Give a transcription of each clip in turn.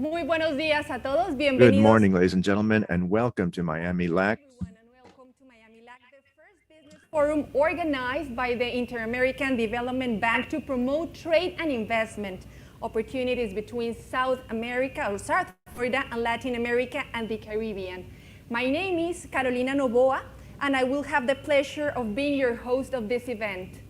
Muy buenos días a todos. Good Bienvenidos. morning, ladies and gentlemen, and welcome to Miami-LAC. Everyone, and welcome to Miami-LAC, the first business forum organized by the Inter-American Development Bank to promote trade and investment opportunities between South America or South Florida and Latin America and the Caribbean. My name is Carolina Novoa, and I will have the pleasure of being your host of this event.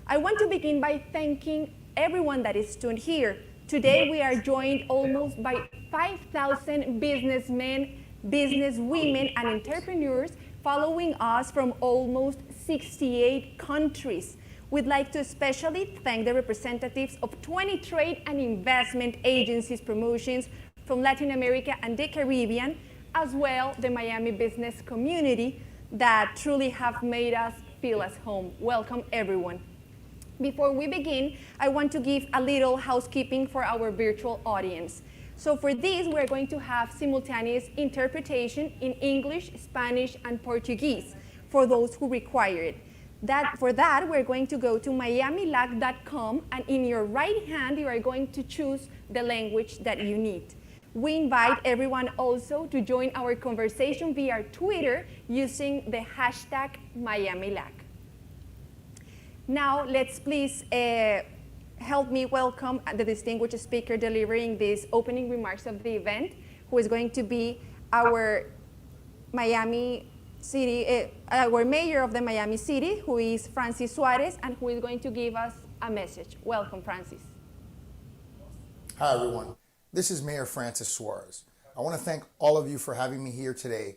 I want to begin by thanking everyone that is tuned here. Today we are joined almost by 5,000 businessmen, businesswomen, and entrepreneurs following us from almost 68 countries. We'd like to especially thank the representatives of 20 trade and investment agencies promotions from Latin America and the Caribbean, as well the Miami business community that truly have made us feel at home. Welcome everyone. Before we begin, I want to give a little housekeeping for our virtual audience. So for this, we're going to have simultaneous interpretation in English, Spanish, and Portuguese for those who require it. For that, we're going to go to miamilac.com, and in your right hand, you are going to choose the language that you need. We invite everyone also to join our conversation via Twitter using the hashtag MiamiLAC. Now, let's please help me welcome the distinguished speaker delivering these opening remarks of the event, who is going to be our Miami City, our mayor of the Miami City, who is Francis Suarez, and who is going to give us a message. Welcome, Francis. Hi, everyone. This is Mayor Francis Suarez. I want to thank all of you for having me here today,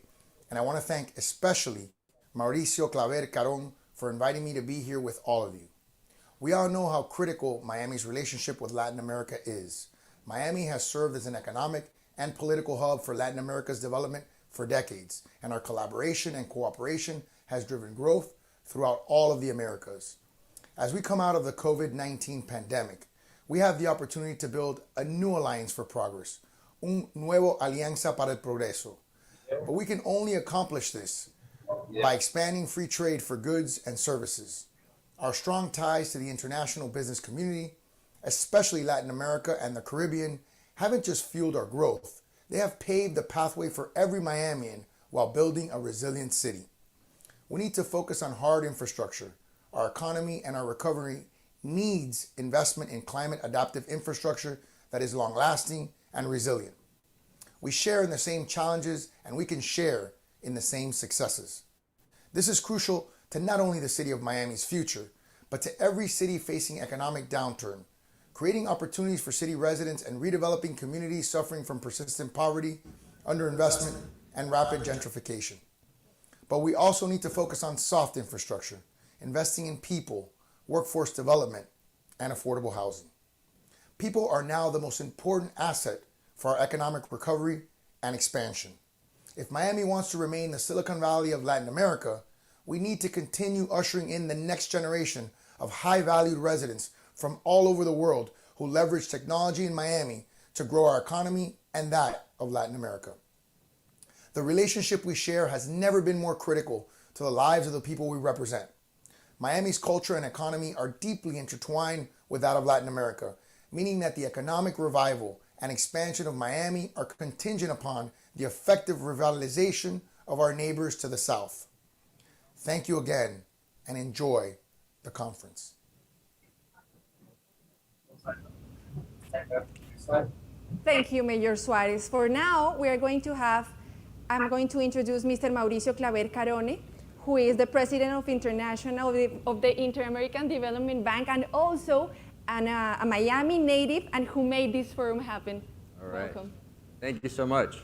and I want to thank especially Mauricio Claver Caron for inviting me to be here with all of you. We all know how critical Miami's relationship with Latin America is. Miami has served as an economic and political hub for Latin America's development for decades, and our collaboration and cooperation has driven growth throughout all of the Americas. As we come out of the COVID-19 pandemic, we have the opportunity to build a new alliance for progress, un nuevo alianza para el progreso. But we can only accomplish this by expanding free trade for goods and services. Our strong ties to the international business community, especially Latin America and the Caribbean, haven't just fueled our growth. They have paved the pathway for every Miamian while building a resilient city. We need to focus on hard infrastructure. Our economy and our recovery needs investment in climate adaptive infrastructure that is long-lasting and resilient. We share in the same challenges, and we can share in the same successes. This is crucial to not only the city of Miami's future, but to every city facing economic downturn, creating opportunities for city residents and redeveloping communities suffering from persistent poverty, underinvestment, and rapid gentrification. But we also need to focus on soft infrastructure, investing in people, workforce development, and affordable housing. People are now the most important asset for our economic recovery and expansion. If Miami wants to remain the Silicon Valley of Latin America, we need to continue ushering in the next generation of high-valued residents from all over the world who leverage technology in Miami to grow our economy and that of Latin America. The relationship we share has never been more critical to the lives of the people we represent. Miami's culture and economy are deeply intertwined with that of Latin America, meaning that the economic revival and expansion of Miami are contingent upon the effective revitalization of our neighbors to the south. Thank you again, and enjoy the conference. Thank you, Mayor Suarez. For now, I'm going to introduce Mr. Mauricio Claver Carone, who is the president of the Inter-American Development Bank, and also a Miami native, and who made this forum happen. All right. Welcome. Thank you so much.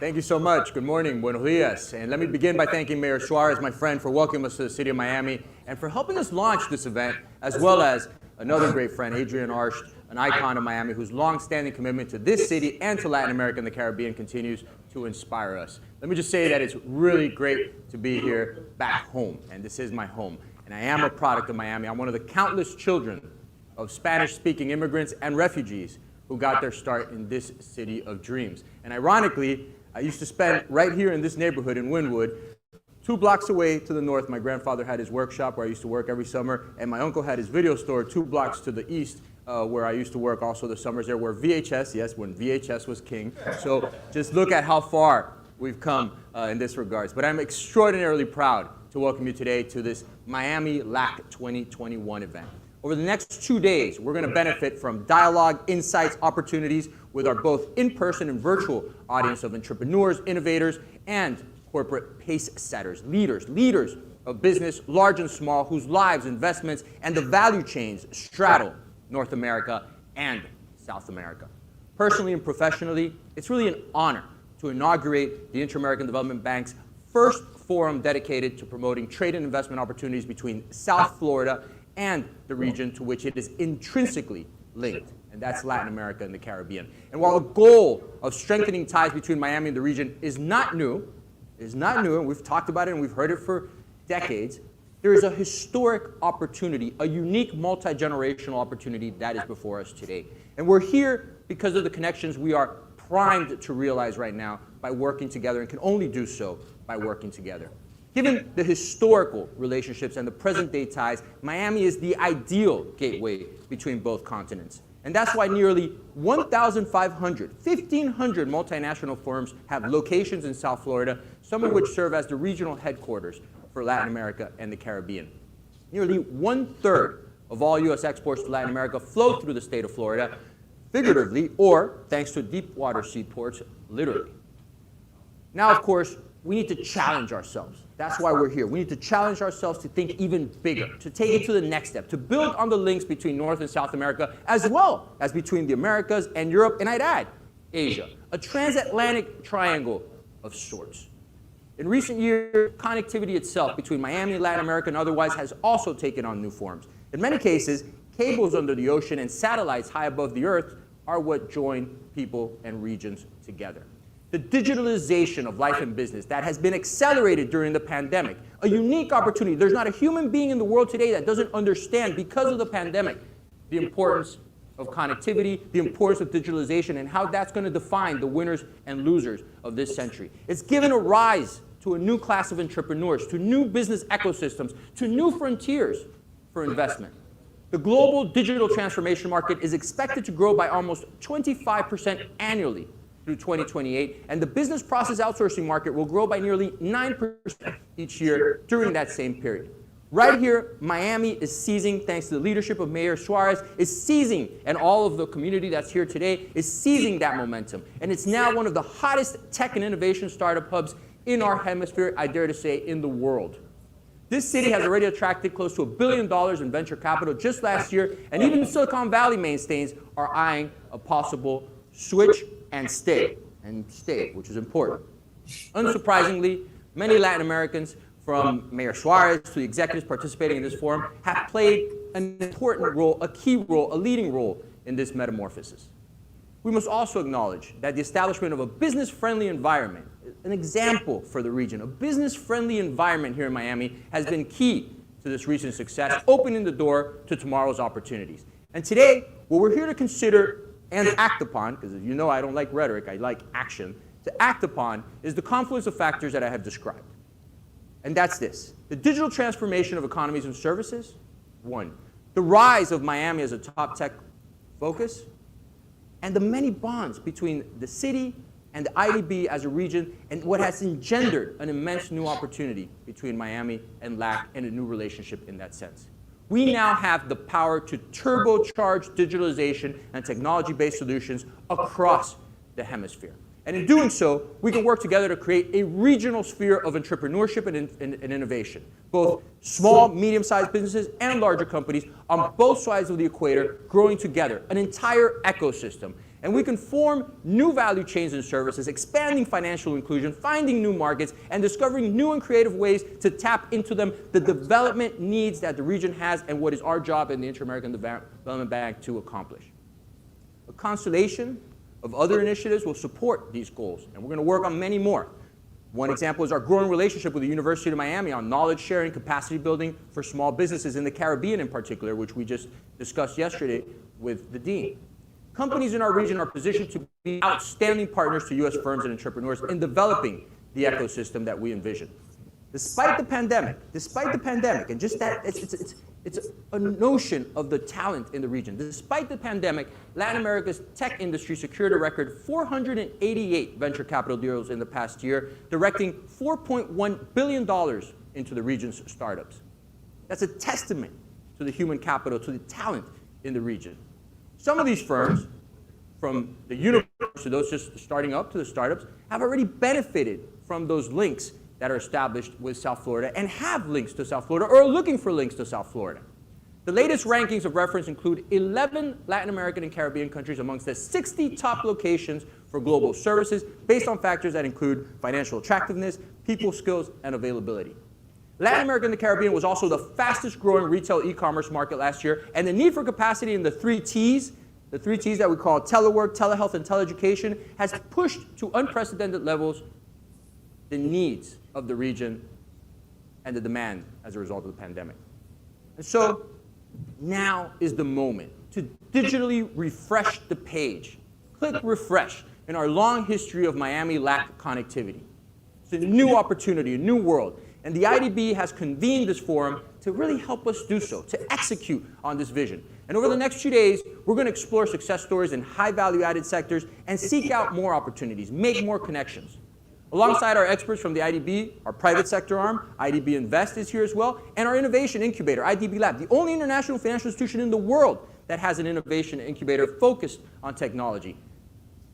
Thank you so much. Good morning. Buenos dias. And let me begin by thanking Mayor Suarez, my friend, for welcoming us to the city of Miami and for helping us launch this event, as well as another great friend, Adrian Arsht, an icon of Miami, whose long-standing commitment to this city and to Latin America and the Caribbean continues to inspire us. Let me just say that it's really great to be here back home, and this is my home. And I am a product of Miami. I'm one of the countless children of Spanish-speaking immigrants and refugees who got their start in this city of dreams. And ironically, I used to spend right here in this neighborhood in Wynwood 2 blocks away to the north, my grandfather had his workshop where I used to work every summer, and my uncle had his video store 2 blocks to the east where I used to work also the summers there, where VHS, yes, when VHS was king. So just look at how far we've come in this regards. But I'm extraordinarily proud to welcome you today to this Miami-LAC 2021 event. Over the next 2 days, we're going to benefit from dialogue, insights, opportunities with our both in-person and virtual audience of entrepreneurs, innovators, and corporate pace setters, leaders of business, large and small, whose lives, investments, and the value chains straddle North America and South America. Personally and professionally, it's really an honor to inaugurate the Inter-American Development Bank's first forum dedicated to promoting trade and investment opportunities between South Florida and the region to which it is intrinsically linked, and that's Latin America and the Caribbean. And while the goal of strengthening ties between Miami and the region is not new, and we've talked about it and we've heard it for decades, there is a historic opportunity, a unique multi-generational opportunity that is before us today. And we're here because of the connections we are primed to realize right now by working together, and can only do so by working together. Given the historical relationships and the present-day ties, Miami is the ideal gateway between both continents. And that's why nearly 1,500 multinational firms have locations in South Florida, some of which serve as the regional headquarters for Latin America and the Caribbean. Nearly 1/3 of all U.S. exports to Latin America flow through the state of Florida, figuratively, or thanks to deep water seaports, literally. Now, of course, we need to challenge ourselves. That's why we're here. We need to challenge ourselves to think even bigger, to take it to the next step, to build on the links between North and South America, as well as between the Americas and Europe, and I'd add, Asia, a transatlantic triangle of sorts. In recent years, connectivity itself between Miami, Latin America, and otherwise has also taken on new forms. In many cases, cables under the ocean and satellites high above the earth are what join people and regions together. The digitalization of life and business that has been accelerated during the pandemic, a unique opportunity. There's not a human being in the world today that doesn't understand, because of the pandemic, the importance of connectivity, the importance of digitalization, and how that's going to define the winners and losers of this century. It's given a rise to a new class of entrepreneurs, to new business ecosystems, to new frontiers for investment. The global digital transformation market is expected to grow by almost 25% annually through 2028, and the business process outsourcing market will grow by nearly 9% each year during that same period. Right here, Miami is seizing, thanks to the leadership of Mayor Suarez, is seizing, and all of the community that's here today is seizing that momentum. And it's now one of the hottest tech and innovation startup hubs in our hemisphere, I dare to say, in the world. This city has already attracted close to $1 billion in venture capital just last year, and even Silicon Valley mainstays are eyeing a possible switch and stay, which is important. Unsurprisingly, many Latin Americans, from Mayor Suarez to the executives participating in this forum, have played an important role, a key role, a leading role in this metamorphosis. We must also acknowledge that the establishment of a business-friendly environment, an example for the region, a business-friendly environment here in Miami, has been key to this recent success, opening the door to tomorrow's opportunities. And today, what we're here to consider and act upon, because you know I don't like rhetoric, I like action, to act upon is the confluence of factors that I have described. And that's this: the digital transformation of economies and services, one; the rise of Miami as a top tech focus, and the many bonds between the city and the IDB as a region, and what has engendered an immense new opportunity between Miami and LAC, and a new relationship in that sense. We now have the power to turbocharge digitalization and technology-based solutions across the hemisphere. And in doing so, we can work together to create a regional sphere of entrepreneurship and innovation. Both small, medium-sized businesses and larger companies on both sides of the equator growing together, an entire ecosystem. And we can form new value chains and services, expanding financial inclusion, finding new markets, and discovering new and creative ways to tap into them, the development needs that the region has, and what is our job in the Inter-American Development Bank to accomplish. A constellation of other initiatives will support these goals, and we're going to work on many more. One example is our growing relationship with the University of Miami on knowledge sharing, capacity building for small businesses in the Caribbean in particular, which we just discussed yesterday with the Dean. Companies in our region are positioned to be outstanding partners to U.S. firms and entrepreneurs in developing the ecosystem that we envision. Despite the pandemic, and just that, it's a notion of the talent in the region. Despite the pandemic, Latin America's tech industry secured a record 488 venture capital deals in the past year, directing $4.1 billion into the region's startups. That's a testament to the human capital, to the talent in the region. Some of these firms, from the universe to those just starting up to the startups, have already benefited from those links that are established with South Florida and have links to South Florida or are looking for links to South Florida. The latest rankings of reference include 11 Latin American and Caribbean countries amongst the 60 top locations for global services based on factors that include financial attractiveness, people skills, and availability. Latin America and the Caribbean was also the fastest growing retail e-commerce market last year, and the need for capacity in the three T's that we call telework, telehealth, and teleeducation, has pushed to unprecedented levels the needs of the region and the demand as a result of the pandemic. And so now is the moment to digitally refresh the page. Click refresh in our long history of Miami-LAC connectivity. It's a new opportunity, a new world. And the IDB has convened this forum to really help us do so, to execute on this vision. And over the next few days, we're going to explore success stories in high value-added sectors and seek out more opportunities, make more connections. Alongside our experts from the IDB, our private sector arm, IDB Invest is here as well, and our innovation incubator, IDB Lab, the only international financial institution in the world that has an innovation incubator focused on technology.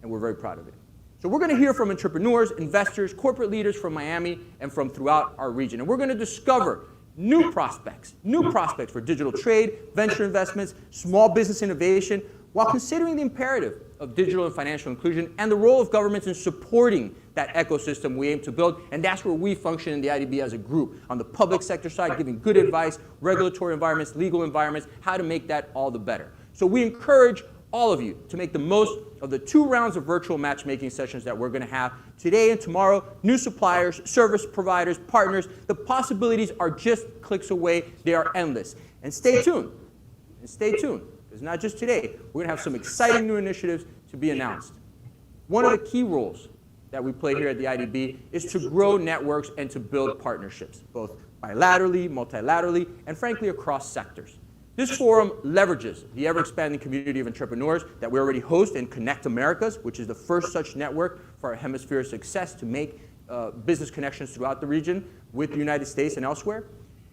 And we're very proud of it. So we're going to hear from entrepreneurs, investors, corporate leaders from Miami and from throughout our region. And we're going to discover new prospects for digital trade, venture investments, small business innovation, while considering the imperative of digital and financial inclusion and the role of governments in supporting that ecosystem we aim to build. And that's where we function in the IDB as a group. On the public sector side, giving good advice, regulatory environments, legal environments, how to make that all the better. So we encourage all of you to make the most of the 2 rounds of virtual matchmaking sessions that we're going to have today and tomorrow. New suppliers, service providers, partners, the possibilities are just clicks away. They are endless. And stay tuned. Because not just today, we're going to have some exciting new initiatives to be announced. One of the key roles that we play here at the IDB is to grow networks and to build partnerships, both bilaterally, multilaterally, and frankly across sectors. This forum leverages the ever-expanding community of entrepreneurs that we already host in Connect Americas, which is the first such network for our hemisphere's success to make business connections throughout the region with the United States and elsewhere.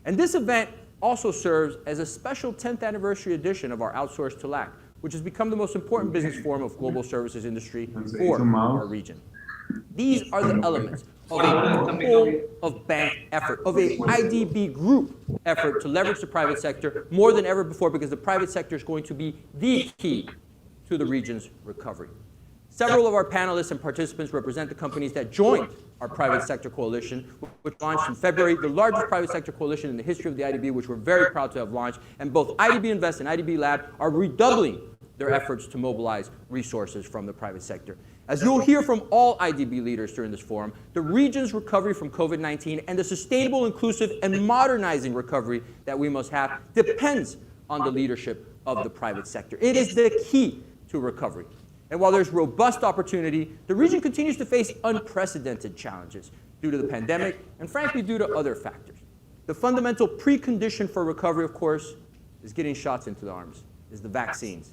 And this event also serves as a special 10th anniversary edition of our Outsource to LAC, which has become the most important business forum of global services industry for our region. These are the elements of a whole-of-bank effort, of a IDB group effort to leverage the private sector more than ever before, because the private sector is going to be the key to the region's recovery. Several of our panelists and participants represent the companies that joined our private sector coalition, which launched in February, the largest private sector coalition in the history of the IDB, which we're very proud to have launched. And both IDB Invest and IDB Lab are redoubling their efforts to mobilize resources from the private sector. As you'll hear from all IDB leaders during this forum, the region's recovery from COVID-19 and the sustainable, inclusive, and modernizing recovery that we must have depends on the leadership of the private sector. It is the key to recovery. And while there's robust opportunity, the region continues to face unprecedented challenges due to the pandemic and frankly due to other factors. The fundamental precondition for recovery, of course, is getting shots into the arms, is the vaccines.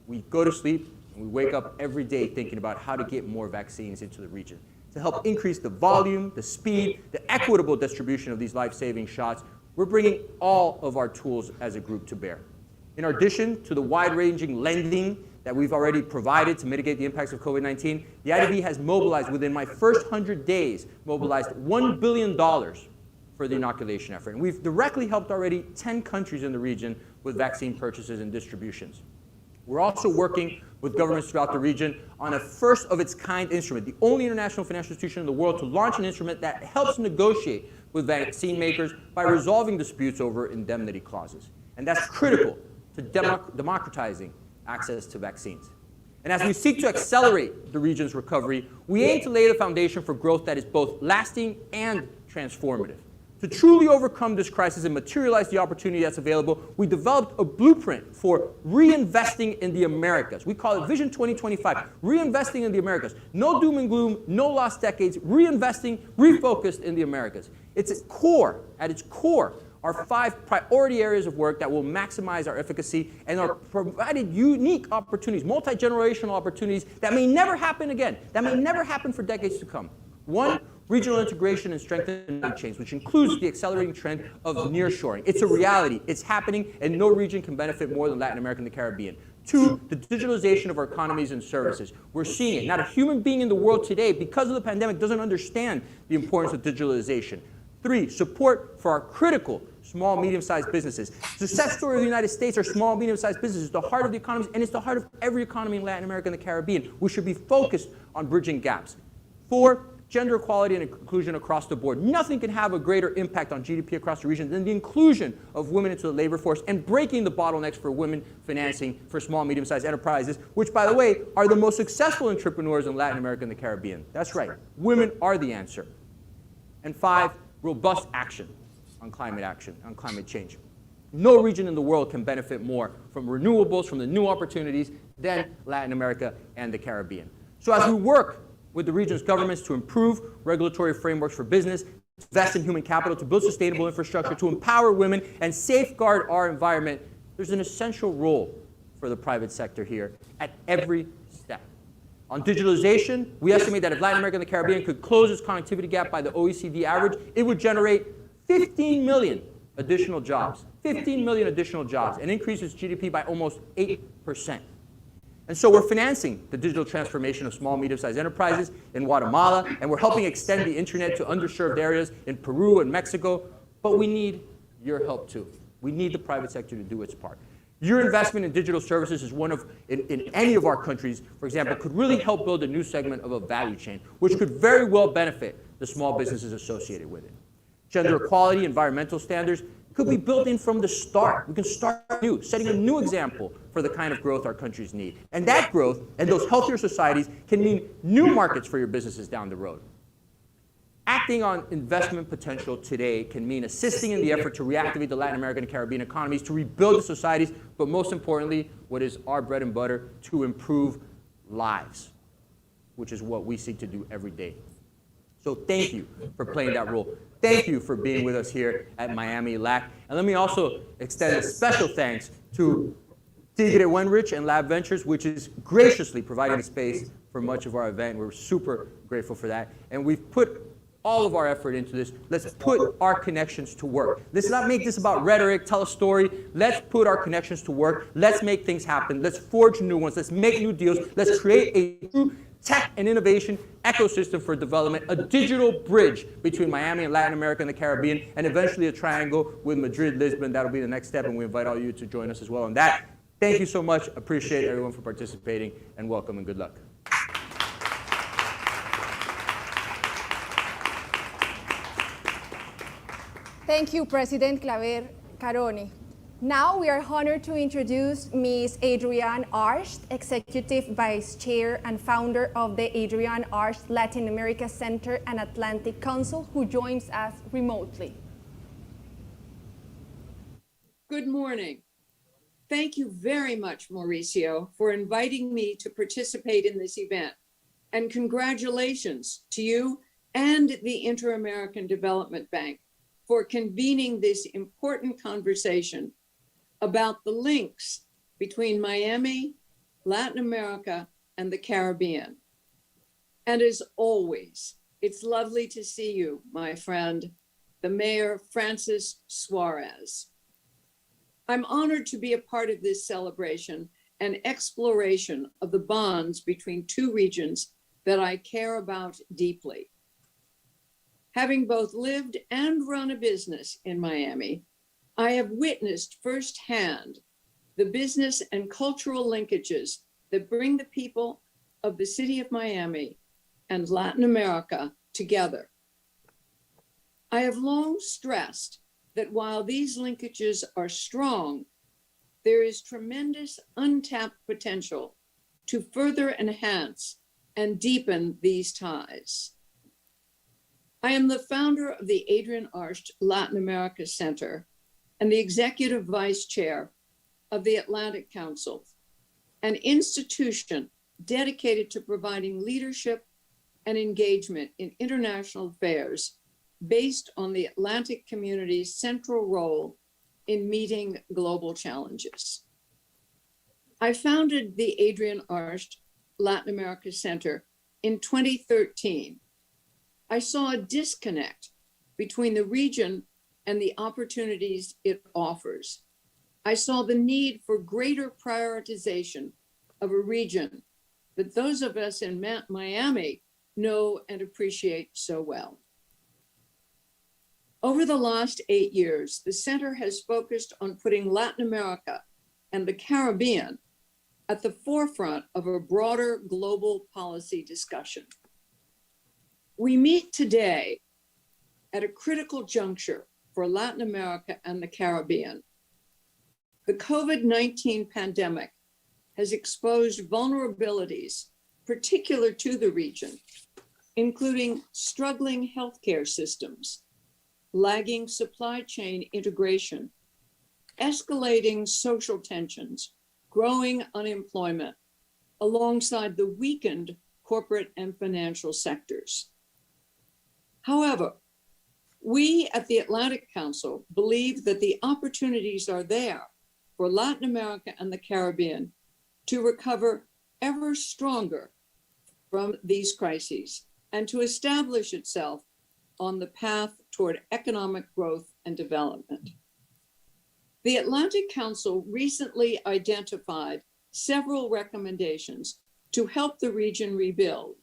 We go to sleep and we wake up every day thinking about how to get more vaccines into the region to help increase the volume, the speed, the equitable distribution of these life-saving shots. We're bringing all of our tools as a group to bear. In addition to the wide-ranging lending that we've already provided to mitigate the impacts of COVID-19, the IDB has mobilized, within my first 100 days, mobilized $1 billion for the inoculation effort. And we've directly helped already 10 countries in the region with vaccine purchases and distributions. We're also working with governments throughout the region on a first-of-its-kind instrument, the only international financial institution in the world to launch an instrument that helps negotiate with vaccine makers by resolving disputes over indemnity clauses. And that's critical to democratizing access to vaccines. And as we seek to accelerate the region's recovery, we aim to lay the foundation for growth that is both lasting and transformative. To truly overcome this crisis and materialize the opportunity that's available, we developed a blueprint for reinvesting in the Americas. We call it Vision 2025, reinvesting in the Americas. No doom and gloom, no lost decades, reinvesting, refocused in the Americas. At its core, are 5 priority areas of work that will maximize our efficacy and are provided unique opportunities, multi-generational opportunities that may never happen again, that may never happen for decades to come. 1, regional integration and strengthening value chains, which includes the accelerating trend of nearshoring. It's a reality, it's happening, and no region can benefit more than Latin America and the Caribbean. 2, the digitalization of our economies and services. We're seeing it. Not a human being in the world today, because of the pandemic, doesn't understand the importance of digitalization. 3, support for our critical small, medium-sized businesses. The success story of the United States are small, medium-sized businesses. It's the heart of the economies, and it's the heart of every economy in Latin America and the Caribbean. We should be focused on bridging gaps. 4, gender equality and inclusion across the board. Nothing can have a greater impact on GDP across the region than the inclusion of women into the labor force and breaking the bottlenecks for women financing for small, medium-sized enterprises, which, by the way, are the most successful entrepreneurs in Latin America and the Caribbean. That's right. Women are the answer. And 5, robust action on climate change. No region in the world can benefit more from renewables, from the new opportunities, than Latin America and the Caribbean. So as we work with the region's governments to improve regulatory frameworks for business, to invest in human capital, to build sustainable infrastructure, to empower women, and safeguard our environment, there's an essential role for the private sector here at every step. On digitalization, we estimate that if Latin America and the Caribbean could close its connectivity gap by the OECD average, it would generate 15 million additional jobs, 15 million additional jobs, and increase its GDP by almost 8%. And so we're financing the digital transformation of small, medium-sized enterprises in Guatemala, and we're helping extend the internet to underserved areas in Peru and Mexico, but we need your help too. We need the private sector to do its part. Your investment in digital services is one of, in any of our countries, for example, could really help build a new segment of a value chain, which could very well benefit the small businesses associated with it. Gender equality, environmental standards could be built in from the start. We can start new, setting a new example for the kind of growth our countries need. And that growth and those healthier societies can mean new markets for your businesses down the road. Acting on investment potential today can mean assisting in the effort to reactivate the Latin American and Caribbean economies, to rebuild the societies, but most importantly, what is our bread and butter, to improve lives, which is what we seek to do every day. So thank you for playing that role. Thank you for being with us here at Miami-LAC. And let me also extend a special thanks to Tigre Wenrich and Lab Ventures, which is graciously providing the space for much of our event. We're super grateful for that. And we've put all of our effort into this. Let's put our connections to work. Let's not make this about rhetoric, tell a story. Let's put our connections to work. Let's make things happen. Let's forge new ones. Let's make new deals. Let's create a true tech and innovation ecosystem for development, a digital bridge between Miami and Latin America and the Caribbean, and eventually a triangle with Madrid, Lisbon. That'll be the next step, and we invite all you to join us as well on that. Thank you so much. Appreciate everyone for participating, and welcome and good luck. Thank you, President Claver Caroni. Now we are honored to introduce Ms. Adrienne Arsht, Executive Vice Chair and founder of the Adrienne Arsht Latin America Center and Atlantic Council, who joins us remotely. Good morning. Thank you very much, Mauricio, for inviting me to participate in this event. And congratulations to you and the Inter-American Development Bank for convening this important conversation about the links between Miami, Latin America, and the Caribbean. And as always, it's lovely to see you, my friend, the Mayor Francis Suarez. I'm honored to be a part of this celebration and exploration of the bonds between two regions that I care about deeply. Having both lived and run a business in Miami, I have witnessed firsthand the business and cultural linkages that bring the people of the city of Miami and Latin America together. I have long stressed that while these linkages are strong, there is tremendous untapped potential to further enhance and deepen these ties. I am the founder of the Adrian Arsht Latin America Center and the executive vice chair of the Atlantic Council, an institution dedicated to providing leadership and engagement in international affairs based on the Atlantic community's central role in meeting global challenges. I founded the Adrian Arsht Latin America Center in 2013. I saw a disconnect between the region and the opportunities it offers. I saw the need for greater prioritization of a region that those of us in Miami know and appreciate so well. Over the last 8 years, the center has focused on putting Latin America and the Caribbean at the forefront of a broader global policy discussion. We meet today at a critical juncture for Latin America and the Caribbean. The COVID-19 pandemic has exposed vulnerabilities particular to the region, including struggling healthcare systems, lagging supply chain integration, escalating social tensions, growing unemployment, alongside the weakened corporate and financial sectors. However, we at the Atlantic Council believe that the opportunities are there for Latin America and the Caribbean to recover ever stronger from these crises and to establish itself on the path toward economic growth and development. The Atlantic Council recently identified several recommendations to help the region rebuild.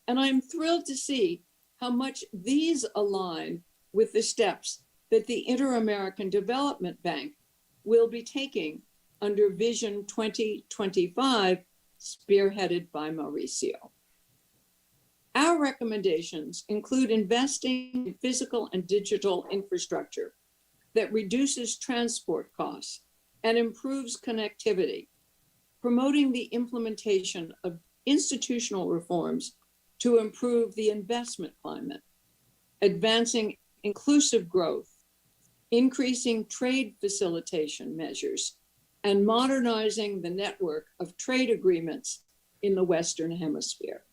And I'm thrilled to see how much these align with the steps that the Inter-American Development Bank will be taking under Vision 2025, spearheaded by Mauricio. Our recommendations include investing in physical and digital infrastructure that reduces transport costs and improves connectivity, promoting the implementation of institutional reforms to improve the investment climate, advancing inclusive growth, increasing trade facilitation measures, and modernizing the network of trade agreements in the Western Hemisphere.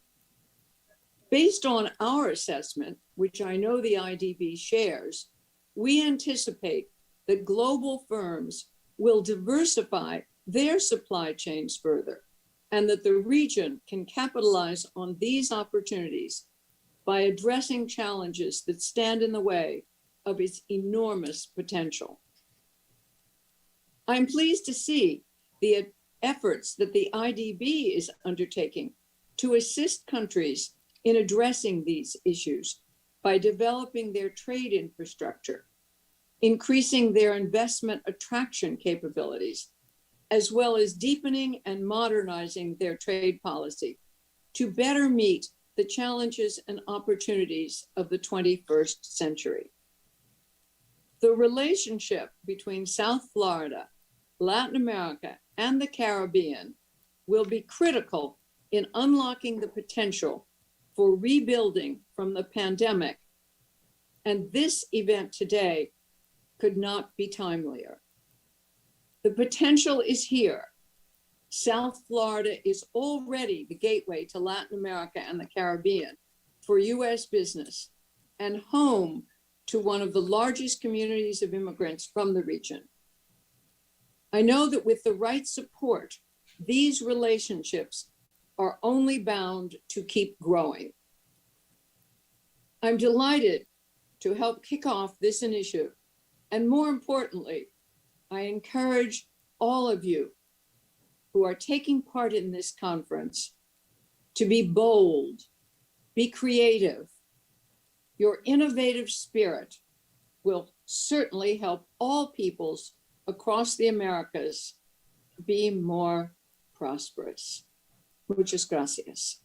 Based on our assessment, which I know the IDB shares, we anticipate that global firms will diversify their supply chains further, and that the region can capitalize on these opportunities by addressing challenges that stand in the way of its enormous potential. I'm pleased to see the efforts that the IDB is undertaking to assist countries in addressing these issues by developing their trade infrastructure, increasing their investment attraction capabilities, as well as deepening and modernizing their trade policy to better meet the challenges and opportunities of the 21st century. The relationship between South Florida, Latin America, and the Caribbean will be critical in unlocking the potential for rebuilding from the pandemic. And this event today could not be timelier. The potential is here. South Florida is already the gateway to Latin America and the Caribbean for US business and home to one of the largest communities of immigrants from the region. I know that with the right support, these relationships are only bound to keep growing. I'm delighted to help kick off this initiative. And more importantly, I encourage all of you who are taking part in this conference to be bold, be creative. Your innovative spirit will certainly help all peoples across the Americas be more prosperous. Muchas gracias.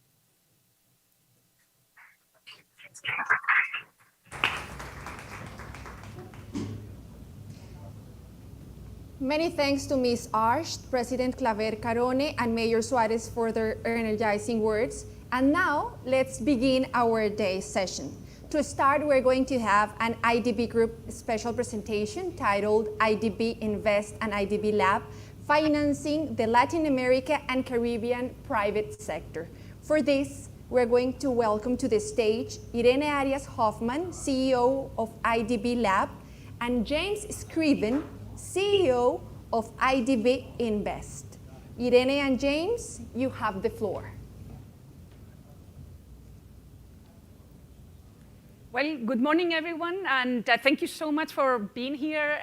Many thanks to Ms. Arsht, President Claver Carone, and Mayor Suarez for their energizing words. And now, let's begin our day session. To start, we're going to have an IDB Group special presentation titled IDB Invest and IDB Lab, Financing the Latin America and Caribbean Private Sector. For this, we're going to welcome to the stage Irene Arias Hoffman, CEO of IDB Lab, and James Scriven, CEO of IDB Invest. Irene and James, you have the floor. Well, good morning, everyone, and thank you so much for being here.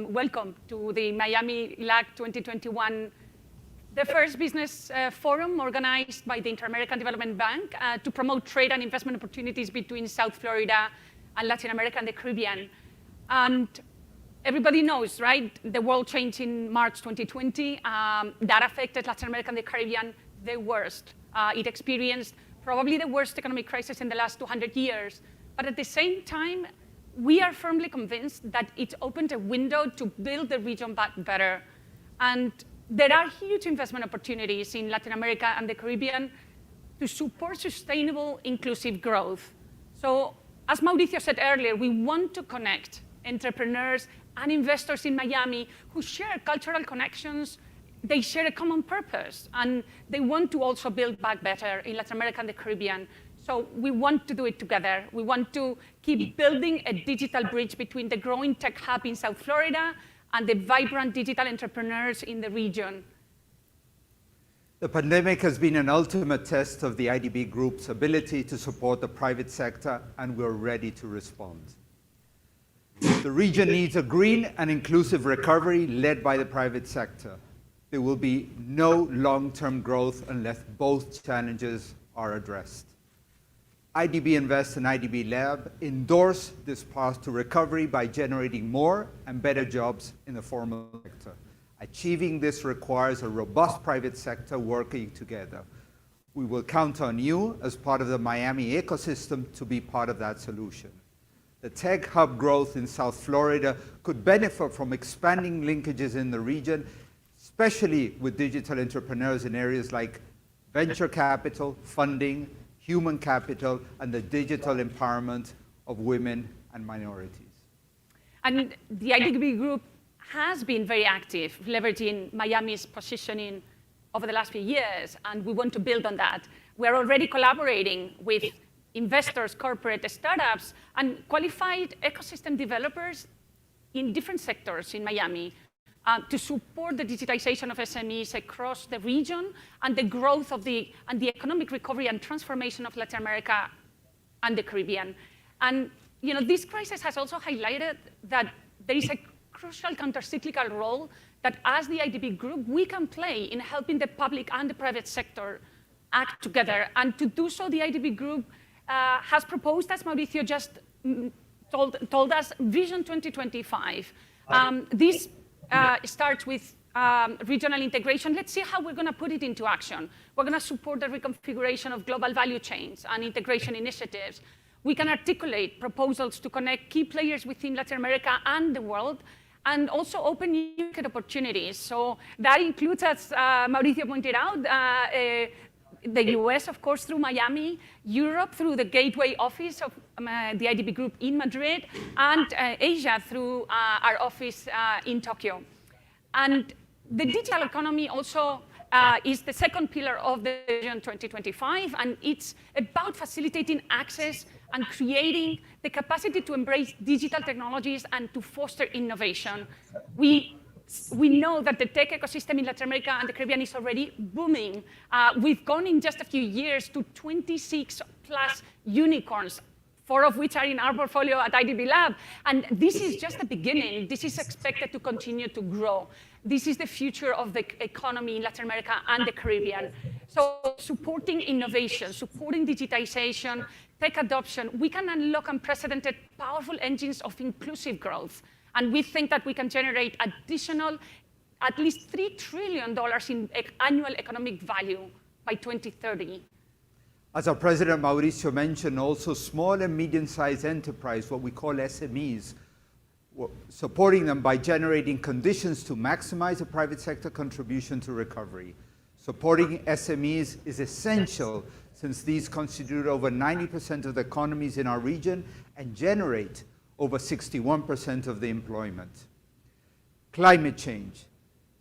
Welcome to the Miami-LAC 2021, the first business forum organized by the Inter-American Development Bank to promote trade and investment opportunities between South Florida and Latin America and the Caribbean. And everybody knows, right? The world changed in March 2020. That affected Latin America and the Caribbean the worst. It experienced probably the worst economic crisis in the last 200 years. But at the same time, we are firmly convinced that it opened a window to build the region back better. And there are huge investment opportunities in Latin America and the Caribbean to support sustainable, inclusive growth. So, as Mauricio said earlier, we want to connect entrepreneurs and investors in Miami who share cultural connections. They share a common purpose, and they want to also build back better in Latin America and the Caribbean. So we want to do it together. We want to keep building a digital bridge between the growing tech hub in South Florida and the vibrant digital entrepreneurs in the region. The pandemic has been an ultimate test of the IDB Group's ability to support the private sector, and we're ready to respond. The region needs a green and inclusive recovery led by the private sector. There will be no long-term growth unless both challenges are addressed. IDB Invest and IDB Lab endorse this path to recovery by generating more and better jobs in the formal sector. Achieving this requires a robust private sector working together. We will count on you as part of the Miami ecosystem to be part of that solution. The tech hub growth in South Florida could benefit from expanding linkages in the region, especially with digital entrepreneurs in areas like venture capital, funding, human capital, and the digital empowerment of women and minorities. And the IDB Group has been very active, leveraging Miami's positioning over the last few years, and we want to build on that. We're already collaborating with investors, corporate startups, and qualified ecosystem developers in different sectors in Miami to support the digitization of SMEs across the region and the growth of the economic recovery and transformation of Latin America and the Caribbean. And this crisis has also highlighted that there is a crucial countercyclical role that as the IDB Group, we can play in helping the public and the private sector act together. And to do so, the IDB Group has proposed, as Mauricio just told us, Vision 2025. This starts with regional integration. Let's see how we're going to put it into action. We're going to support the reconfiguration of global value chains and integration initiatives. We can articulate proposals to connect key players within Latin America and the world, and also open new market opportunities. So that includes, as Mauricio pointed out, the US, of course, through Miami, Europe through the Gateway Office of the IDB Group in Madrid, and Asia through our office in Tokyo. And the digital economy also is the second pillar of the Vision 2025, and it's about facilitating access and creating the capacity to embrace digital technologies and to foster innovation. We know that the tech ecosystem in Latin America and the Caribbean is already booming. We've gone in just a few years to 26 plus unicorns, 4 of which are in our portfolio at IDB Lab. And this is just the beginning. This is expected to continue to grow. This is the future of the economy in Latin America and the Caribbean. So supporting innovation, supporting digitization, tech adoption, we can unlock unprecedented, powerful engines of inclusive growth. And we think that we can generate additional, at least $3 trillion in annual economic value by 2030. As our President Mauricio mentioned, also small and medium-sized enterprise, what we call SMEs, supporting them by generating conditions to maximize the private sector contribution to recovery. Supporting SMEs is essential since these constitute over 90% of the economies in our region and generate over 61% of the employment. Climate change.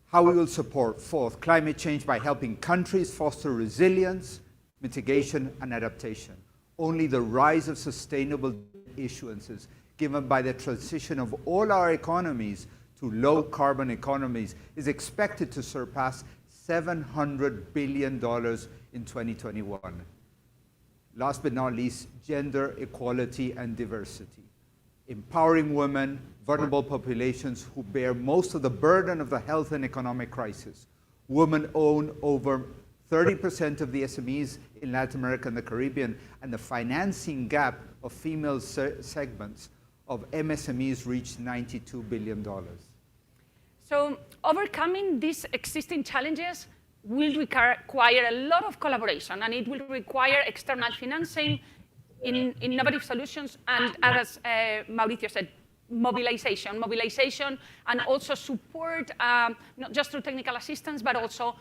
How we will support, fourth, climate change by helping countries foster resilience, mitigation, and adaptation. Only the rise of sustainable issuances, given by the transition of all our economies to low carbon economies, is expected to surpass $700 billion in 2021. Last but not least, gender equality and diversity. Empowering women, vulnerable populations who bear most of the burden of the health and economic crisis. Women own over 30% of the SMEs in Latin America and the Caribbean, and the financing gap of female segments of MSMEs reached $92 billion. So overcoming these existing challenges will require a lot of collaboration, and it will require external financing, innovative solutions, and as Mauricio said, mobilization, and also support, not just through technical assistance, but also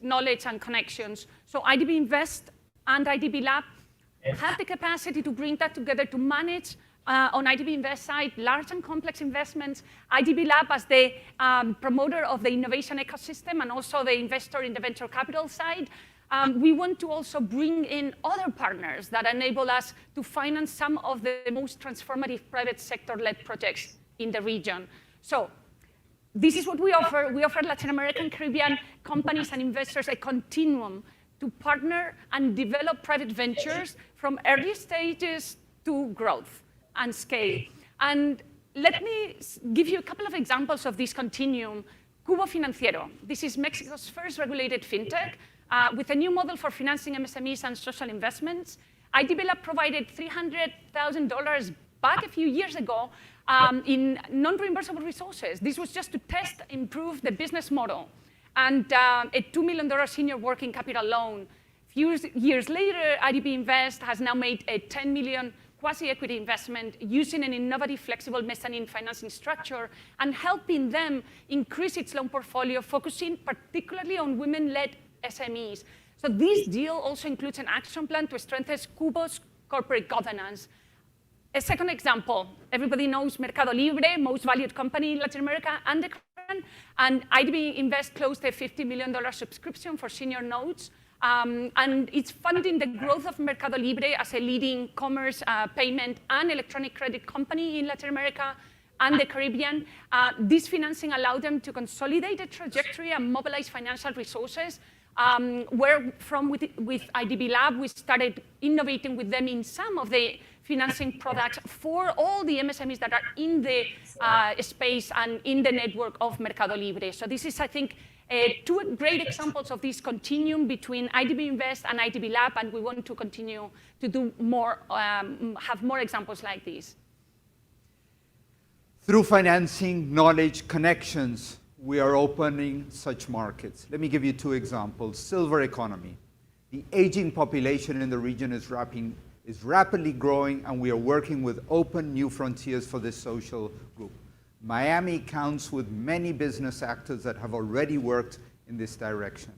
knowledge and connections. So IDB Invest and IDB Lab have the capacity to bring that together to manage on IDB Invest side, large and complex investments. IDB Lab as the promoter of the innovation ecosystem and also the investor in the venture capital side. We want to also bring in other partners that enable us to finance some of the most transformative private sector-led projects in the region. So this is what we offer. We offer Latin American, Caribbean companies and investors a continuum to partner and develop private ventures from early stages to growth and scale. And let me give you a couple of examples of this continuum. Cubo Financiero. This is Mexico's first regulated fintech with a new model for financing MSMEs and social investments. IDB Lab provided $300,000 back a few years ago in non-reimbursable resources. This was just to test, improve the business model. And a $2 million senior working capital loan. Few years later, IDB Invest has now made a $10 million quasi-equity investment using an innovative, flexible mezzanine financing structure and helping them increase its loan portfolio, focusing particularly on women-led SMEs. So this deal also includes an action plan to strengthen Cubo's corporate governance. A second example, everybody knows Mercado Libre, most valued company in Latin America and the Caribbean, and IDB Invest closed a $50 million subscription for senior notes. And it's funding the growth of Mercado Libre as a leading commerce, payment, and electronic credit company in Latin America and the Caribbean. This financing allowed them to consolidate the trajectory and mobilize financial resources. With IDB Lab, we started innovating with them in some of the financing products for all the MSMEs that are in the space and in the network of Mercado Libre. So this is, I think, two great examples of this continuum between IDB Invest and IDB Lab, and we want to continue to do more, have more examples like these. Through financing, knowledge, connections, we are opening such markets. Let me give you two examples. Silver economy. The aging population in the region is rapidly growing, and we are working with open new frontiers for this social group. Miami counts with many business actors that have already worked in this direction.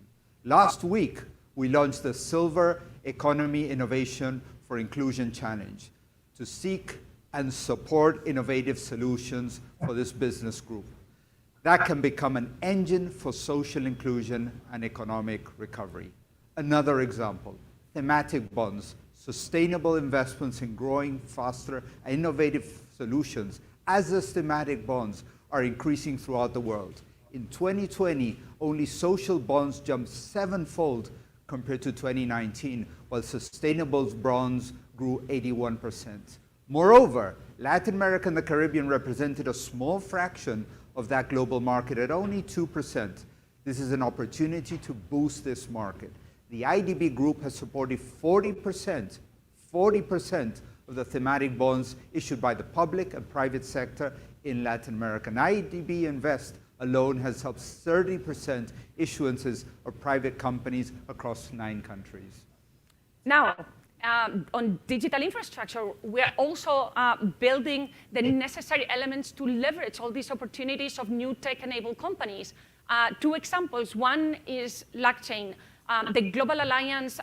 Last week, we launched the Silver Economy Innovation for Inclusion Challenge to seek and support innovative solutions for this business group that can become an engine for social inclusion and economic recovery. Another example, thematic bonds, sustainable investments in growing, faster, and innovative solutions as the thematic bonds are increasing throughout the world. In 2020, only social bonds jumped sevenfold compared to 2019, while sustainable bonds grew 81%. Moreover, Latin America and the Caribbean represented a small fraction of that global market at only 2%. This is an opportunity to boost this market. The IDB Group has supported 40% of the thematic bonds issued by the public and private sector in Latin America. And IDB Invest alone has helped 30% issuances of private companies across 9 countries. Now, on digital infrastructure, we are also building the necessary elements to leverage all these opportunities of new tech-enabled companies. 2 examples. One is LAC Chain. The Global Alliance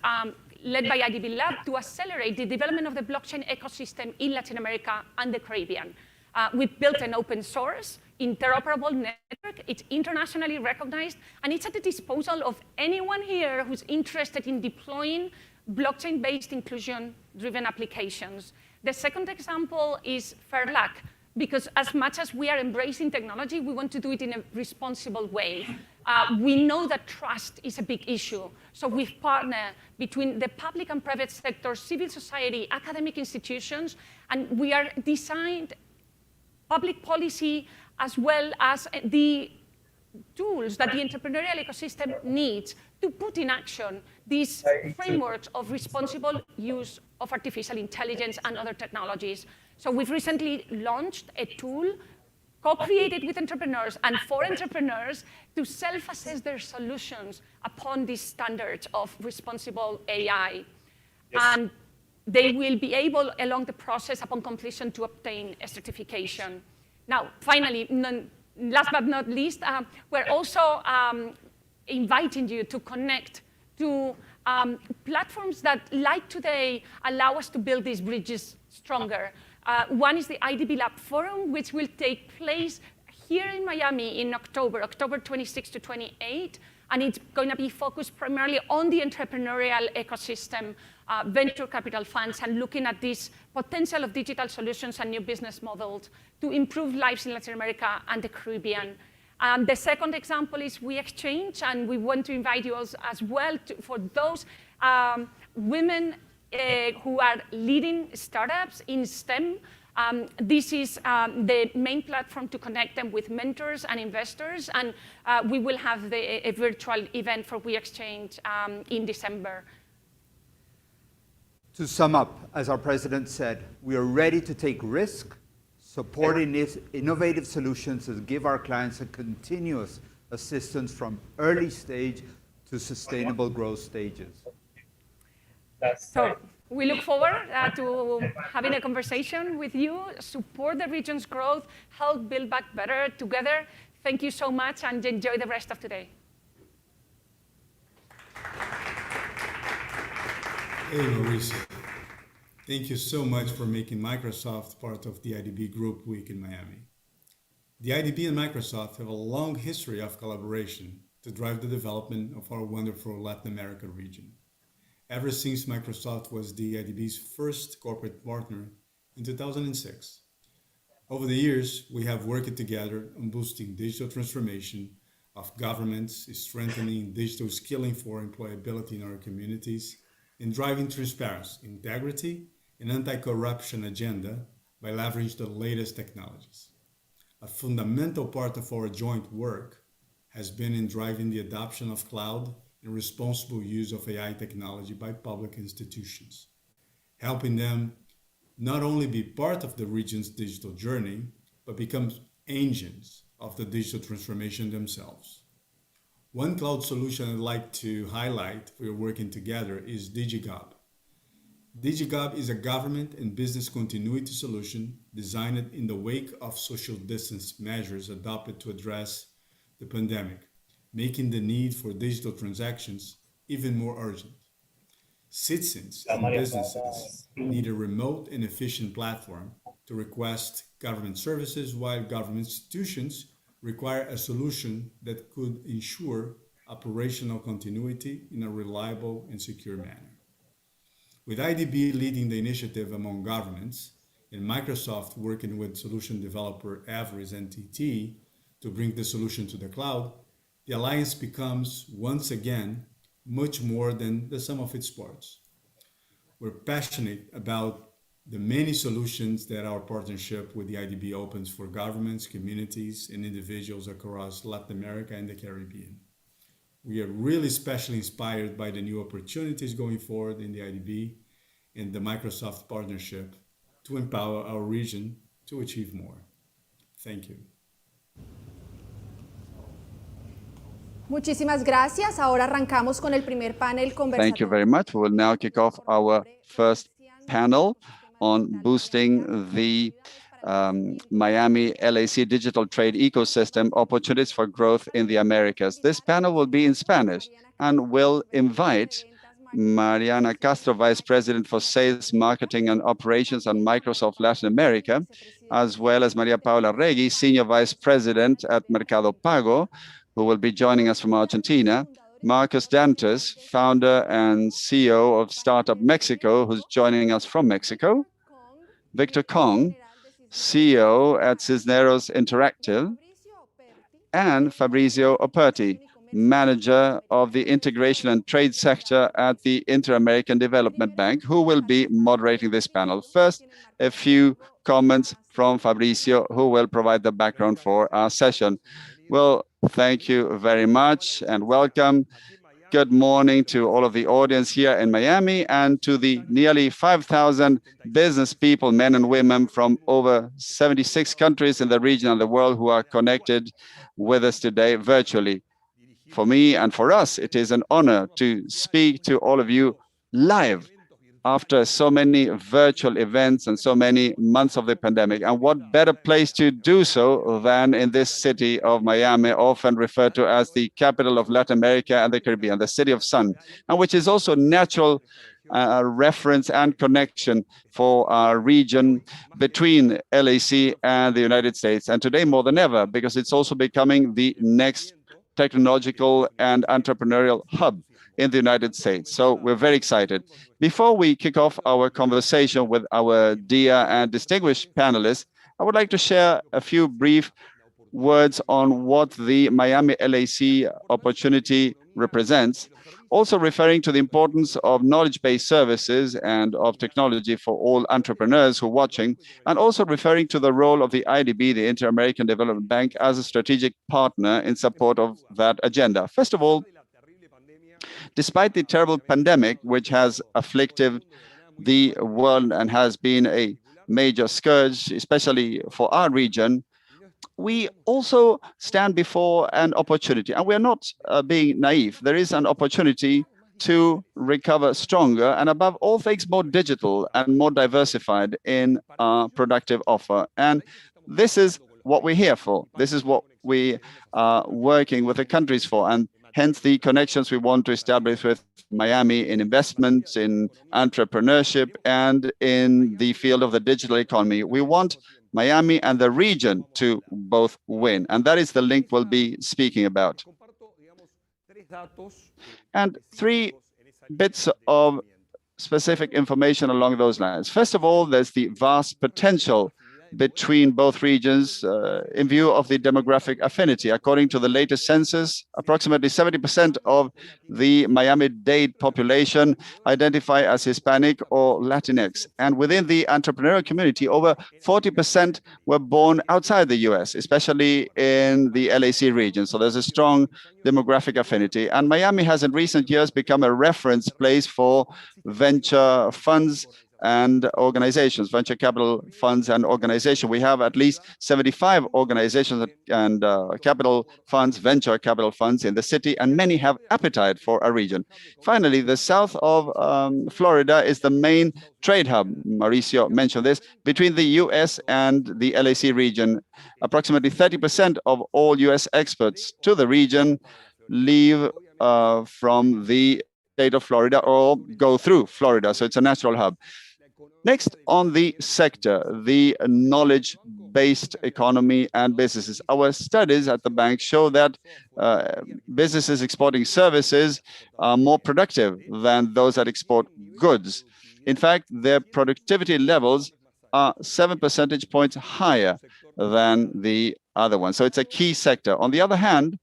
led by IDB Lab to accelerate the development of the blockchain ecosystem in Latin America and the Caribbean. We've built an open source, interoperable network. It's internationally recognized, and it's at the disposal of anyone here who's interested in deploying blockchain-based inclusion-driven applications. The second example is flagship, because as much as we are embracing technology, we want to do it in a responsible way. We know that trust is a big issue. So we've partnered between the public and private sector, civil society, academic institutions, and we are designed public policy as well as the tools that the entrepreneurial ecosystem needs to put in action these frameworks of responsible use of artificial intelligence and other technologies. So we've recently launched a tool co-created with entrepreneurs and for entrepreneurs to self-assess their solutions upon these standards of responsible AI. Yes. And they will be able, along the process, upon completion, to obtain a certification. Now, finally, last but not least, we're also inviting you to connect to platforms that, like today, allow us to build these bridges stronger. One is the IDB Lab Forum, which will take place here in Miami in October 26 to 28, and it's going to be focused primarily on the entrepreneurial ecosystem, venture capital funds, and looking at this potential of digital solutions and new business models to improve lives in Latin America and the Caribbean. The second example is We Exchange, and we want to invite you as well for those women who are leading startups in STEM. This is the main platform to connect them with mentors and investors, and we will have a virtual event for We Exchange in December. To sum up, as our president said, we are ready to take risk, supporting innovative solutions to give our clients a continuous assistance from early stage to sustainable growth stages. So we look forward to having a conversation with you, support the region's growth, help build back better together. Thank you so much, and enjoy the rest of today. Hey, Mauricio. Thank you so much for making Microsoft part of the IDB Group Week in Miami. The IDB and Microsoft have a long history of collaboration to drive the development of our wonderful Latin America region. Ever since Microsoft was the IDB's first corporate partner in 2006. Over the years, we have worked together on boosting digital transformation of governments, strengthening digital skilling for employability in our communities, and driving transparency, integrity, and anti-corruption agenda by leveraging the latest technologies. A fundamental part of our joint work has been in driving the adoption of cloud and responsible use of AI technology by public institutions, helping them not only be part of the region's digital journey, but become engines of the digital transformation themselves. One cloud solution I'd like to highlight we are working together is DigiGov. DigiGov is a government and business continuity solution designed in the wake of social distance measures adopted to address the pandemic, making the need for digital transactions even more urgent. Citizens and businesses need a remote and efficient platform to request government services, while government institutions require a solution that could ensure operational continuity in a reliable and secure manner. With IDB leading the initiative among governments and Microsoft working with solution developer Everest NTT to bring the solution to the cloud, the alliance becomes once again much more than the sum of its parts. We're passionate about the many solutions that our partnership with the IDB opens for governments, communities, and individuals across Latin America and the Caribbean. We are really especially inspired by the new opportunities going forward in the IDB and the Microsoft partnership to empower our region to achieve more. Thank you. Muchísimas gracias. Ahora arrancamos con el primer panel conversatorio. Thank you very much. We will now kick off our first panel on boosting the Miami-LAC digital trade ecosystem, opportunities for growth in the Americas. This panel will be in Spanish and will invite Mariana Castro, Vice President for Sales, Marketing and Operations at Microsoft Latin America, as well as Maria Paula Regui, Senior Vice President at Mercado Pago, who will be joining us from Argentina. Marcos Dantes, founder and CEO of Startup Mexico, who's joining us from Mexico. Victor Kong, CEO at Cisneros Interactive, and Fabrizio Operti, Manager of the Integration and Trade Sector at the Inter-American Development Bank, who will be moderating this panel. First, a few comments from Fabrizio, who will provide the background for our session. Well, thank you very much and welcome. Good morning to all of the audience here in Miami and to the nearly 5,000 business people, men and women from over 76 countries in the region and the world who are connected with us today virtually. For me and for us, it is an honor to speak to all of you live after so many virtual events and so many months of the pandemic. And what better place to do so than in this city of Miami, often referred to as the capital of Latin America and the Caribbean, the city of sun, and which is also natural reference and connection for our region between LAC and the United States. And today more than ever, because it's also becoming the next technological and entrepreneurial hub in the United States. So we're very excited. Before we kick off our conversation with our dear and distinguished panelists, I would like to share a few brief words on what the Miami-LAC opportunity represents, also referring to the importance of knowledge-based services and of technology for all entrepreneurs who are watching, and also referring to the role of the IDB, the Inter-American Development Bank, as a strategic partner in support of that agenda. First of all, despite the terrible pandemic, which has afflicted the world and has been a major scourge, especially for our region, we also stand before an opportunity, and we're not being naive. There is an opportunity to recover stronger and above all things more digital and more diversified in our productive offer. And this is what we're here for. This is what we are working with the countries for, and hence the connections we want to establish with Miami in investments, in entrepreneurship, and in the field of the digital economy. We want Miami and the region to both win, and that is the link we'll be speaking about. And 3 bits of specific information along those lines. First of all, there's the vast potential between both regions in view of the demographic affinity. According to the latest census, approximately 70% of the Miami-Dade population identify as Hispanic or Latinx. And within the entrepreneurial community, over 40% were born outside the US, especially in the LAC region. So there's a strong demographic affinity. And Miami has in recent years become a reference place for venture funds and organizations, venture capital funds and organizations. We have at least 75 organizations and capital funds, venture capital funds in the city, and many have appetite for our region. Finally, the south of Florida is the main trade hub, Mauricio mentioned this, between the US and the LAC region. Approximately 30% of all US exports to the region leave from the state of Florida or go through Florida, so it's a natural hub. Next, on the sector, the knowledge-based economy and businesses. Our studies at the bank show that businesses exporting services are more productive than those that export goods. In fact, their productivity levels are 7 percentage points higher than the other ones. So it's a key sector. On the other hand,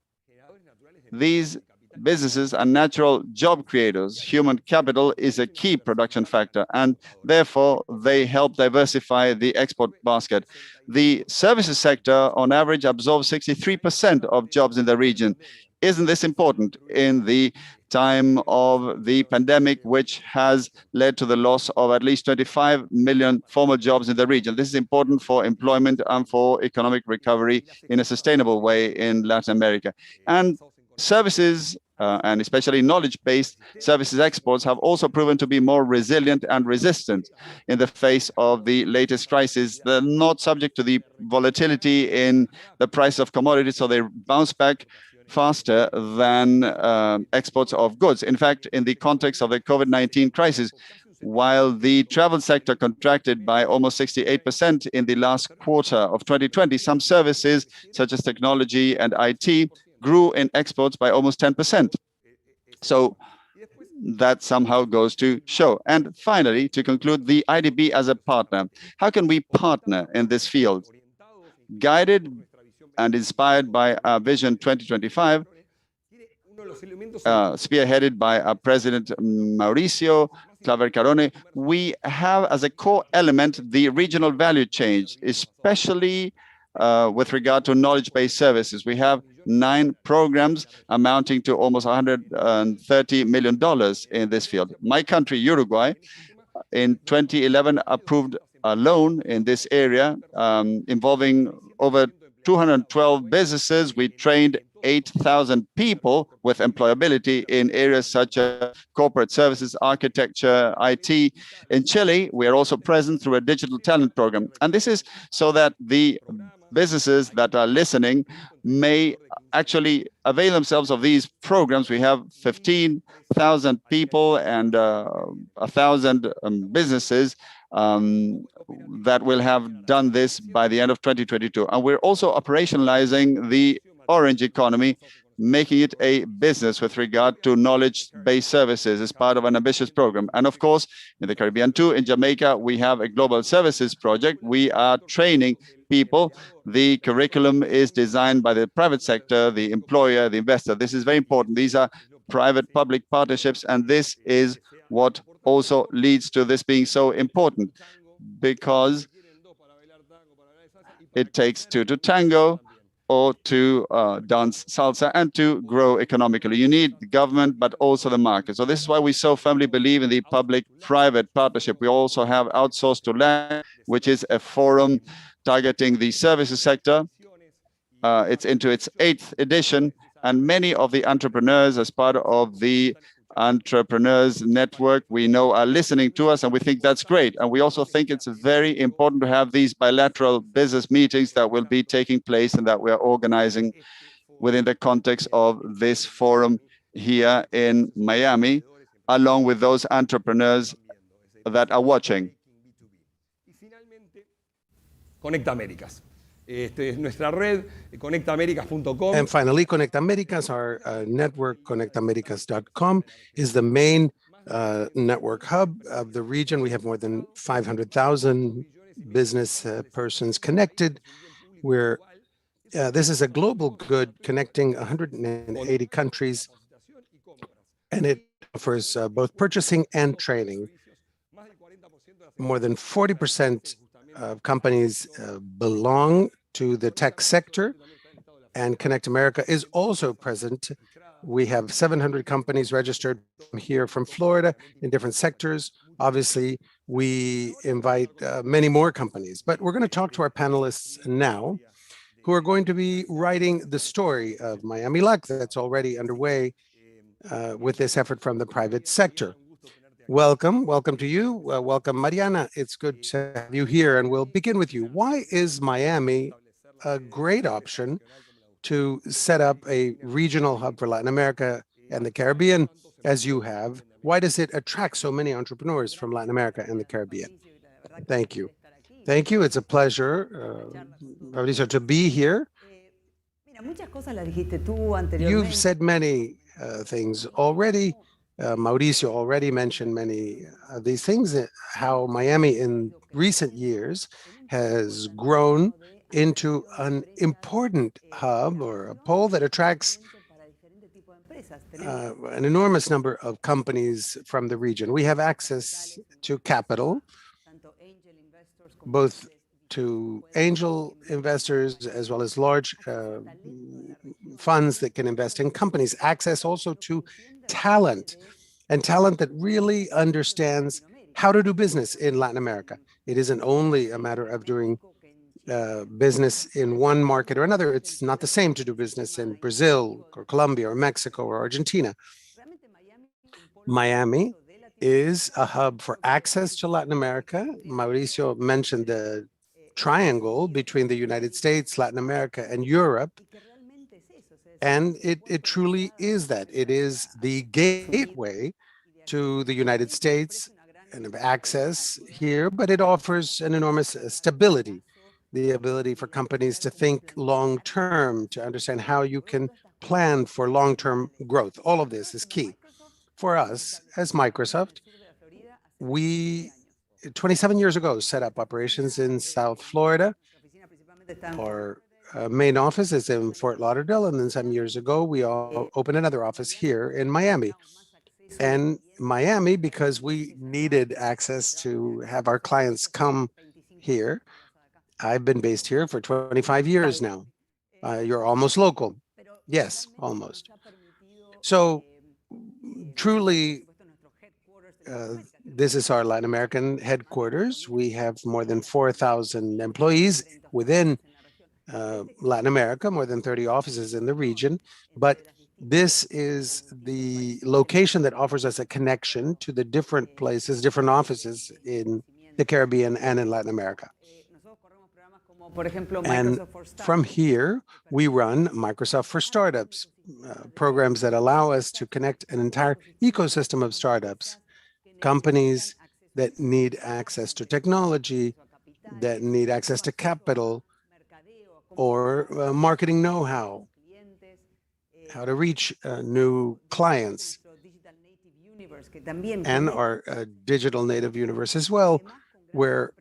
these businesses are natural job creators. Human capital is a key production factor, and therefore they help diversify the export basket. The services sector, on average, absorbs 63% of jobs in the region. Isn't this important in the time of the pandemic, which has led to the loss of at least 25 million formal jobs in the region? This is important for employment and for economic recovery in a sustainable way in Latin America. And services, and especially knowledge-based services exports, have also proven to be more resilient and resistant in the face of the latest crisis. They're not subject to the volatility in the price of commodities, so they bounce back faster than exports of goods. In fact, in the context of the COVID-19 crisis, while the travel sector contracted by almost 68% in the last quarter of 2020, some services such as technology and IT grew in exports by almost 10%. So that somehow goes to show. And finally, to conclude, the IDB as a partner. How can we partner in this field? Guided and inspired by our Vision 2025, spearheaded by our President Mauricio Claver-Carone, we have as a core element the regional value chain, especially with regard to knowledge-based services. We have 9 programs amounting to almost $130 million in this field. My country, Uruguay, in 2011 approved a loan in this area involving over 212 businesses. We trained 8,000 people with employability in areas such as corporate services, architecture, IT. In Chile, we are also present through a digital talent program. And this is so that the businesses that are listening may actually avail themselves of these programs. We have 15,000 people and 1,000 businesses that will have done this by the end of 2022. And we're also operationalizing the orange economy, making it a business with regard to knowledge-based services as part of an ambitious program. And of course, in the Caribbean too, in Jamaica, we have a global services project. We are training people. The curriculum is designed by the private sector, the employer, the investor. This is very important. These are private-public partnerships, and this is what also leads to this being so important, because it takes two to tango, or to dance salsa, and to grow economically. You need the government, but also the market. So this is why we so firmly believe in the public-private partnership. We also have Outsourced to Land, which is a forum targeting the services sector. It's into its 8th edition, and many of the entrepreneurs, as part of the Entrepreneurs Network, we know are listening to us, and we think that's great. And we also think it's very important to have these bilateral business meetings that will be taking place and that we are organizing within the context of this forum here in Miami, along with those entrepreneurs that are watching. Conecta Américas. Nuestra red, conectaamericas.com. And finally, Conecta Americas, our network, conectaamericas.com, is the main network hub of the region. We have more than 500,000 business persons connected. This is a global good connecting 180 countries, and it offers both purchasing and training. More than 40% of companies belong to the tech sector, and Connect America is also present. We have 700 companies registered here from Florida in different sectors. Obviously, we invite many more companies, but we're going to talk to our panelists now, who are going to be writing the story of Miami-LAC that's already underway with this effort from the private sector. Welcome to you. Welcome, Mariana. It's good to have you here, and we'll begin with you. Why is Miami a great option to set up a regional hub for Latin America and the Caribbean, as you have? Why does it attract so many entrepreneurs from Latin America and the Caribbean? Thank you. Thank you. It's a pleasure, Mauricio, to be here. You've said many things already. Mauricio already mentioned many of these things, how Miami in recent years has grown into an important hub or a pole that attracts an enormous number of companies from the region. We have access to capital, both to angel investors as well as large funds that can invest in companies, access also to talent, and talent that really understands how to do business in Latin America. It isn't only a matter of doing business in one market or another. It's not the same to do business in Brazil or Colombia or Mexico or Argentina. Miami is a hub for access to Latin America. Mauricio mentioned the triangle between the United States, Latin America, and Europe. And it truly is that. It is the gateway to the United States and of access here, but it offers an enormous stability, the ability for companies to think long term, to understand how you can plan for long term growth. All of this is key. For us as Microsoft, we 27 years ago set up operations in South Florida. Our main office is in Fort Lauderdale, and then some years ago, we all opened another office here in Miami. And Miami, because we needed access to have our clients come here, I've been based here for 25 years now. You're almost local. Yes, almost. So truly, this is our Latin American headquarters. We have more than 4,000 employees within Latin America, more than 30 offices in the region. But this is the location that offers us a connection to the different places, different offices in the Caribbean and in Latin America. And from here, we run Microsoft for Startups, programs that allow us to connect an entire ecosystem of startups, companies that need access to technology, that need access to capital, or marketing know-how, how to reach new clients, and our digital native universe as well, where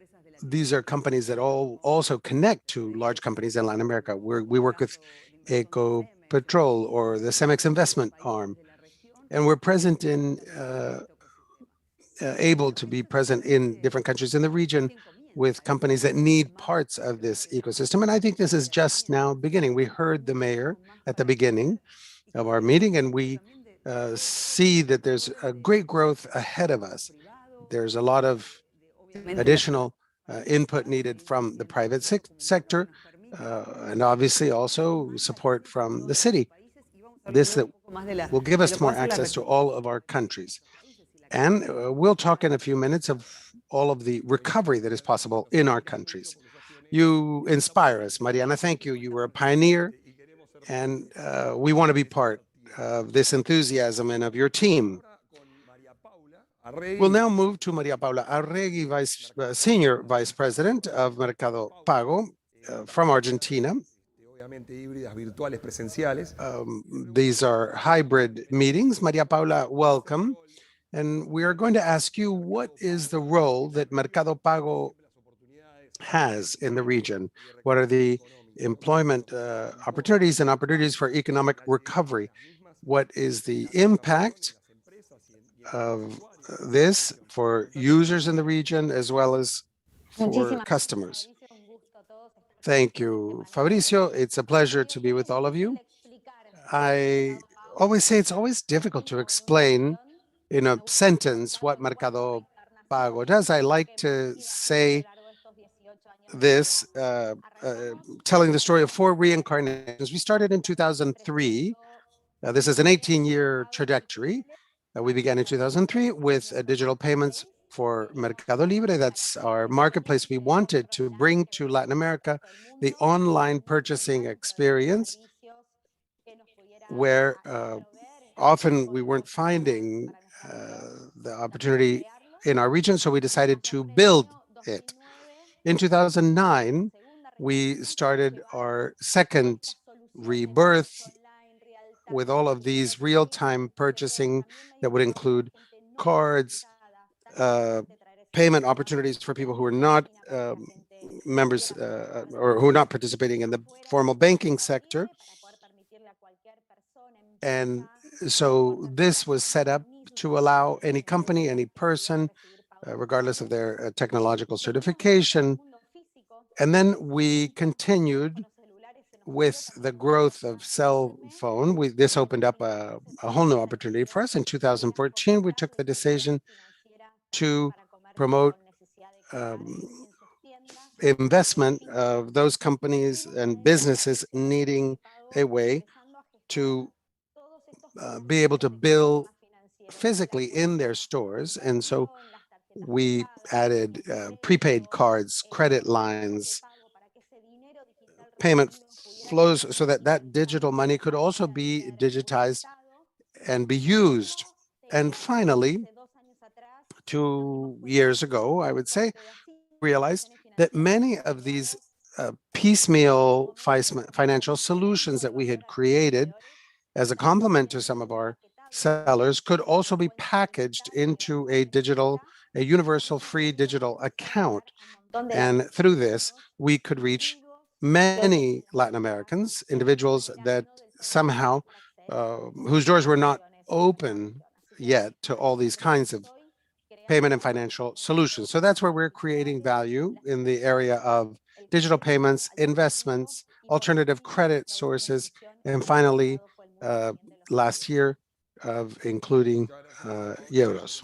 these are companies that all also connect to large companies in Latin America. We work with Ecopetrol or the Cemex investment arm, and we're present in able to be present in different countries in the region with companies that need parts of this ecosystem. And I think this is just now beginning. We heard the mayor at the beginning of our meeting, and we see that there's a great growth ahead of us. There's a lot of additional input needed from the private sector, and obviously also support from the city. This will give us more access to all of our countries. And we'll talk in a few minutes of all of the recovery that is possible in our countries. You inspire us, Mariana. Thank you. You were a pioneer, and we want to be part of this enthusiasm and of your team. We'll now move to Maria Paula Arregui, Senior Vice President of Mercado Pago from Argentina. These are hybrid meetings. Maria Paula, welcome. And we are going to ask you, what is the role that Mercado Pago has in the region? What are the employment opportunities and opportunities for economic recovery? What is the impact of this for users in the region as well as for customers? Thank you, Fabricio. It's a pleasure to be with all of you. I always say it's always difficult to explain in a sentence what Mercado Pago does. I like to say this, telling the story of 4 reincarnations. We started in 2003. This is an 18-year trajectory. We began in 2003 with digital payments for Mercado Libre. That's our marketplace. We wanted to bring to Latin America the online purchasing experience where often we weren't finding the opportunity in our region, so we decided to build it. In 2009, we started our second rebirth with all of these real-time purchasing that would include cards, payment opportunities for people who are not members or who are not participating in the formal banking sector. And so this was set up to allow any company, any person, regardless of their technological certification. And then we continued with the growth of cell phone. This opened up a whole new opportunity for us. In 2014, we took the decision to promote investment of those companies and businesses needing a way to be able to bill physically in their stores. And so we added prepaid cards, credit lines, payment flows so that that digital money could also be digitized and be used. And finally, 2 years ago, I would say, realized that many of these piecemeal financial solutions that we had created as a complement to some of our sellers could also be packaged into a universal free digital account. And through this, we could reach many Latin Americans, individuals that somehow, whose doors were not open yet to all these kinds of payment and financial solutions. So that's where we're creating value in the area of digital payments, investments, alternative credit sources, and finally, last year, of including euros.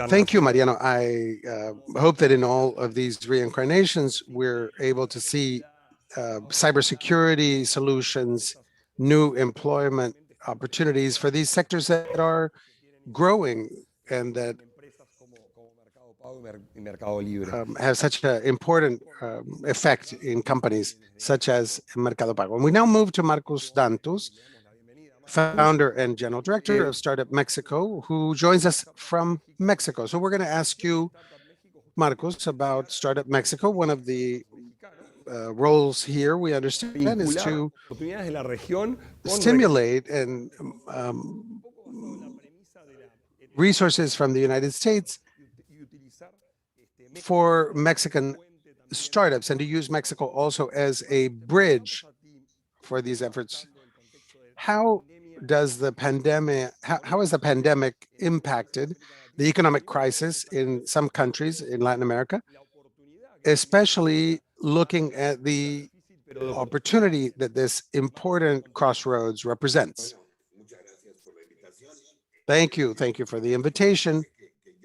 Thank you, Mariano. I hope that in all of these reincarnations, we're able to see cybersecurity solutions, new employment opportunities for these sectors that are growing and that have such an important effect in companies such as Mercado Pago. And we now move to Marcos Dantus, founder and general director of Startup Mexico, who joins us from Mexico. So we're going to ask you, Marcos, about Startup Mexico. One of the roles here, we understand, is to stimulate and resources from the United States for Mexican startups and to use Mexico also as a bridge for these efforts. How has the pandemic impacted the economic crisis in some countries in Latin America, especially looking at the opportunity that this important crossroads represents? Thank you. Thank you for the invitation.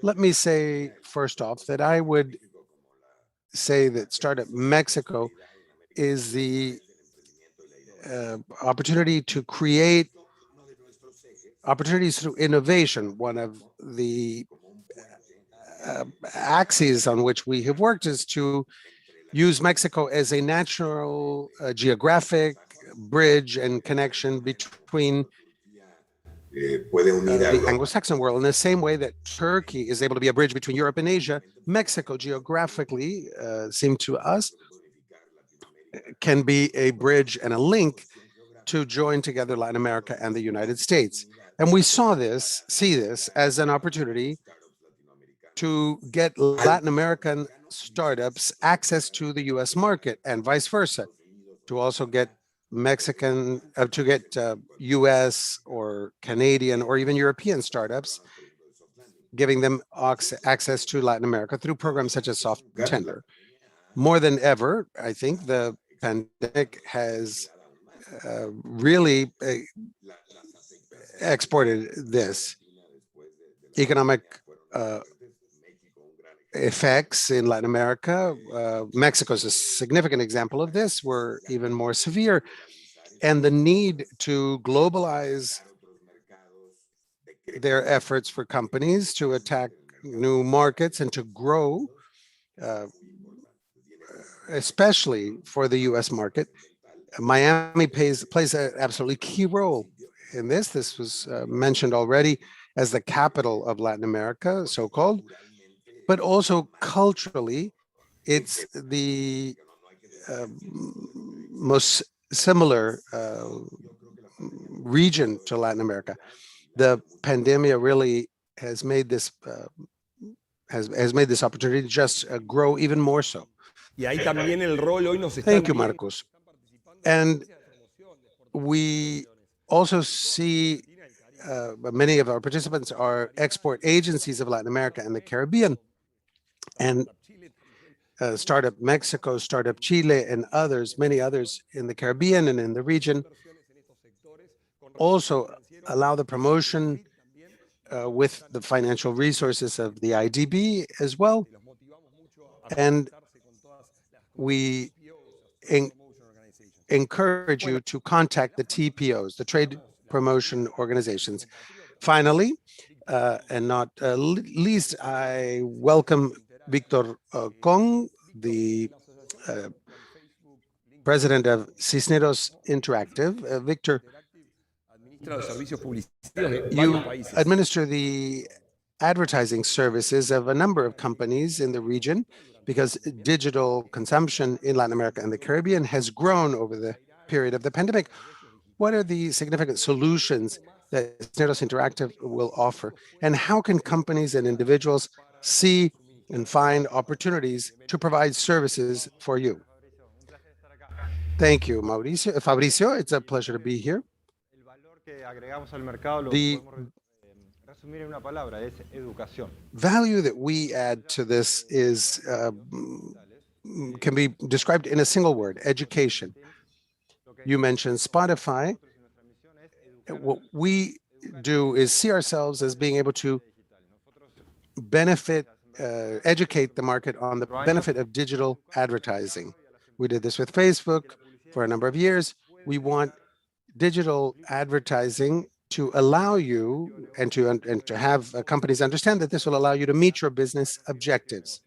Let me say, first off, that I would say that Startup Mexico is the opportunity to create opportunities through innovation. One of the axes on which we have worked is to use Mexico as a natural geographic bridge and connection between the Anglo-Saxon world. In the same way that Turkey is able to be a bridge between Europe and Asia, Mexico geographically, seemed to us, can be a bridge and a link to join together Latin America and the United States. And we see this as an opportunity to get Latin American startups access to the US market and vice versa, to also get US or Canadian or even European startups, giving them access to Latin America through programs such as Soft Tender. More than ever, I think the pandemic has really exported this economic effects in Latin America. Mexico is a significant example of this. We're even more severe. And the need to globalize their efforts for companies to attack new markets and to grow, especially for the US market. Miami plays an absolutely key role in this. This was mentioned already as the capital of Latin America, so-called, but also culturally, it's the most similar region to Latin America. The pandemic really has made this opportunity just grow even more so. Thank you, Marcos. And we also see many of our participants are export agencies of Latin America and the Caribbean. And Startup Mexico, Startup Chile, and others, many others in the Caribbean and in the region, also allow the promotion with the financial resources of the IDB as well. And we encourage you to contact the TPOs, the trade promotion organizations. Finally, and not least, I welcome Victor Kong, the president of Cisneros Interactive. Victor, you administer the advertising services of a number of companies in the region because digital consumption in Latin America and the Caribbean has grown over the period of the pandemic. What are the significant solutions that Cisneros Interactive will offer? And how can companies and individuals see and find opportunities to provide services for you? Thank you, Fabricio, it's a pleasure to be here. The value that we add to this is can be described in a single word: education. You mentioned Spotify. What we do is see ourselves as being able to benefit, educate the market on the benefit of digital advertising. We did this with Facebook for a number of years. We want digital advertising to allow you and to have companies understand that this will allow you to meet your business objectives.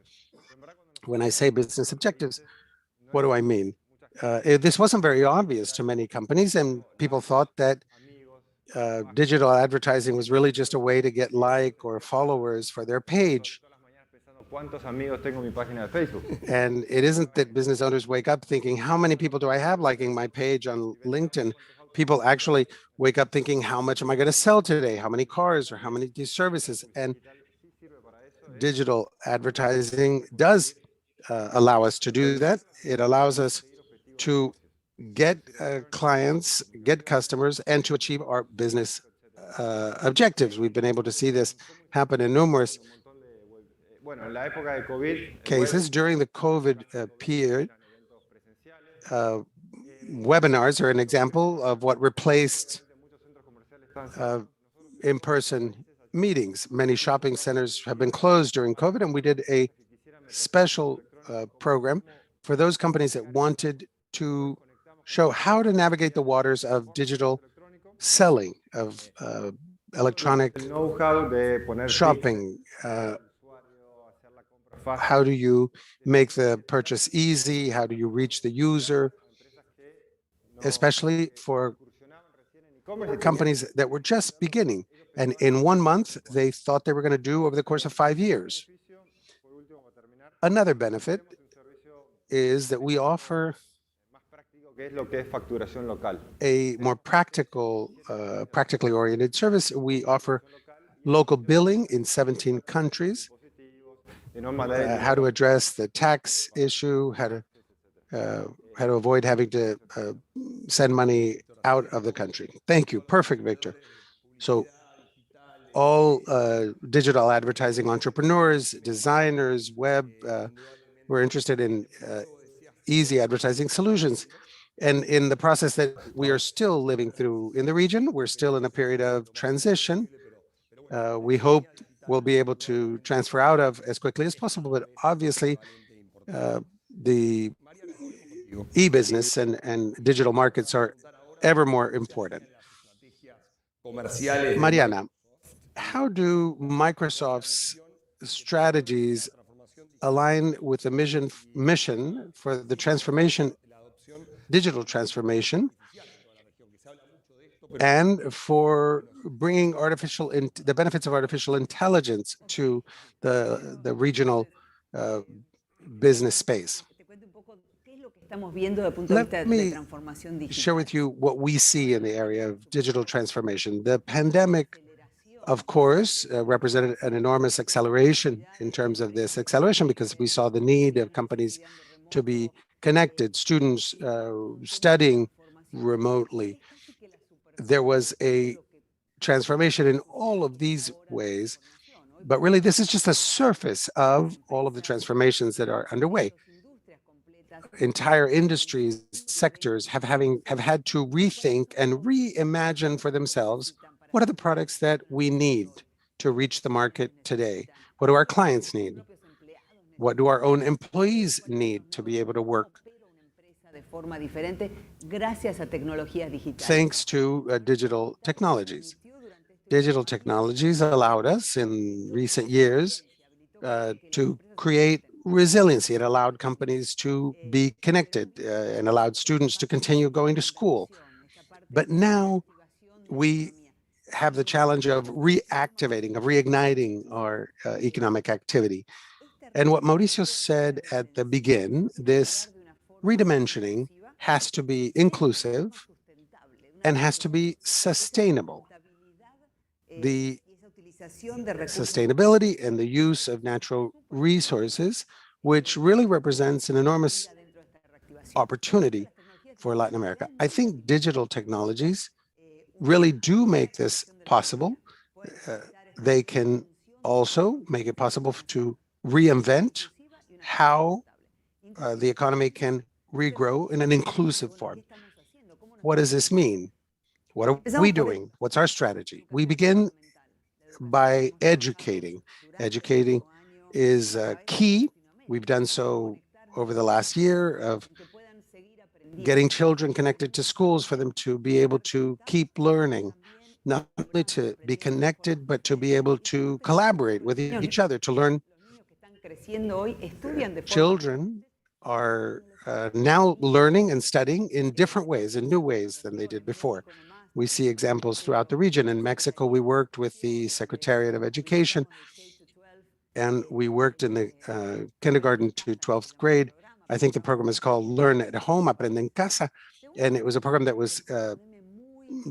When I say business objectives, what do I mean? This wasn't very obvious to many companies, and people thought that digital advertising was really just a way to get like or followers for their page. And it isn't that business owners wake up thinking, how many people do I have liking my page on LinkedIn? People actually wake up thinking, how much am I going to sell today? How many cars or how many these services? And digital advertising does allow us to do that. It allows us to get clients, get customers, and to achieve our business objectives. We've been able to see this happen in numerous cases. During the COVID period, webinars are an example of what replaced in-person meetings. Many shopping centers have been closed during COVID, and we did a special program for those companies that wanted to show how to navigate the waters of digital selling, of electronic shopping. How do you make the purchase easy? How do you reach the user? Especially for companies that were just beginning. And in 1 month, they thought they were going to do over the course of 5 years. Another benefit is that we offer a more practically oriented service. We offer local billing in 17 countries, how to address the tax issue, how to avoid having to send money out of the country. Thank you. Perfect, Victor. So all digital advertising entrepreneurs, designers, web, we're interested in easy advertising solutions. And in the process that we are still living through in the region, we're still in a period of transition. We hope we'll be able to transfer out of as quickly as possible, but obviously the e-business and digital markets are ever more important. Mariana, how do Microsoft's strategies align with the mission for the transformation, digital transformation, and for bringing the benefits of artificial intelligence to the regional business space? Let me share with you what we see in the area of digital transformation. The pandemic, of course, represented an enormous acceleration in terms of this acceleration, because we saw the need of companies to be connected, students studying remotely. There was a transformation in all of these ways, but really this is just the surface of all of the transformations that are underway. Entire industries, sectors have had to rethink and reimagine for themselves what are the products that we need to reach the market today. What do our clients need? What do our own employees need to be able to work? Thanks to digital technologies. Digital technologies allowed us in recent years to create resiliency. It allowed companies to be connected and allowed students to continue going to school. But now we have the challenge of reactivating, of reigniting our economic activity. And what Mauricio said at the begin, this redimensioning has to be inclusive and has to be sustainable. The sustainability and the use of natural resources, which really represents an enormous opportunity for Latin America. I think digital technologies really do make this possible. They can also make it possible to reinvent how the economy can regrow in an inclusive form. What does this mean? What are we doing? What's our strategy? We begin by educating. Educating is key. We've done so over the last year of getting children connected to schools for them to be able to keep learning, not only to be connected, but to be able to collaborate with each other, to learn. Children are now learning and studying in different ways, in new ways than they did before. We see examples throughout the region. In Mexico, we worked with the Secretariat of Education, and we worked in the kindergarten to 12th grade. I think the program is called Learn at Home, Aprende en Casa, and it was a program that was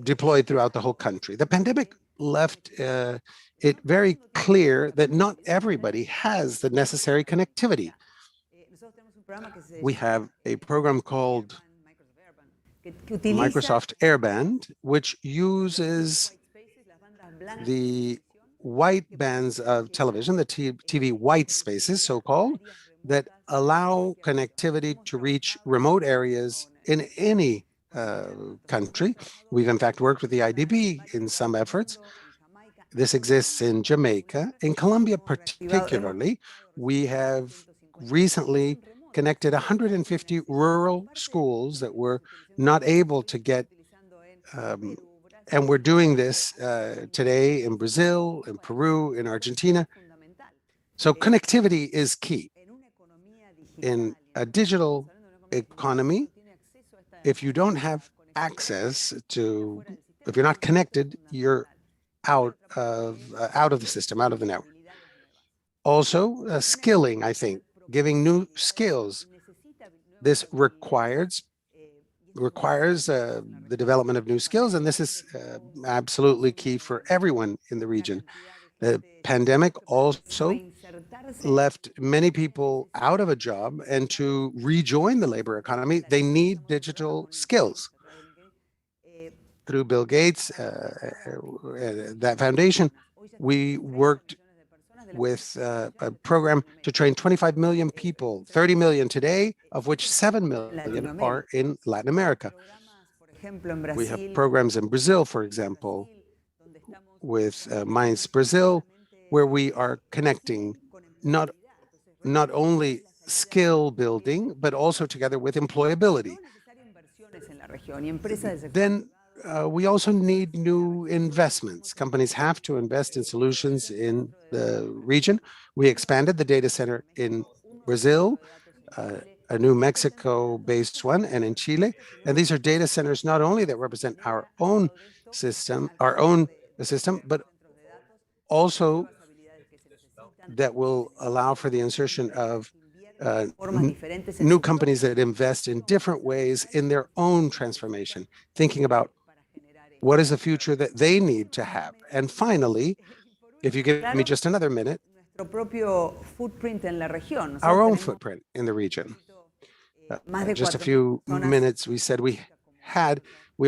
deployed throughout the whole country. The pandemic left it very clear that not everybody has the necessary connectivity. We have a program called Microsoft Airband, which uses the white bands of television, the TV white spaces, so-called, that allow connectivity to reach remote areas in any country. We've in fact worked with the IDB in some efforts. This exists in Jamaica. In Colombia particularly, we have recently connected 150 rural schools that were not able to get, and we're doing this today in Brazil, in Peru, in Argentina. So connectivity is key. In a digital economy, if you don't have access to, if you're not connected, you're out of the system, out of the network. Also, skilling, I think, giving new skills. This requires the development of new skills, and this is absolutely key for everyone in the region. The pandemic also left many people out of a job, and to rejoin the labor economy, they need digital skills. Through Bill Gates, that foundation, we worked with a program to train 25 million people, 30 million today, of which 7 million are in Latin America. We have programs in Brazil, for example, with Minds Brazil, where we are connecting not only skill building, but also together with employability. Then we also need new investments. Companies have to invest in solutions in the region. We expanded the data center in Brazil, a new Mexico-based one, and in Chile. And these are data centers not only that represent our own system, but also that will allow for the insertion of new companies that invest in different ways in their own transformation, thinking about what is the future that they need to have. And finally, if you give me just another minute, our own footprint in the region. Just a few minutes, we said we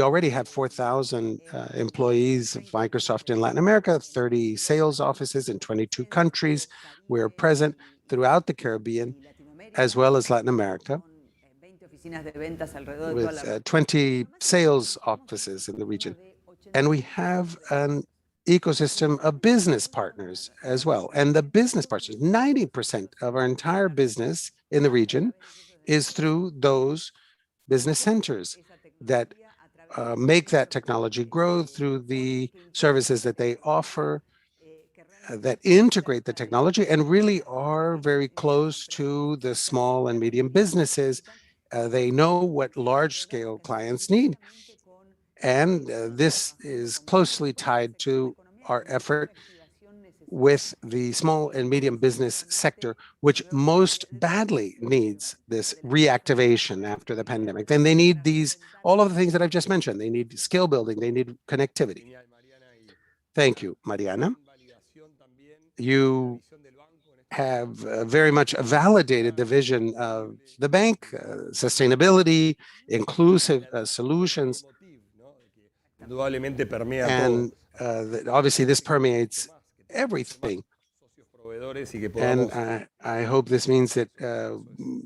already have 4,000 employees of Microsoft in Latin America, 30 sales offices in 22 countries. We're present throughout the Caribbean as well as Latin America, with 20 sales offices in the region. And we have an ecosystem of business partners as well. And the business partners, 90% of our entire business in the region is through those business centers that make that technology grow through the services that they offer, that integrate the technology and really are very close to the small and medium businesses. They know what large-scale clients need. And this is closely tied to our effort with the small and medium business sector, which most badly needs this reactivation after the pandemic. Then they need all of the things that I've just mentioned. They need skill building, they need connectivity. Thank you, Mariana. You have very much validated the vision of the bank, sustainability, inclusive solutions, and obviously this permeates everything. And I hope this means that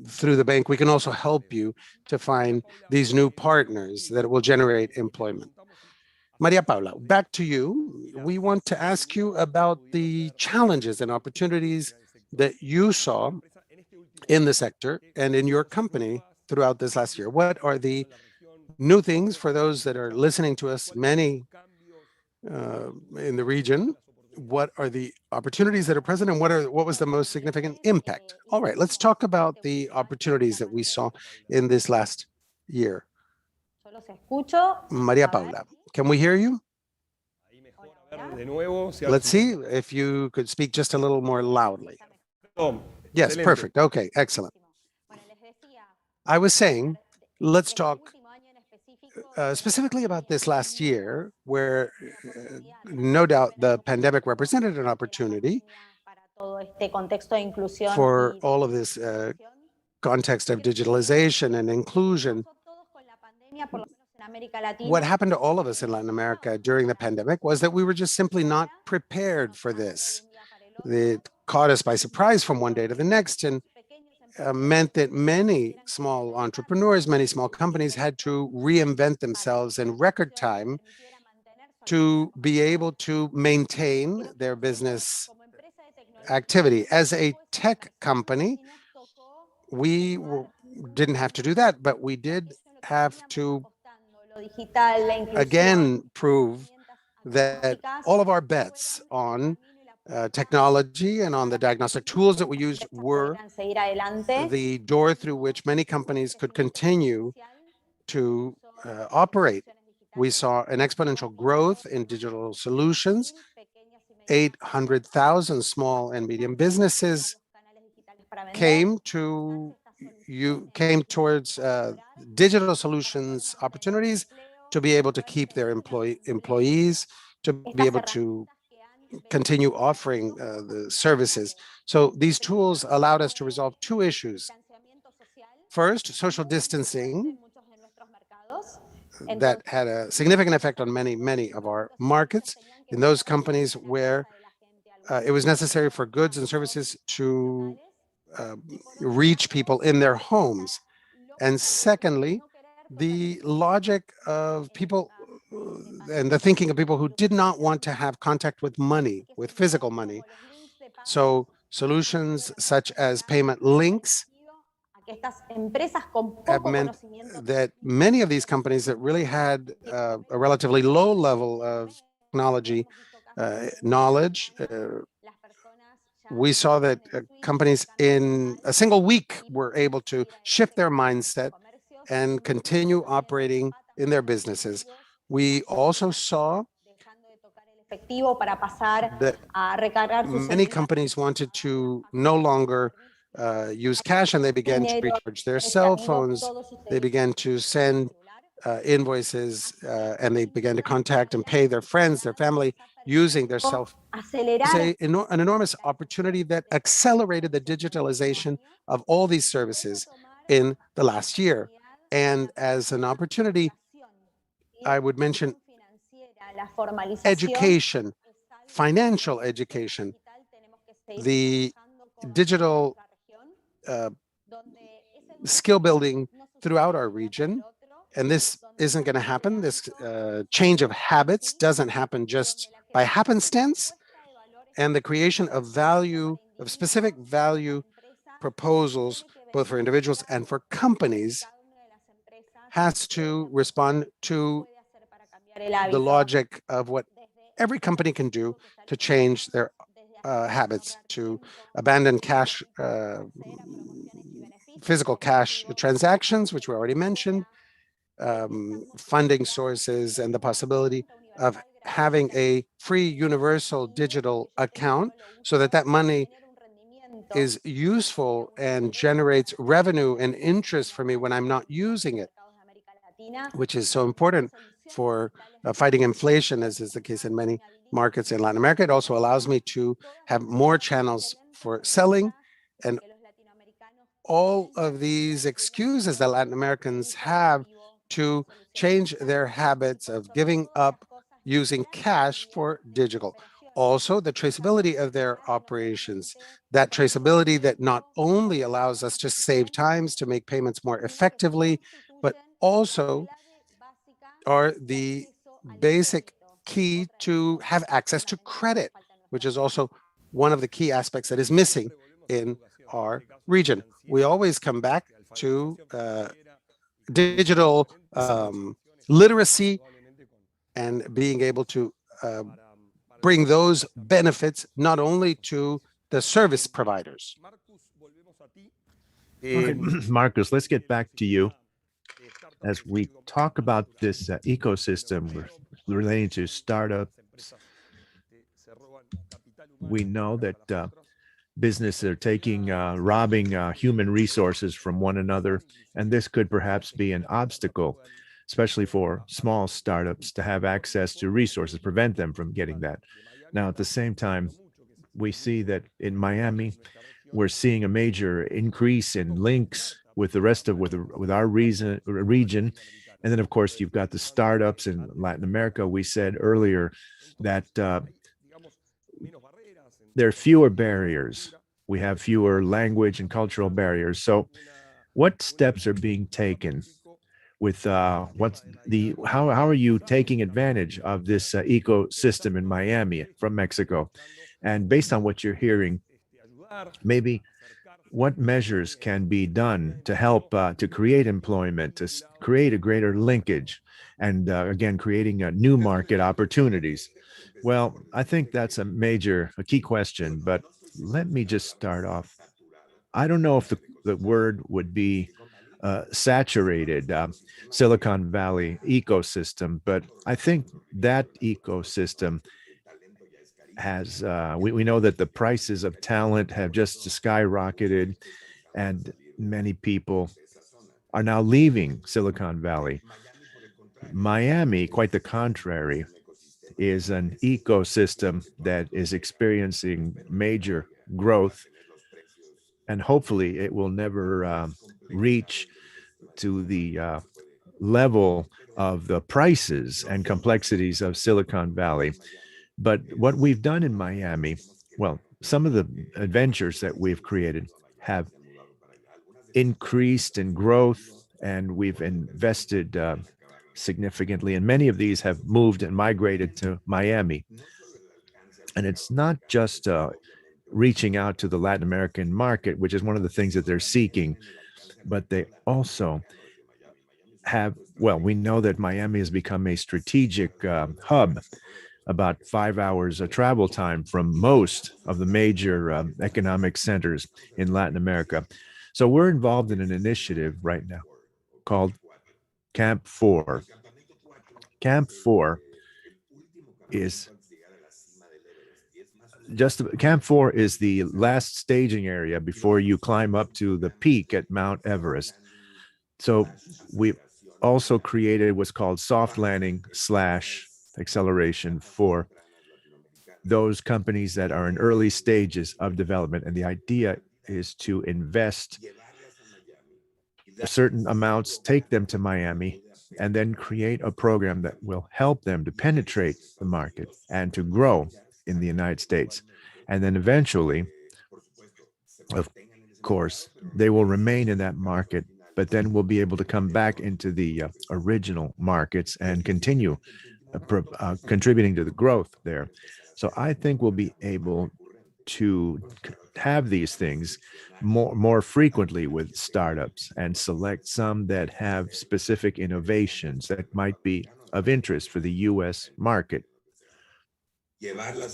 through the bank, we can also help you to find these new partners that will generate employment. Maria Paula, back to you. We want to ask you about the challenges and opportunities that you saw in the sector and in your company throughout this last year. What are the new things for those that are listening to us, many in the region? What are the opportunities that are present, and what was the most significant impact? All right, let's talk about the opportunities that we saw in this last year. Maria Paula, can we hear you? Let's see if you could speak just a little more loudly. Yes, perfect. Okay, excellent. I was saying, let's talk specifically about this last year, where no doubt the pandemic represented an opportunity for all of this context of digitalization and inclusion. What happened to all of us in Latin America during the pandemic was that we were just simply not prepared for this. It caught us by surprise from one day to the next, and meant that many small entrepreneurs, many small companies had to reinvent themselves in record time to be able to maintain their business activity. As a tech company, we didn't have to do that, but we did have to again prove that all of our bets on technology and on the diagnostic tools that we used were the door through which many companies could continue to operate. We saw an exponential growth in digital solutions. 800,000 small and medium businesses came towards digital solutions opportunities to be able to keep their employees, to be able to continue offering the services. So these tools allowed us to resolve two issues. First, social distancing that had a significant effect on many of our markets in those companies where it was necessary for goods and services to reach people in their homes. And secondly, the logic of people and the thinking of people who did not want to have contact with money, with physical money. So solutions such as payment links have meant that many of these companies that really had a relatively low level of technology knowledge, we saw that companies in a single week were able to shift their mindset and continue operating in their businesses. We also saw that many companies wanted to no longer use cash, and they began to recharge their cell phones. They began to send invoices, and they began to contact and pay their friends, their family, using their cell phone. It's an enormous opportunity that accelerated the digitalization of all these services in the last year. And as an opportunity, I would mention education, financial education, the digital skill building throughout our region. And this isn't going to happen. This change of habits doesn't happen just by happenstance. And the creation of value, of specific value proposals, both for individuals and for companies, has to respond to the logic of what every company can do to change their habits, to abandon cash, physical cash transactions, which we already mentioned, funding sources, and the possibility of having a free universal digital account so that that money is useful and generates revenue and interest for me when I'm not using it, which is so important for fighting inflation, as is the case in many markets in Latin America. It also allows me to have more channels for selling, and all of these excuses that Latin Americans have to change their habits of giving up using cash for digital. Also, the traceability of their operations, that traceability that not only allows us to save times to make payments more effectively, but also are the basic key to have access to credit, which is also one of the key aspects that is missing in our region. We always come back to digital literacy and being able to bring those benefits not only to the service providers. Okay, Marcos, let's get back to you. As we talk about this ecosystem relating to startups, we know that businesses are robbing human resources from one another, and this could perhaps be an obstacle, especially for small startups, to have access to resources, prevent them from getting that. Now, at the same time, we see that in Miami, we're seeing a major increase in links with the rest of with our region. And then, of course, you've got the startups in Latin America. We said earlier that there are fewer barriers. We have fewer language and cultural barriers. So what steps are being taken with how are you taking advantage of this ecosystem in Miami from Mexico? And based on what you're hearing, maybe what measures can be done to help to create employment, to create a greater linkage, and again, creating new market opportunities? Well, I think that's a key question, but let me just start off. I don't know if the word would be saturated Silicon Valley ecosystem, but I think that ecosystem has, we know that the prices of talent have just skyrocketed, and many people are now leaving Silicon Valley. Miami, quite the contrary, is an ecosystem that is experiencing major growth, and hopefully it will never reach to the level of the prices and complexities of Silicon Valley. But what we've done in Miami, well, some of the adventures that we've created have increased in growth, and we've invested significantly, and many of these have moved and migrated to Miami. And it's not just reaching out to the Latin American market, which is one of the things that they're seeking, but they also have, well, we know that Miami has become a strategic hub, about 5 hours of travel time from most of the major economic centers in Latin America. So we're involved in an initiative right now called Camp 4. Camp 4 is Camp 4 is the last staging area before you climb up to the peak at Mount Everest. So we also created what's called soft landing / acceleration for those companies that are in early stages of development. And the idea is to invest certain amounts, take them to Miami, and then create a program that will help them to penetrate the market and to grow in the United States. And then eventually, of course, they will remain in that market, but then we'll be able to come back into the original markets and continue contributing to the growth there. So I think we'll be able to have these things more frequently with startups and select some that have specific innovations that might be of interest for the U.S. market,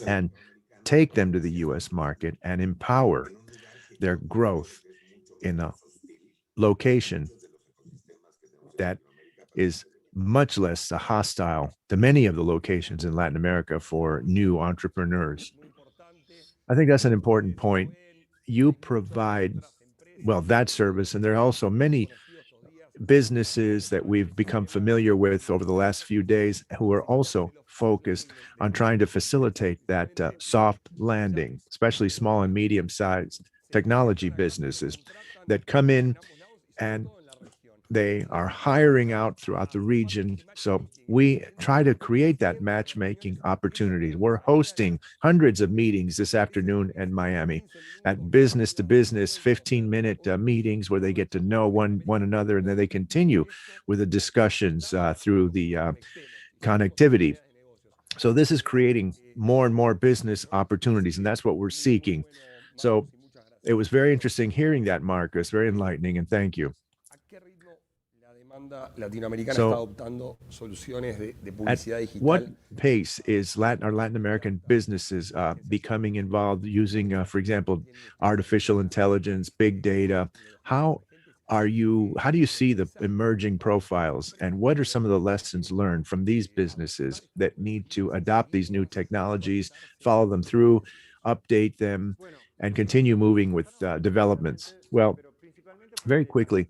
and take them to the US market and empower their growth in a location that is much less hostile to many of the locations in Latin America for new entrepreneurs. I think that's an important point. You provide, well, that service, and there are also many businesses that we've become familiar with over the last few days who are also focused on trying to facilitate that soft landing, especially small and medium-sized technology businesses that come in and they are hiring out throughout the region. So we try to create that matchmaking opportunity. We're hosting hundreds of meetings this afternoon in Miami at business to business 15-minute meetings where they get to know one another, and then they continue with the discussions through the connectivity. So this is creating more and more business opportunities, and that's what we're seeking. So it was very interesting hearing that, Marcus, very enlightening, and thank you. So at what pace is our Latin American businesses becoming involved using, for example, artificial intelligence, big data? How do you see the emerging profiles, and what are some of the lessons learned from these businesses that need to adopt these new technologies, follow them through, update them, and continue moving with developments? Well, very quickly,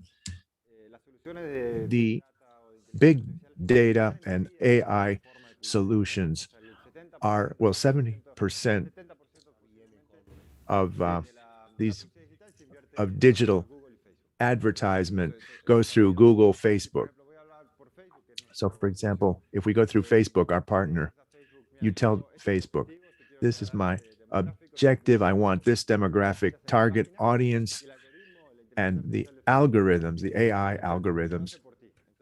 the big data and AI solutions are, well, 70% of digital advertisement goes through Google, Facebook. So for example, if we go through Facebook, our partner, you tell Facebook, this is my objective, I want this demographic target audience, and the algorithms, the AI algorithms,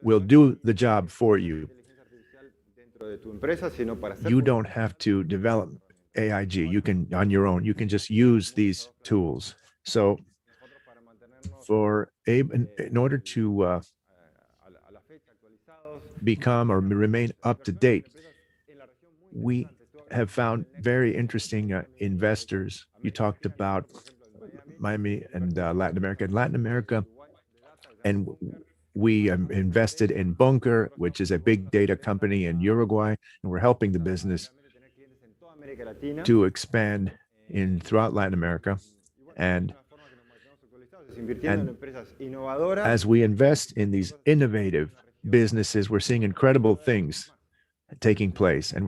will do the job for you. You don't have to develop AIG. You can, on your own, you can just use these tools. So in order to become or remain up to date, we have found very interesting investors. You talked about Miami and Latin America. In Latin America, and we invested in Bunker, which is a big data company in Uruguay, and we're helping the business to expand throughout Latin America. And as we invest in these innovative businesses, we're seeing incredible things taking place, and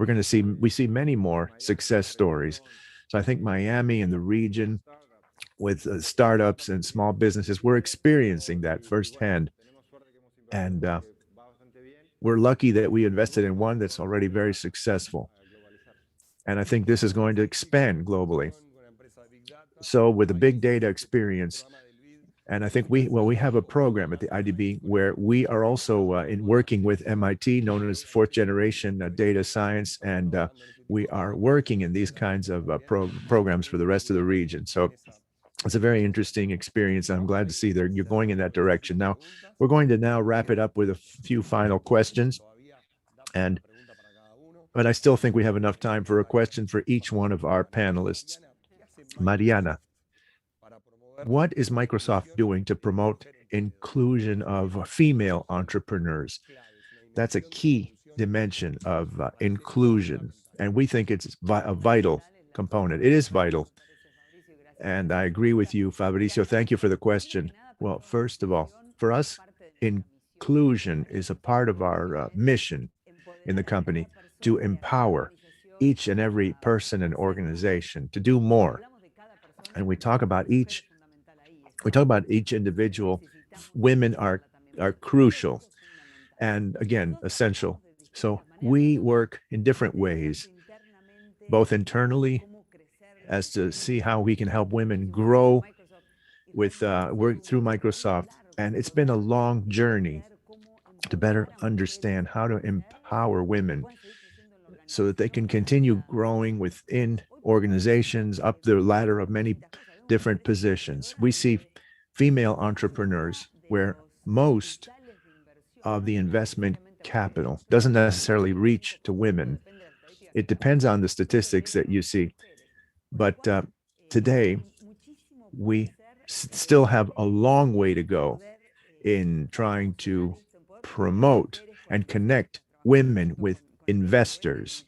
we see many more success stories. So I think Miami and the region, with startups and small businesses, we're experiencing that firsthand. And we're lucky that we invested in one that's already very successful. And I think this is going to expand globally. So with the big data experience, and I think we have a program at the IDB where we are also working with MIT, known as fourth generation data science, and we are working in these kinds of programs for the rest of the region. So it's a very interesting experience. I'm glad to see that you're going in that direction. Now, we're going to now wrap it up with a few final questions. But I still think we have enough time for a question for each one of our panelists. Mariana, what is Microsoft doing to promote inclusion of female entrepreneurs? That's a key dimension of inclusion, and we think it's a vital component. It is vital. And I agree with you, Fabricio. Thank you for the question. Well, first of all, for us, inclusion is a part of our mission in the company to empower each and every person and organization to do more. And we talk about each individual. Women are crucial and, again, essential. So we work in different ways, both internally, as to see how we can help women grow with work through Microsoft. And it's been a long journey to better understand how to empower women so that they can continue growing within organizations up the ladder of many different positions. We see female entrepreneurs where most of the investment capital doesn't necessarily reach to women. It depends on the statistics that you see. But today, we still have a long way to go in trying to promote and connect women with investors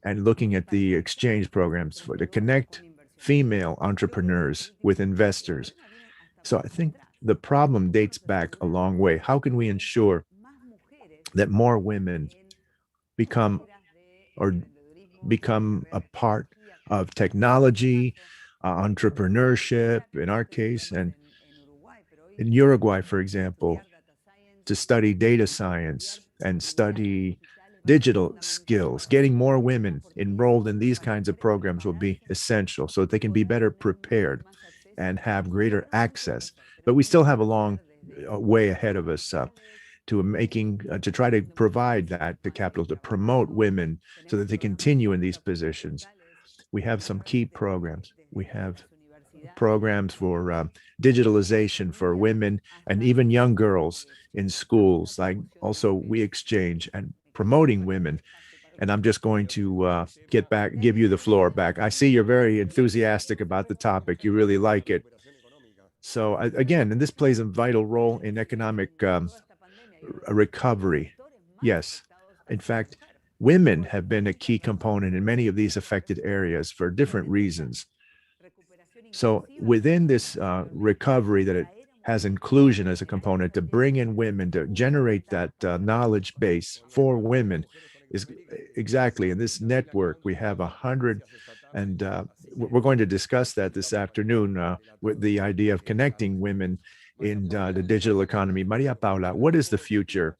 and looking at the exchange programs to connect female entrepreneurs with investors. So I think the problem dates back a long way. How can we ensure that more women become or become a part of technology, entrepreneurship, in our case, and in Uruguay, for example, to study data science and study digital skills. Getting more women enrolled in these kinds of programs will be essential so that they can be better prepared and have greater access. But we still have a long way ahead of us to try to provide that to capital to promote women so that they continue in these positions. We have some key programs. We have programs for digitalization for women and even young girls in schools, like also We Exchange and promoting women. And I'm just going to give you the floor back. I see you're very enthusiastic about the topic. You really like it. So again, and this plays a vital role in economic recovery. Yes. In fact, women have been a key component in many of these affected areas for different reasons. So within this recovery that it has inclusion as a component to bring in women, to generate that knowledge base for women is exactly in this network. We have 100, and we're going to discuss that this afternoon with the idea of connecting women in the digital economy. Maria Paula, what is the future?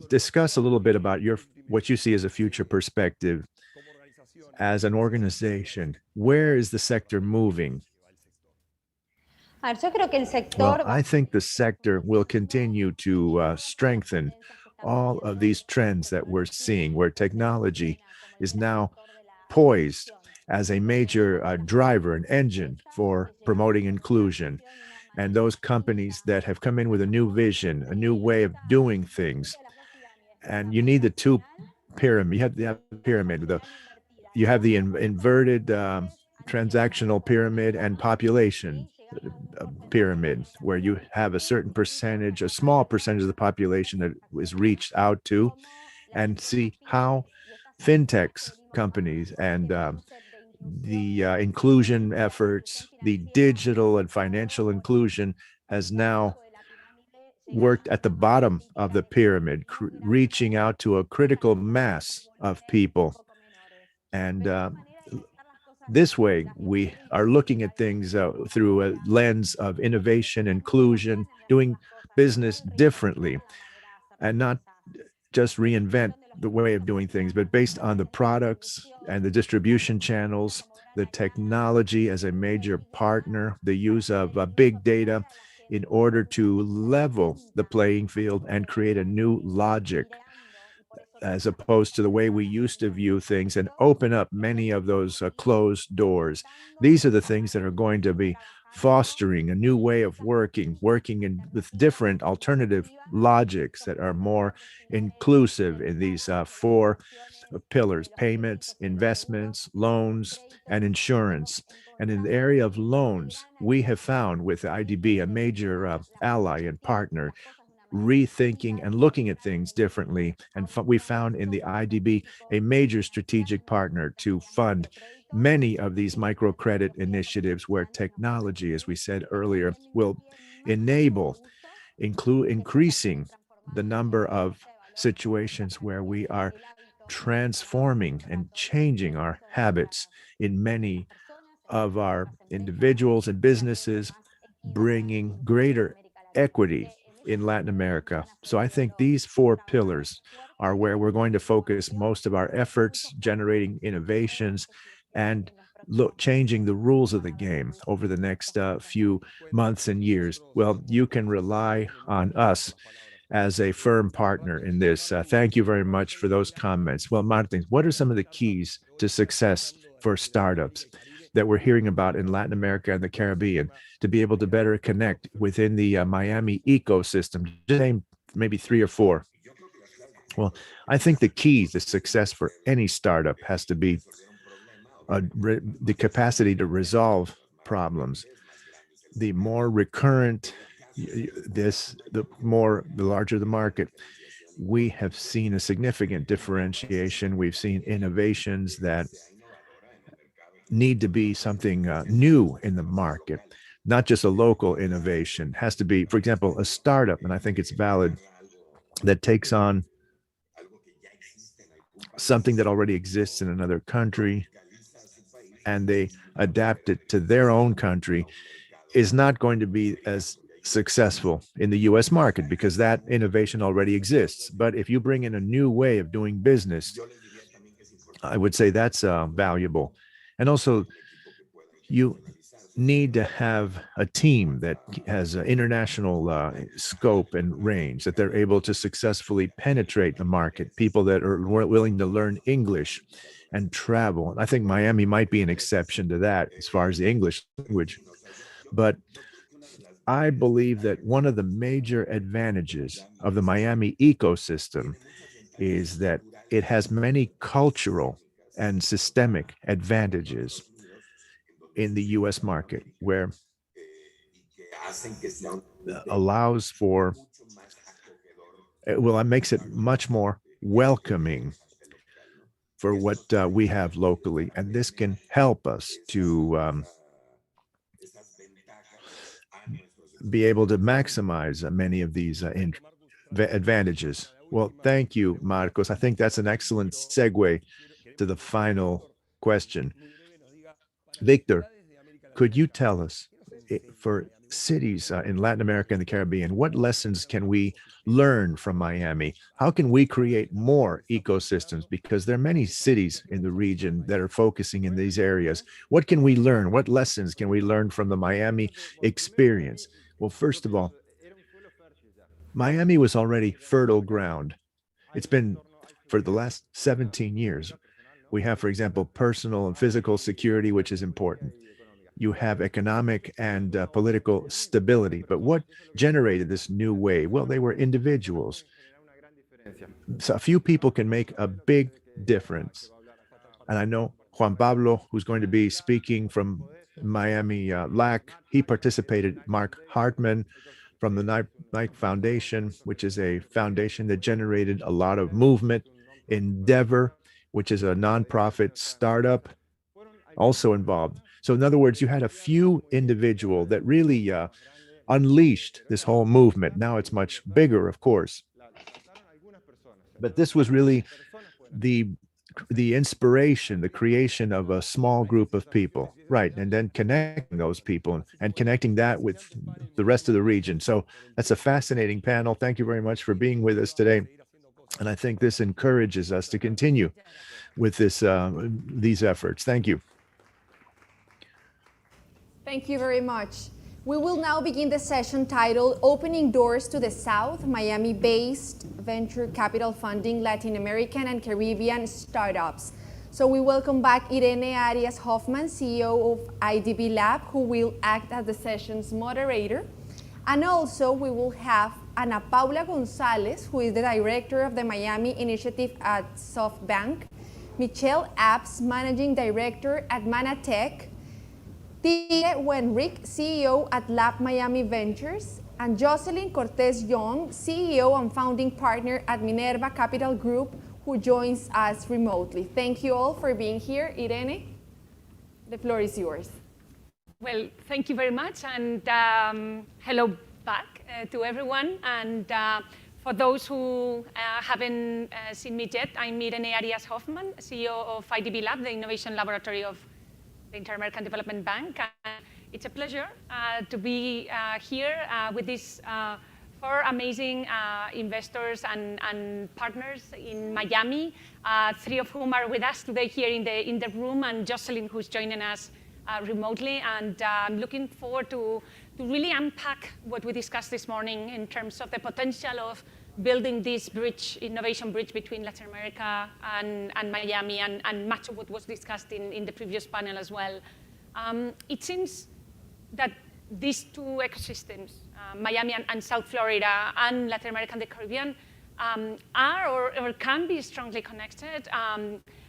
Discuss a little bit about what you see as a future perspective as an organization. Where is the sector moving? Well, I think the sector will continue to strengthen all of these trends that we're seeing, where technology is now poised as a major driver, an engine for promoting inclusion. And those companies that have come in with a new vision, a new way of doing things. And you need the two pyramid. You have the pyramid. You have the inverted transactional pyramid and population pyramid, where you have a certain percentage, a small percentage of the population that is reached out to, and see how fintechs companies and the inclusion efforts, the digital and financial inclusion has now worked at the bottom of the pyramid, reaching out to a critical mass of people. And this way, we are looking at things through a lens of innovation, inclusion, doing business differently, and not just reinvent the way of doing things, but based on the products and the distribution channels, the technology as a major partner, the use of big data in order to level the playing field and create a new logic, as opposed to the way we used to view things, and open up many of those closed doors. These are the things that are going to be fostering a new way of working with different alternative logics that are more inclusive in these four pillars: payments, investments, loans, and insurance. And in the area of loans, we have found with IDB a major ally and partner, rethinking and looking at things differently. And we found in the IDB a major strategic partner to fund many of these microcredit initiatives, where technology, as we said earlier, will enable increasing the number of situations where we are transforming and changing our habits in many of our individuals and businesses, bringing greater equity in Latin America. So I think these four pillars are where we're going to focus most of our efforts, generating innovations and changing the rules of the game over the next few months and years. Well, you can rely on us as a firm partner in this. Thank you very much for those comments. Well, Martin, what are some of the keys to success for startups that we're hearing about in Latin America and the Caribbean to be able to better connect within the Miami ecosystem? Just name maybe 3 or 4. Well, I think the key to success for any startup has to be the capacity to resolve problems. The more recurrent the larger the market. We have seen a significant differentiation. We've seen innovations that need to be something new in the market, not just a local innovation. Has to be, for example, a startup, and I think it's valid, that takes on something that already exists in another country and they adapt it to their own country, is not going to be as successful in the US market because that innovation already exists. But if you bring in a new way of doing business, I would say that's valuable. And also, you need to have a team that has an international scope and range, that they're able to successfully penetrate the market, people that are willing to learn English and travel. And I think Miami might be an exception to that as far as the English language. But I believe that one of the major advantages of the Miami ecosystem is that it has many cultural and systemic advantages in the US market, where allows for, well, it makes it much more welcoming for what we have locally. And this can help us to be able to maximize many of these advantages. Well, thank you, Marcos. I think that's an excellent segue to the final question. Victor, could you tell us, for cities in Latin America and the Caribbean, what lessons can we learn from Miami? How can we create more ecosystems? Because there are many cities in the region that are focusing in these areas. What can we learn? What lessons can we learn from the Miami experience? Well, first of all, Miami was already fertile ground. It's been for the last 17 years. We have, for example, personal and physical security, which is important. You have economic and political stability. But what generated this new wave? Well, they were individuals. So a few people can make a big difference. And I know Juan Pablo, who's going to be speaking from Miami-LAC, he participated. Mark Hartman from the Nike Foundation, which is a foundation that generated a lot of movement. Endeavor, which is a nonprofit startup, also involved. So in other words, you had a few individuals that really unleashed this whole movement. Now it's much bigger, of course. But this was really the inspiration, the creation of a small group of people, right? And then connecting those people and connecting that with the rest of the region. So that's a fascinating panel. Thank you very much for being with us today. And I think this encourages us to continue with these efforts. Thank you. Thank you very much. We will now begin the session titled Opening Doors to the South, Miami-based venture capital funding Latin American and Caribbean startups. So we welcome back Irene Arias Hoffman, CEO of IDB Lab, who will act as the session's moderator. And also we will have Ana Paula Gonzalez, who is the director of the Miami Initiative at SoftBank, Michelle Apps, managing director at Manatech, Tigre Wenrick, CEO at Lab Miami Ventures, and Jocelyn Cortez-Young, CEO and founding partner at Minerva Capital Group, who joins us remotely. Thank you all for being here. Irene, the floor is yours. Well, thank you very much, and hello back to everyone. And for those who haven't seen me yet, I'm Irene Arias Hoffman, CEO of IDB Lab, the innovation laboratory of the Inter-American Development Bank. It's a pleasure to be here with these 4 amazing investors and partners in Miami, 3 of whom are with us today here in the room, and Jocelyn, who's joining us remotely. And I'm looking forward to really unpack what we discussed this morning in terms of the potential of building this bridge, innovation bridge between Latin America and Miami, and much of what was discussed in the previous panel as well. It seems that these 2 ecosystems, Miami and South Florida, and Latin America and the Caribbean, are or can be strongly connected.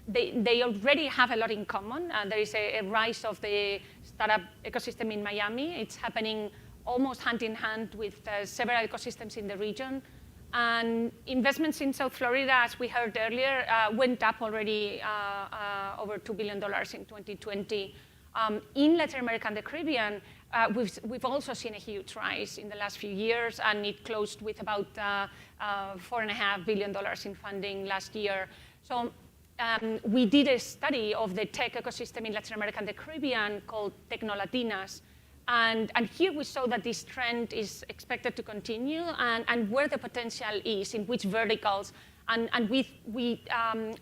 they already have a lot in common. There is a rise of the startup ecosystem in Miami. It's happening almost hand in hand with several ecosystems in the region. And investments in South Florida, as we heard earlier, went up already over $2 billion in 2020. In Latin America and the Caribbean, we've also seen a huge rise in the last few years, and it closed with about $4.5 billion in funding last year. So we did a study of the tech ecosystem in Latin America and the Caribbean called Tecnolatinas. And here we saw that this trend is expected to continue, and where the potential is, in which verticals. And we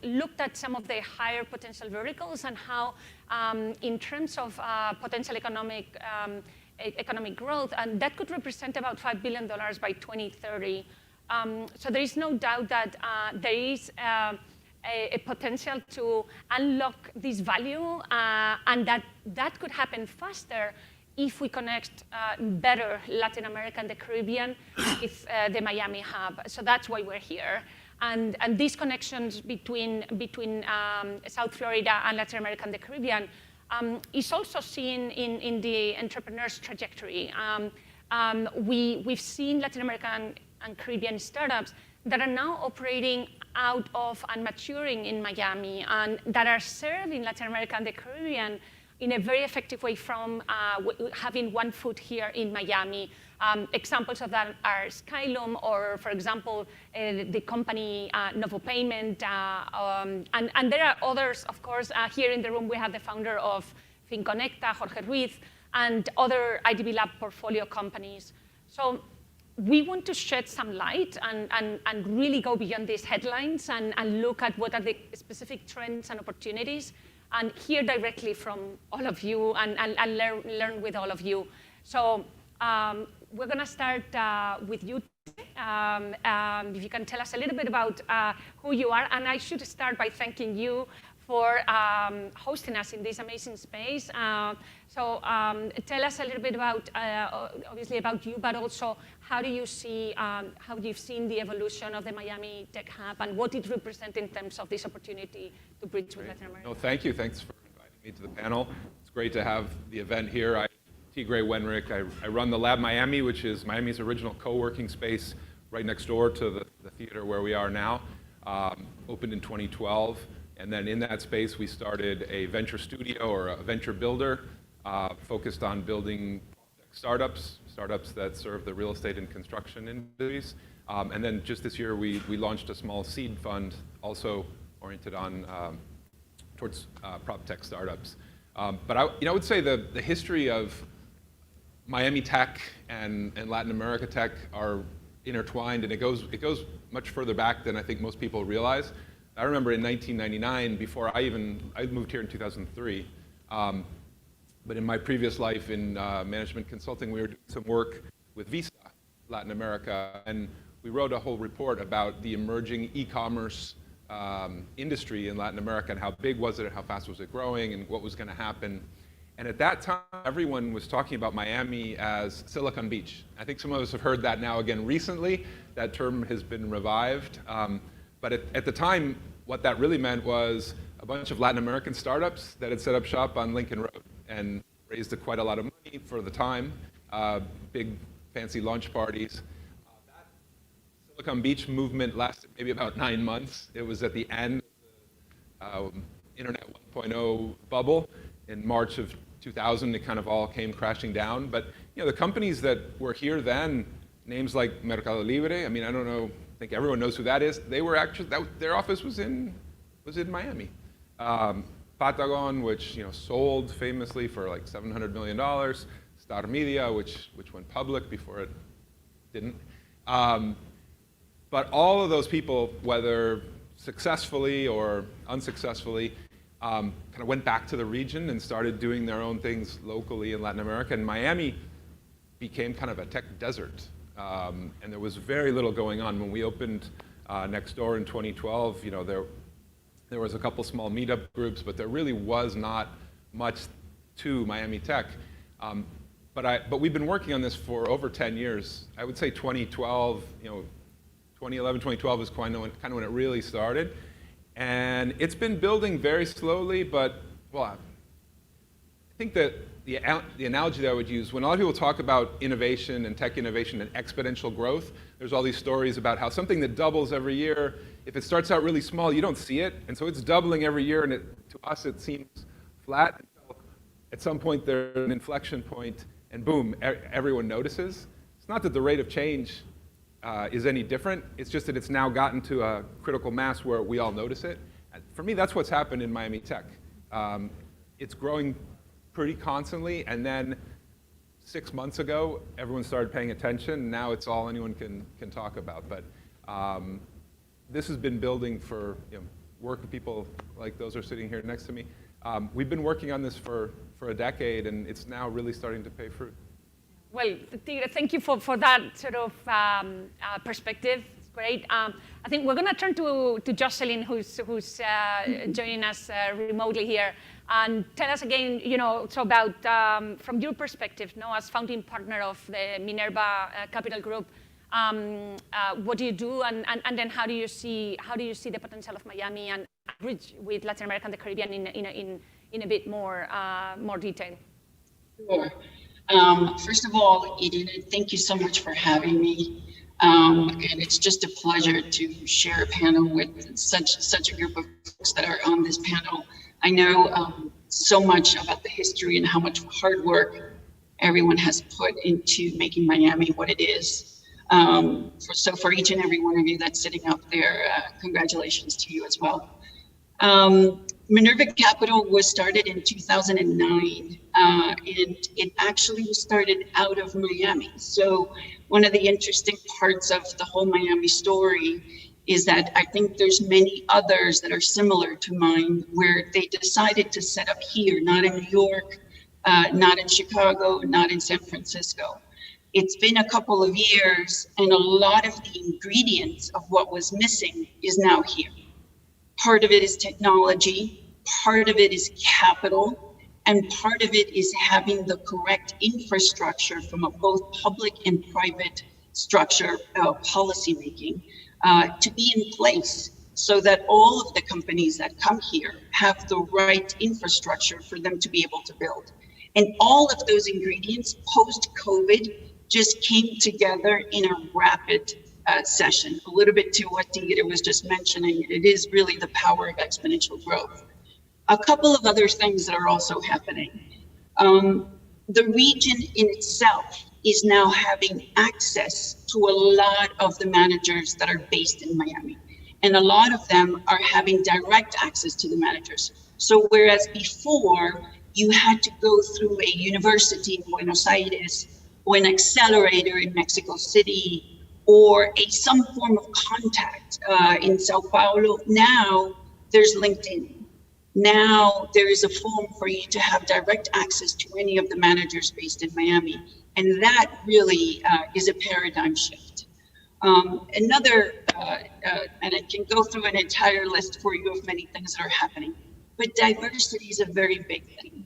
looked at some of the higher potential verticals and how, in terms of potential economic growth, and that could represent about $5 billion by 2030. So there is no doubt that there is a potential to unlock this value, and that could happen faster if we connect better Latin America and the Caribbean with the Miami hub. So that's why we're here. And these connections between South Florida and Latin America and the Caribbean is also seen in the entrepreneur's trajectory. We've seen Latin American and Caribbean startups that are now operating out of and maturing in Miami, and that are serving Latin America and the Caribbean in a very effective way from having one foot here in Miami. Examples of that are Skylum, or for example, the company Novo Payment, and there are others, of course. Here in the room, we have the founder of FinConecta, Jorge Ruiz, and other IDB Lab portfolio companies. So we want to shed some light and really go beyond these headlines and look at what are the specific trends and opportunities, and hear directly from all of you and learn with all of you. So we're going to start with you. If you can tell us a little bit about who you are. And I should start by thanking you for hosting us in this amazing space. So tell us a little bit about, obviously about you, but also how do you see, how you've seen the evolution of the Miami Tech Hub and what it represents in terms of this opportunity to bridge with Latin America. No, thank you. Thanks for inviting me to the panel. It's great to have the event here. T. Gray Wenrick. I run the Lab Miami, which is Miami's original co-working space right next door to the theater where we are now. Opened in 2012. And then in that space, we started a venture studio or a venture builder focused on building startups that serve the real estate and construction industries. And then just this year, we launched a small seed fund also oriented on towards prop tech startups. But I would say the history of Miami tech and Latin America tech are intertwined, and it goes much further back than I think most people realize. I remember in 1999, before I moved here in 2003, but in my previous life in management consulting, we were doing some work with Visa Latin America, and we wrote a whole report about the emerging e-commerce industry in Latin America and how big was it, how fast was it growing, and what was going to happen. And at that time, everyone was talking about Miami as Silicon Beach. I think some of us have heard that now again recently. That term has been revived. But at the time, what that really meant was a bunch of Latin American startups that had set up shop on Lincoln Road and raised quite a lot of money for the time, big fancy launch parties. That Silicon Beach movement lasted maybe about 9 months. It was at the end of the Internet 1.0 bubble. In March of 2000, it kind of all came crashing down. But the companies that were here then, names like Mercado Libre, I mean, I don't know, I think everyone knows who that is. They were actually, their office was in Miami. Patagon, which sold famously for like $700 million. Star Media, which went public before it didn't. But all of those people, whether successfully or unsuccessfully, kind of went back to the region and started doing their own things locally in Latin America. And Miami became kind of a tech desert. And there was very little going on. When we opened next door in 2012, there was a couple small meetup groups, but there really was not much to Miami Tech. But we've been working on this for over 10 years. I would say 2012, 2011, 2012 is kind of when it really started. And it's been building very slowly, but, well, I think that the analogy that I would use, when a lot of people talk about innovation and tech innovation and exponential growth, there's all these stories about how something that doubles every year, if it starts out really small, you don't see it. And so it's doubling every year, and to us, it seems flat. At some point, there's an inflection point, and boom, everyone notices. It's not that the rate of change is any different. It's just that it's now gotten to a critical mass where we all notice it. And for me, that's what's happened in Miami Tech. It's growing pretty constantly, and then 6 months ago, everyone started paying attention, and now it's all anyone can talk about. But this has been building for work with people like those who are sitting here next to me. We've been working on this for a decade, and it's now really starting to pay fruit. Well, Tigre, thank you for that sort of perspective. It's great. I think we're going to turn to Jocelyn, who's joining us remotely here, and tell us again, so about from your perspective, as founding partner of the Minerva Capital Group, what do you do, and then how do you see the potential of Miami and bridge with Latin America and the Caribbean in a bit more detail? Sure. First of all, Edith, thank you so much for having me. And it's just a pleasure to share a panel with such a group of folks that are on this panel. I know so much about the history and how much hard work everyone has put into making Miami what it is. So for each and every one of you that's sitting up there, congratulations to you as well. Minerva Capital was started in 2009, and it actually started out of Miami. So one of the interesting parts of the whole Miami story is that I think there's many others that are similar to mine, where they decided to set up here, not in New York, not in Chicago, not in San Francisco. It's been a couple of years, and a lot of the ingredients of what was missing is now here. Part of it is technology, part of it is capital, and part of it is having the correct infrastructure from a both public and private structure, policymaking, to be in place so that all of the companies that come here have the right infrastructure for them to be able to build. And all of those ingredients post-COVID just came together in a rapid session. A little bit to what Tigre was just mentioning, it is really the power of exponential growth. A couple of other things that are also happening. The region in itself is now having access to a lot of the managers that are based in Miami. And a lot of them are having direct access to the managers. So whereas before you had to go through a university in Buenos Aires or an accelerator in Mexico City or some form of contact in Sao Paulo, now there's LinkedIn. Now there is a form for you to have direct access to any of the managers based in Miami. And that really is a paradigm shift. Another, and I can go through an entire list for you of many things that are happening, but diversity is a very big thing.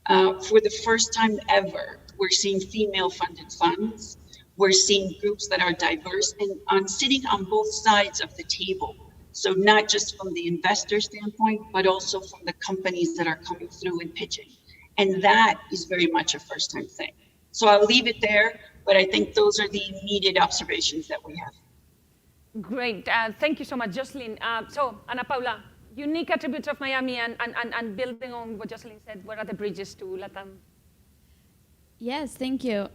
For the first time ever, we're seeing female-funded funds. We're seeing groups that are diverse and sitting on both sides of the table. So not just from the investor standpoint, but also from the companies that are coming through and pitching. And that is very much a first-time thing. So I'll leave it there, but I think those are the immediate observations that we have. Great. Thank you so much, Jocelyn. So, Ana Paula, unique attributes of Miami and building on what Jocelyn said, what are the bridges to Latam? Yes, thank you.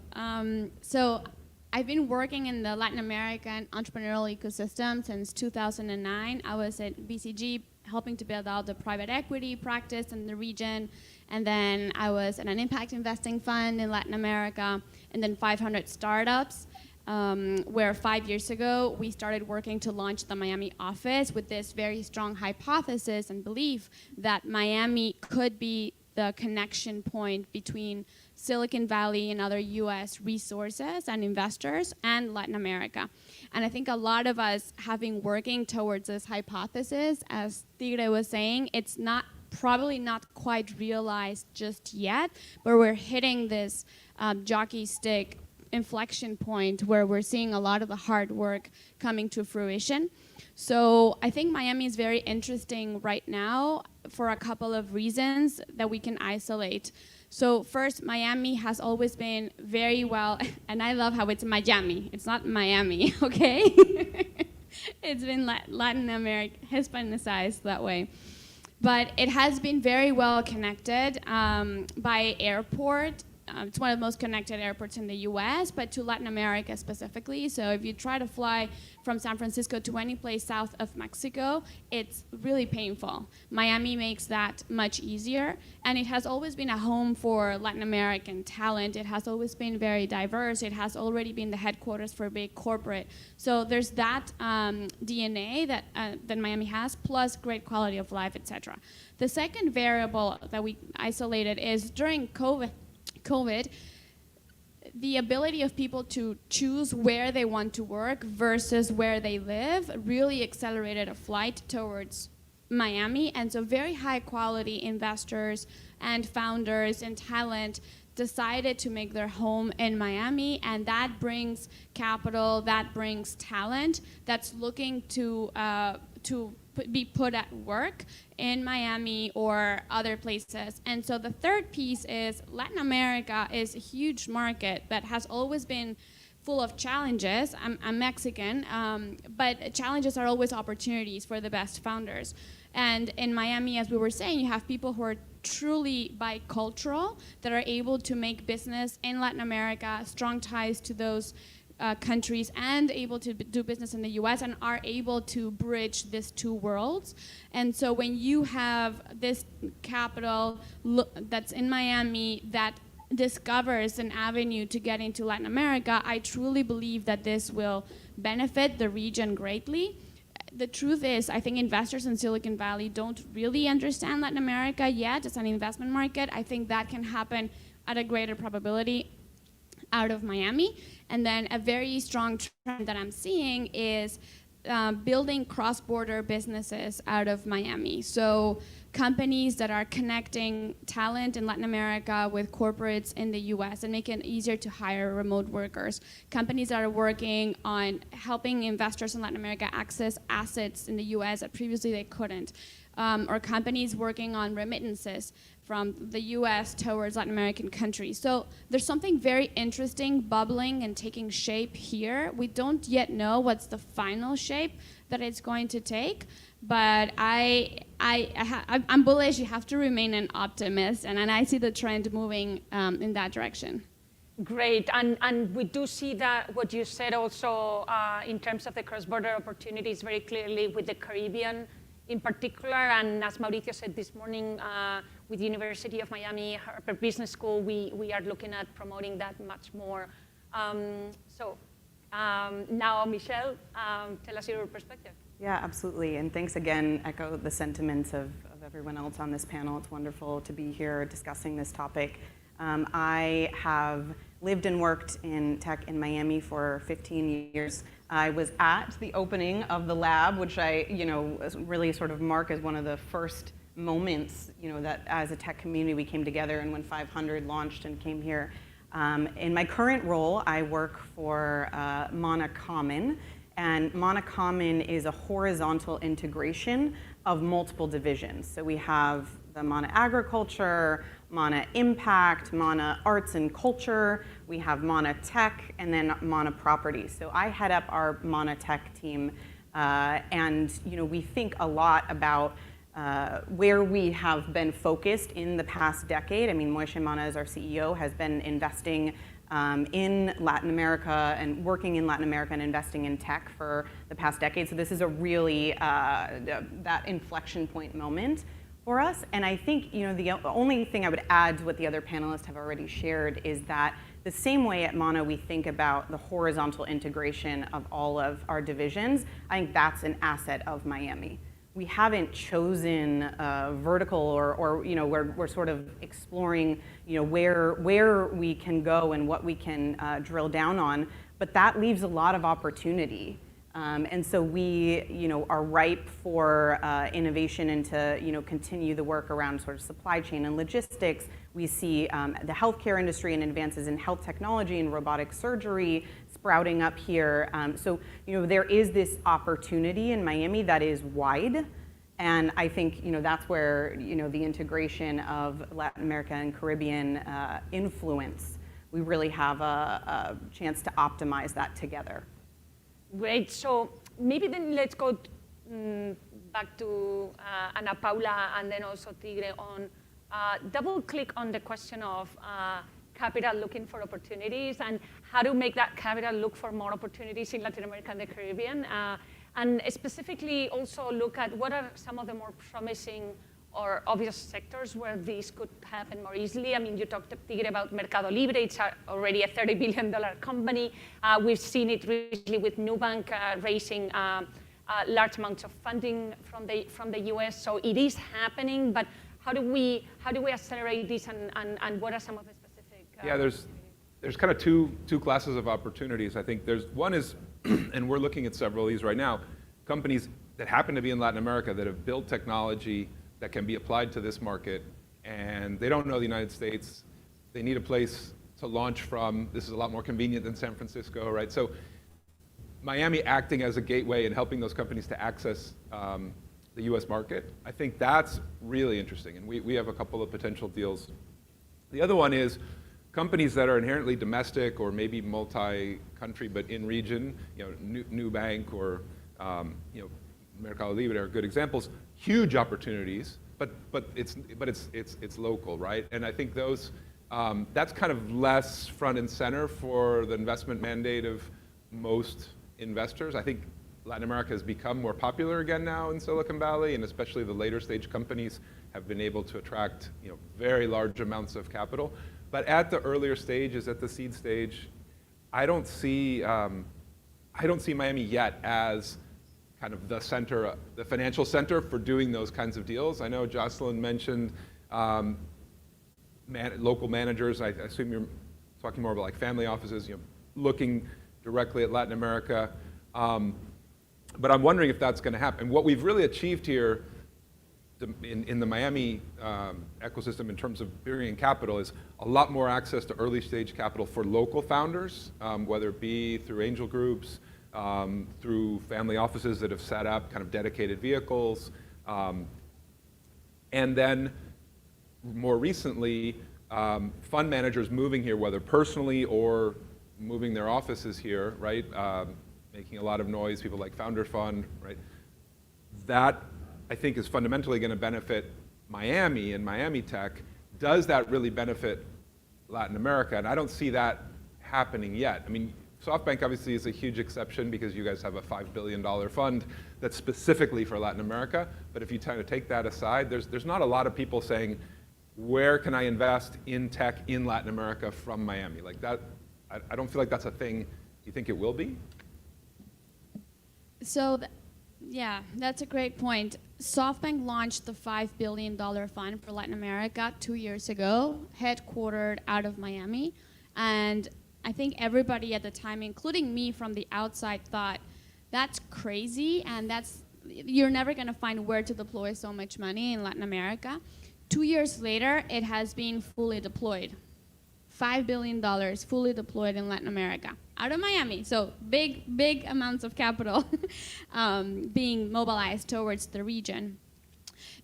So I've been working in the Latin American entrepreneurial ecosystem since 2009. I was at BCG helping to build out the private equity practice in the region. And then I was in an impact investing fund in Latin America, and then 500 startups, where 5 years ago, we started working to launch the Miami office with this very strong hypothesis and belief that Miami could be the connection point between Silicon Valley and other US resources and investors and Latin America. And I think a lot of us have been working towards this hypothesis. As Tigre was saying, it's probably not quite realized just yet, but we're hitting this jockey stick inflection point where we're seeing a lot of the hard work coming to fruition. So I think Miami is very interesting right now for a couple of reasons that we can isolate. So first, Miami has always been very well, and I love how it's Miami. It's not Miami, okay? It's been Latin America, Hispanicized that way. But it has been very well connected by airport. It's one of the most connected airports in the US, but to Latin America specifically. So if you try to fly from San Francisco to any place south of Mexico, it's really painful. Miami makes that much easier. And it has always been a home for Latin American talent. It has always been very diverse. It has already been the headquarters for big corporate. So there's that DNA that Miami has, plus great quality of life, etc. The second variable that we isolated is during COVID, the ability of people to choose where they want to work versus where they live really accelerated a flight towards Miami. And so very high quality investors and founders and talent decided to make their home in Miami, and that brings capital, that brings talent that's looking to be put at work in Miami or other places. And so the third piece is Latin America is a huge market that has always been full of challenges. I'm Mexican, but challenges are always opportunities for the best founders. And in Miami, as we were saying, you have people who are truly bicultural that are able to make business in Latin America, strong ties to those countries, and able to do business in the US, and are able to bridge these two worlds. And so when you have this capital that's in Miami that discovers an avenue to get into Latin America, I truly believe that this will benefit the region greatly. The truth is, I think investors in Silicon Valley don't really understand Latin America yet as an investment market. I think that can happen at a greater probability out of Miami. And then a very strong trend that I'm seeing is building cross-border businesses out of Miami. So companies that are connecting talent in Latin America with corporates in the US and making it easier to hire remote workers. Companies that are working on helping investors in Latin America access assets in the US that previously they couldn't. Or companies working on remittances from the US towards Latin American countries. So there's something very interesting bubbling and taking shape here. We don't yet know what's the final shape that it's going to take, but I'm bullish. You have to remain an optimist, and I see the trend moving in that direction. Great, and we do see that what you said also in terms of the cross-border opportunities very clearly with the Caribbean in particular, and as Mauricio said this morning, with the University of Miami, Harvard Business School, we are looking at promoting that much more. Now, Michelle, tell us your perspective. Yeah, absolutely, and thanks again. Echo the sentiments of everyone else on this panel. It's wonderful to be here discussing this topic. I have lived and worked in tech in Miami for 15 years. I was at the opening of the lab, which I, really sort of mark as one of the first moments, that as a tech community we came together, and when 500 launched and came here. In my current role, I work for Mana Common, and Mana Common is a horizontal integration of multiple divisions. So we have the Mana Agriculture, Mana Impact, Mana Arts and Culture, we have Mana Tech, and then Mana Properties. So I head up our Mana Tech team, and we think a lot about where we have been focused in the past decade. I mean, Moishe Mana, as our CEO, has been investing in Latin America and working in Latin America and investing in tech for the past decade. So this is a really that inflection point moment for us. And I think the only thing I would add to what the other panelists have already shared is that the same way at Mana we think about the horizontal integration of all of our divisions, I think that's an asset of Miami. We haven't chosen vertical or we're sort of exploring where we can go and what we can drill down on, but that leaves a lot of opportunity. And so we are ripe for innovation and to continue the work around sort of supply chain and logistics. We see the healthcare industry and advances in health technology and robotic surgery sprouting up here. So, there is this opportunity in Miami that is wide. And I think, that's where, the integration of Latin America and Caribbean influence, we really have a chance to optimize that together. Great. So maybe then let's go back to Ana Paula and then also Tigre on double click on the question of capital looking for opportunities and how to make that capital look for more opportunities in Latin America and the Caribbean. And specifically also look at what are some of the more promising or obvious sectors where this could happen more easily. I mean, you talked, Tigre, about Mercado Libre. It's already a $30 billion company. We've seen it recently with Nubank raising large amounts of funding from the US. So it is happening, but how do we accelerate this and what are some of the specific? Yeah, there's kind of two classes of opportunities. I think there's one is, and we're looking at several of these right now, companies that happen to be in Latin America that have built technology that can be applied to this market, and they don't know the United States. They need a place to launch from. This is a lot more convenient than San Francisco, right? So Miami acting as a gateway and helping those companies to access the US market, I think that's really interesting, and we have a couple of potential deals. The other one is companies that are inherently domestic or maybe multi-country but in region, Nubank or Mercado Libre are good examples. Huge opportunities, but it's local, right? And I think those that's kind of less front and center for the investment mandate of most investors. I think Latin America has become more popular again now in Silicon Valley, and especially the later stage companies have been able to attract very large amounts of capital. But at the earlier stages, at the seed stage, I don't see Miami yet as kind of the center, the financial center for doing those kinds of deals. I know Jocelyn mentioned local managers. I assume you're talking more about like family offices, looking directly at Latin America. But I'm wondering if that's going to happen. What we've really achieved here in the Miami ecosystem in terms of bringing capital is a lot more access to early stage capital for local founders, whether it be through angel groups, through family offices that have set up kind of dedicated vehicles. And then more recently, fund managers moving here, whether personally or moving their offices here, right? Making a lot of noise, people like Founder Fund, right? That, I think, is fundamentally going to benefit Miami and Miami tech. Does that really benefit Latin America? And I don't see that happening yet. I mean, SoftBank obviously is a huge exception because you guys have a $5 billion fund that's specifically for Latin America. But if you kind of take that aside, there's not a lot of people saying, where can I invest in tech in Latin America from Miami? Like that, I don't feel like that's a thing. Do you think it will be? So, yeah, that's a great point. SoftBank launched the $5 billion fund for Latin America 2 years ago, headquartered out of Miami. And I think everybody at the time, including me from the outside, thought that's crazy and you're never going to find where to deploy so much money in Latin America. 2 years later, it has been fully deployed. $5 billion fully deployed in Latin America, out of Miami. So big amounts of capital being mobilized towards the region.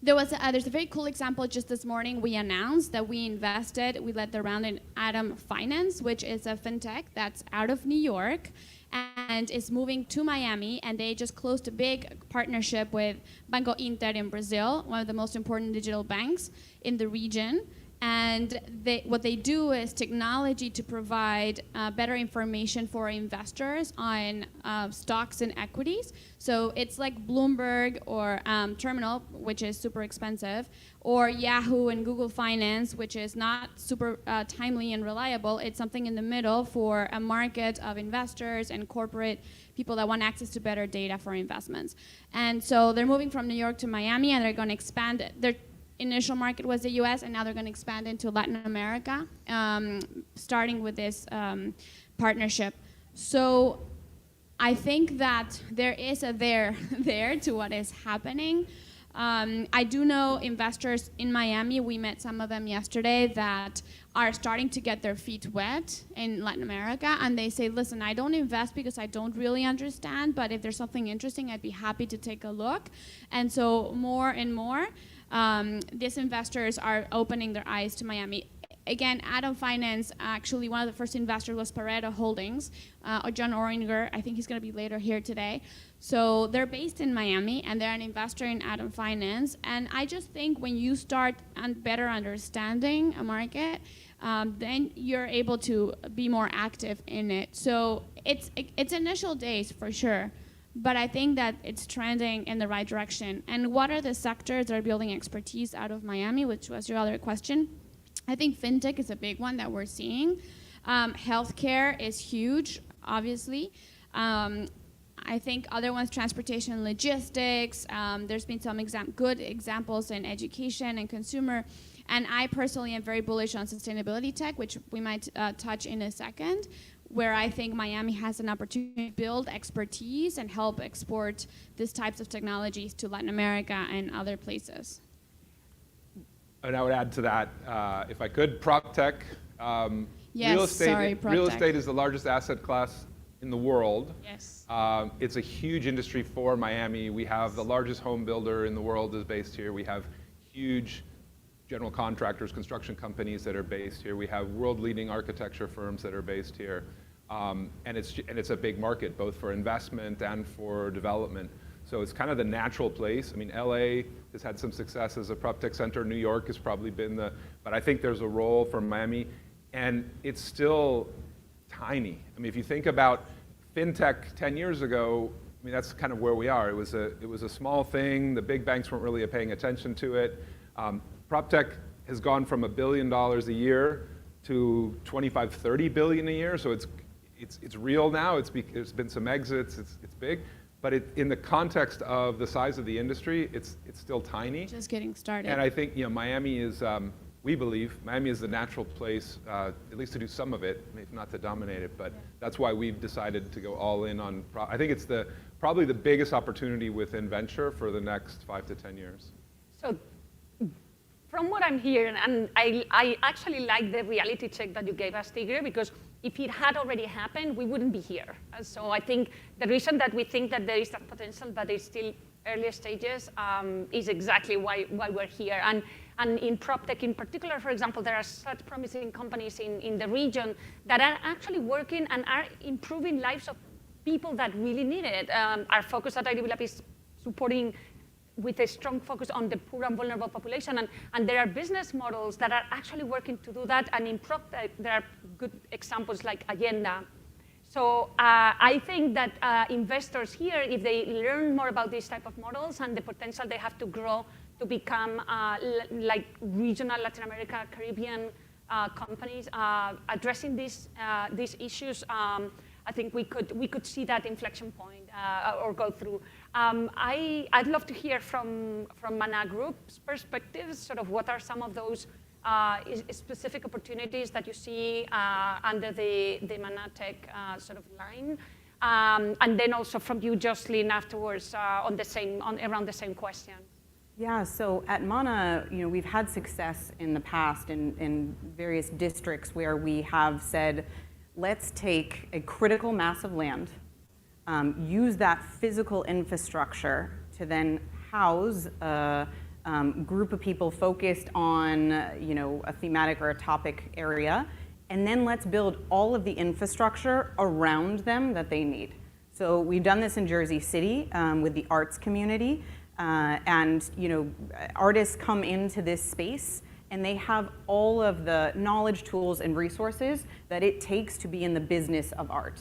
There's a very cool example just this morning. We announced that we led the round in Atom Finance, which is a fintech that's out of New York and is moving to Miami, and they just closed a big partnership with Banco Inter in Brazil, one of the most important digital banks in the region. And what they do is technology to provide better information for investors on stocks and equities. So it's like Bloomberg or Terminal, which is super expensive, or Yahoo and Google Finance, which is not super timely and reliable. It's something in the middle for a market of investors and corporate people that want access to better data for investments. And so they're moving from New York to Miami, and they're going to expand. Their initial market was the US, and now they're going to expand into Latin America, starting with this partnership. So I think that there is a there to what is happening. I do know investors in Miami, we met some of them yesterday, that are starting to get their feet wet in Latin America, and they say, listen, I don't invest because I don't really understand, but if there's something interesting, I'd be happy to take a look. And so more and more, these investors are opening their eyes to Miami. Again, Atom Finance, actually one of the first investors was Pareto Holdings, or John Oringer. I think he's going to be later here today. So they're based in Miami, and they're an investor in Atom Finance. And I just think when you start better understanding a market, then you're able to be more active in it. So it's initial days for sure, but I think that it's trending in the right direction. And what are the sectors that are building expertise out of Miami, which was your other question? I think fintech is a big one that we're seeing. Healthcare is huge, obviously. I think other ones, transportation and logistics. There's been some good examples in education and consumer. And I personally am very bullish on sustainability tech, which we might touch in a second, where I think Miami has an opportunity to build expertise and help export these types of technologies to Latin America and other places. And I would add to that, if I could, prop tech. Yes, real estate is the largest asset class in the world. Yes. It's a huge industry for Miami. We have the largest home builder in the world is based here. We have huge general contractors, construction companies that are based here. We have world-leading architecture firms that are based here. And it's a big market, both for investment and for development. So it's kind of the natural place. I mean, LA has had some success as a prop tech center. New York has probably been but I think there's a role for Miami, and it's still tiny. I mean, if you think about fintech 10 years ago, I mean, that's kind of where we are. It was a small thing. The big banks weren't really paying attention to it. Prop tech has gone from $1 billion a year to 25, 30 billion a year. So it's real now. There's been some exits. It's big. But in the context of the size of the industry, it's still tiny. Just getting started. And I think Miami is, we believe, Miami is the natural place, at least to do some of it, if not to dominate it. But that's why we've decided to go all in on. I think it's probably the biggest opportunity within venture for the next 5 to 10 years. So, from what I'm hearing, and I actually like the reality check that you gave us, Tigre, because if it had already happened, we wouldn't be here. So I think the reason that we think that there is that potential, but it's still earlier stages, is exactly why we're here. And in PropTech in particular, for example, there are such promising companies in the region that are actually working and are improving lives of people that really need it. Our focus at IDB Lab is supporting with a strong focus on the poor and vulnerable population. And there are business models that are actually working to do that. And in PropTech, there are good examples like Agenda. So I think that investors here, if they learn more about these type of models and the potential they have to grow to become like regional Latin America, Caribbean companies addressing these issues, I think we could see that inflection point or go through. I'd love to hear from Mana Group's perspectives, sort of what are some of those specific opportunities that you see under the Mana Tech sort of line, and then also from you, Jocelyn, afterwards around the same question. Yeah, so at Mana, we've had success in the past in various districts where we have said, let's take a critical mass of land, use that physical infrastructure to then house a group of people focused on a thematic or a topic area, and then let's build all of the infrastructure around them that they need. So we've done this in Jersey City with the arts community, and artists come into this space and they have all of the knowledge, tools, and resources that it takes to be in the business of art.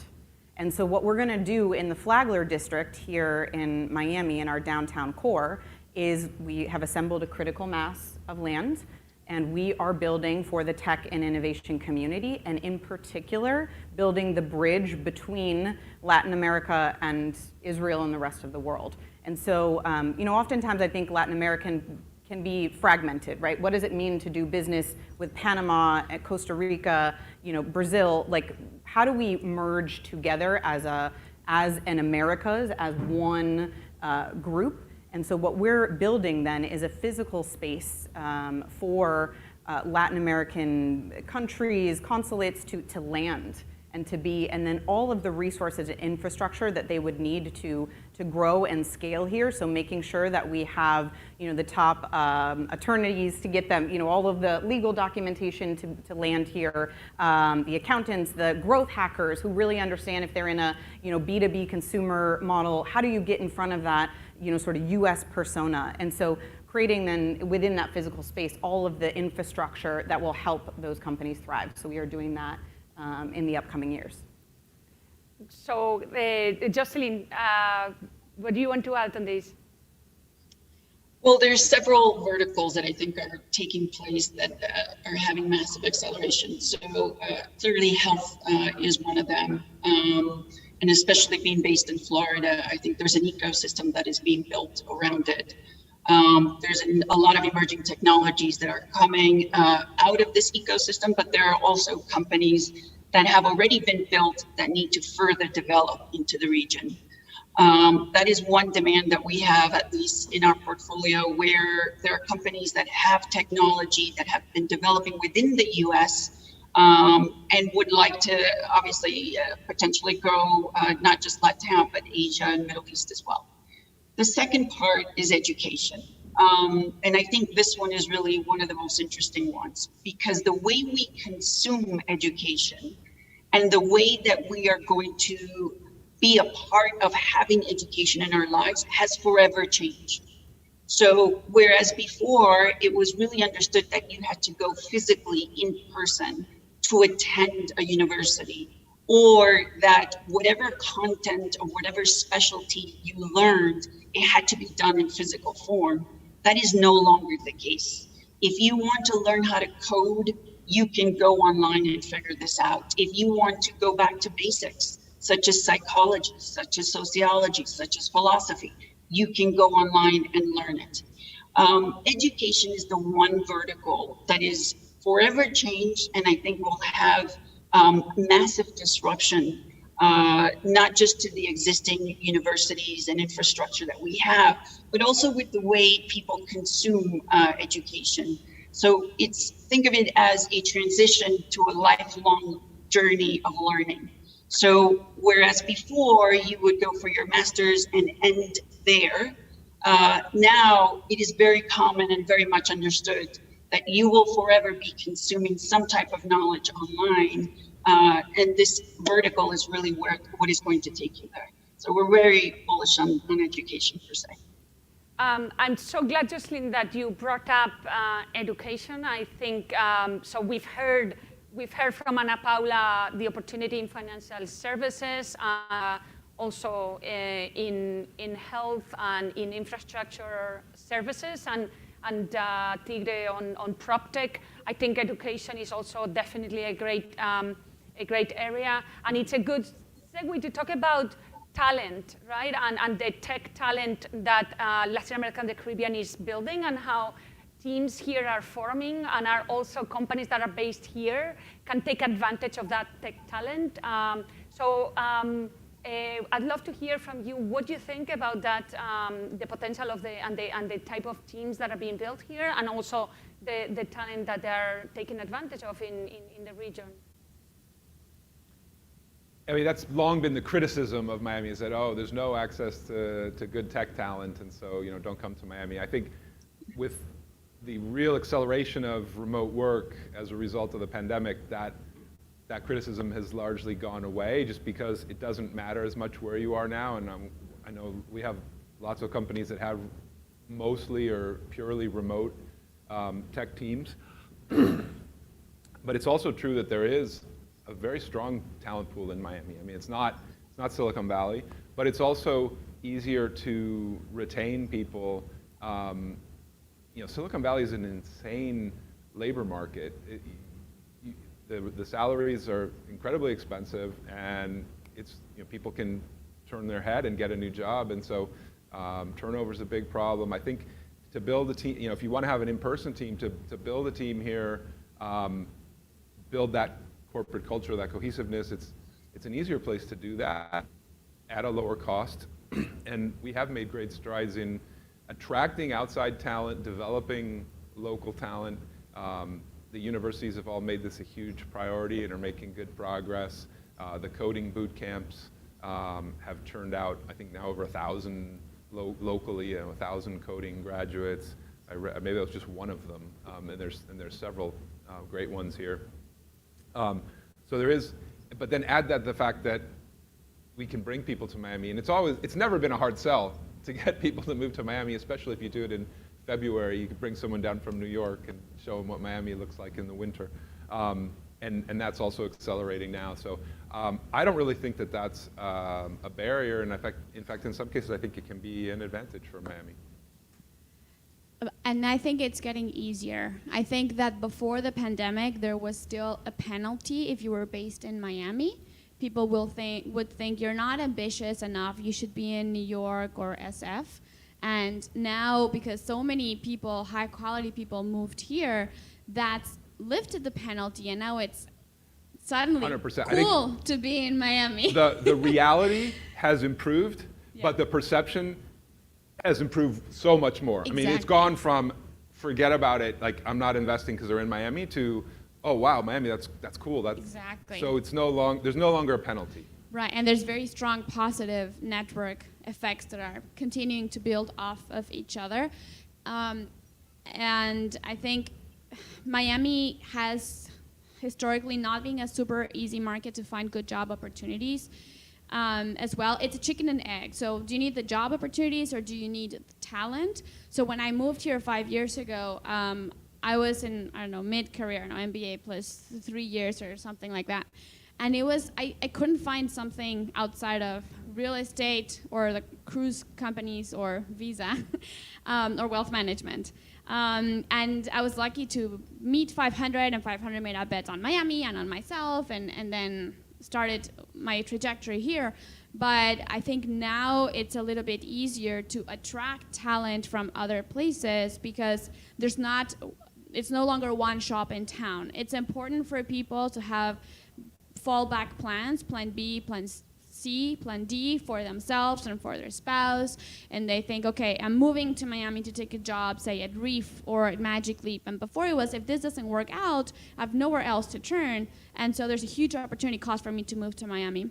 And so what we're gonna do in the Flagler district here in Miami, in our downtown core, is we have assembled a critical mass of land, and we are building for the tech and innovation community, and in particular, building the bridge between Latin America and Israel and the rest of the world. And so, oftentimes I think Latin American can be fragmented, right? What does it mean to do business with Panama, Costa Rica, Brazil? Like, how do we merge together as an Americas, as one group? And so what we're building then is a physical space for Latin American countries, consulates to land and to be, and then all of the resources and infrastructure that they would need to grow and scale here. So making sure that we have, the top attorneys to get them, all of the legal documentation to land here, the accountants, the growth hackers who really understand if they're in a, B2B consumer model, how do you get in front of that, sort of US persona? And so creating then within that physical space, all of the infrastructure that will help those companies thrive. So we are doing that in the upcoming years. So, Jocelyn, what do you want to add on this? Well, there's several verticals that I think are taking place that are having massive acceleration. So clearly health is one of them. And especially being based in Florida, I think there's an ecosystem that is being built around it. There's a lot of emerging technologies that are coming out of this ecosystem, but there are also companies that have already been built that need to further develop into the region. That is one demand that we have, at least in our portfolio, where there are companies that have technology that have been developing within the US and would like to obviously potentially grow not just Latin, but Asia and Middle East as well. The second part is education. And I think this one is really one of the most interesting ones, because the way we consume education and the way that we are going to be a part of having education in our lives has forever changed. So whereas before it was really understood that you had to go physically in person to attend a university, or that whatever content or whatever specialty you learned, it had to be done in physical form, that is no longer the case. If you want to learn how to code, you can go online and figure this out. If you want to go back to basics, such as psychology, such as sociology, such as philosophy, you can go online and learn it. Education is the one vertical that is forever changed, and I think will have massive disruption, not just to the existing universities and infrastructure that we have, but also with the way people consume education. So think of it as a transition to a lifelong journey of learning. So whereas before you would go for your master's and end there, now it is very common and very much understood that you will forever be consuming some type of knowledge online. And this vertical is really what is going to take you there. So we're very bullish on education per se. I'm so glad, Jocelyn, that you brought up education. I think, so we've heard from Ana Paula the opportunity in financial services, also in health and in infrastructure services, and Tigre on PropTech. I think education is also definitely a great area, and it's a good segue to talk about talent, right? And the tech talent that Latin America and the Caribbean is building, and how teams here are forming, and are also companies that are based here can take advantage of that tech talent. I'd love to hear from you what you think about that, the potential of and the type of teams that are being built here, and also the talent that they're taking advantage of in the region. I mean, that's long been the criticism of Miami, is that, oh, there's no access to good tech talent, and so, don't come to Miami. I think with the real acceleration of remote work as a result of the pandemic, that criticism has largely gone away, just because it doesn't matter as much where you are now. And I know we have lots of companies that have mostly or purely remote tech teams. But it's also true that there is a very strong talent pool in Miami. I mean, it's not Silicon Valley, but it's also easier to retain people. Silicon Valley is an insane labor market. The salaries are incredibly expensive, and people can turn their head and get a new job, and so turnover is a big problem. I think to build a team, if you want to have an in-person team, to build a team here, build that corporate culture, that cohesiveness, it's an easier place to do that at a lower cost. And we have made great strides in attracting outside talent, developing local talent. The universities have all made this a huge priority and are making good progress. The coding boot camps have turned out, I think, now over 1,000 locally, 1,000 coding graduates. Maybe that was just one of them, and there's several great ones here. So there is, but then add that the fact that we can bring people to Miami, and it's never been a hard sell to get people to move to Miami, especially if you do it in February. You can bring someone down from New York and show them what Miami looks like in the winter. And that's also accelerating now. So I don't really think that that's a barrier. And in fact, in some cases, I think it can be an advantage for Miami. And I think it's getting easier. I think that before the pandemic, there was still a penalty if you were based in Miami. People would think you're not ambitious enough, you should be in New York or SF. And now, because so many people, high quality people moved here, that's lifted the penalty, and now it's suddenly 100%. Cool to be in Miami. The reality has improved, but the perception has improved so much more. Exactly. I mean, it's gone from forget about it, like I'm not investing because they're in Miami, to oh wow, Miami, that's cool. Exactly. So there's no longer a penalty. Right, and there's very strong positive network effects that are continuing to build off of each other. And I think Miami has historically not been a super easy market to find good job opportunities as well. It's a chicken and egg. So do you need the job opportunities or do you need the talent? So when I moved here 5 years ago, I was in, I don't know, mid-career, MBA plus 3 years or something like that. And it was, I couldn't find something outside of real estate or the cruise companies or Visa or wealth management. And I was lucky to meet 500, and 500 made a bet on Miami and on myself, and then started my trajectory here. But I think now it's a little bit easier to attract talent from other places because it's no longer one shop in town. It's important for people to have fallback plans, plan B, plan C, plan D for themselves and for their spouse. And they think, okay, I'm moving to Miami to take a job, say at Reef or at Magic Leap. And before it was, if this doesn't work out, I have nowhere else to turn. And so there's a huge opportunity cost for me to move to Miami.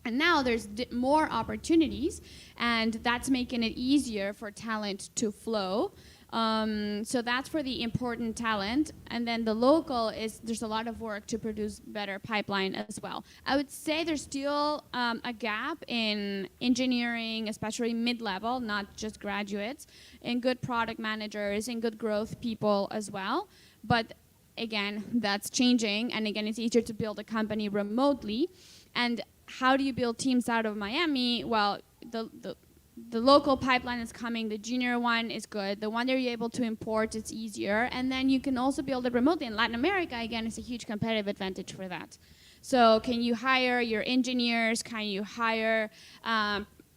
And now there's more opportunities, and that's making it easier for talent to flow. So that's for the important talent. And then the local there's a lot of work to produce better pipeline as well. I would say there's still a gap in engineering, especially mid-level, not just graduates, in good product managers, in good growth people as well. But again, that's changing. And again, it's easier to build a company remotely. And how do you build teams out of Miami? Well, the local pipeline is coming, the junior one is good, the one that you're able to import is easier, and then you can also build it remotely. In Latin America, again, it's a huge competitive advantage for that. So can you hire your engineers, can you hire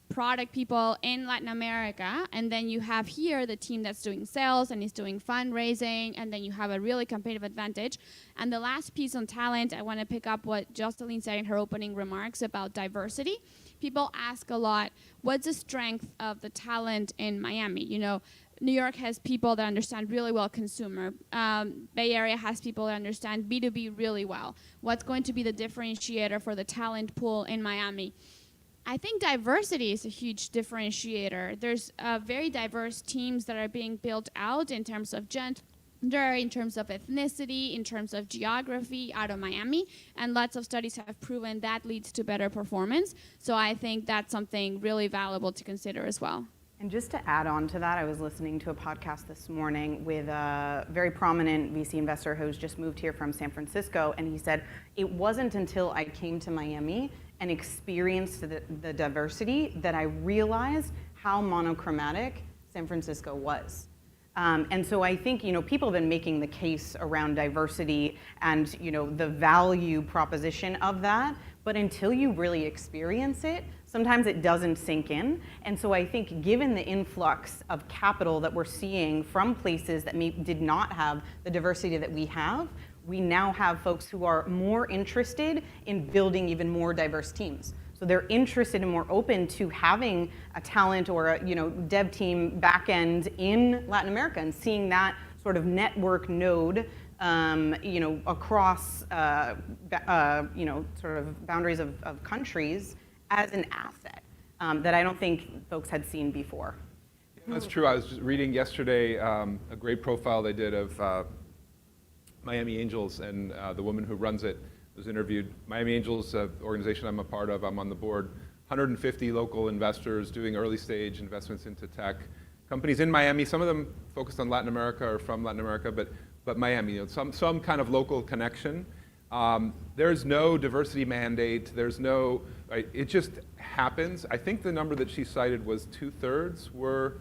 product people in Latin America, and then you have here the team that's doing sales and is doing fundraising, and then you have a really competitive advantage. And the last piece on talent, I want to pick up what Jocelyn said in her opening remarks about diversity. People ask a lot, what's the strength of the talent in Miami? You know, New York has people that understand really well consumer. Bay Area has people that understand B2B really well. What's going to be the differentiator for the talent pool in Miami? I think diversity is a huge differentiator. There's very diverse teams that are being built out in terms of gender, in terms of ethnicity, in terms of geography out of Miami, and lots of studies have proven that leads to better performance. So I think that's something really valuable to consider as well. And just to add on to that, I was listening to a podcast this morning with a very prominent VC investor who's just moved here from San Francisco, and he said, it wasn't until I came to Miami and experienced the diversity that I realized how monochromatic San Francisco was. And so I think, people have been making the case around diversity and, the value proposition of that, but until you really experience it, sometimes it doesn't sink in. And so I think given the influx of capital that we're seeing from places that did not have the diversity that we have, we now have folks who are more interested in building even more diverse teams. So So they're interested and more open to having a talent or a dev team back end in Latin America and seeing that sort of network node across sort of boundaries of countries as an asset that I don't think folks had seen before. That's true. I was just reading yesterday a great profile they did of Miami Angels, and the woman who runs it was interviewed. Miami Angels, an organization I'm a part of, I'm on the board, 150 local investors doing early stage investments into tech. Companies in Miami, some of them focused on Latin America or from Latin America, but Miami, some kind of local connection. There's no diversity mandate, there's no, right, it just happens. I think the number that she cited was 2/3 were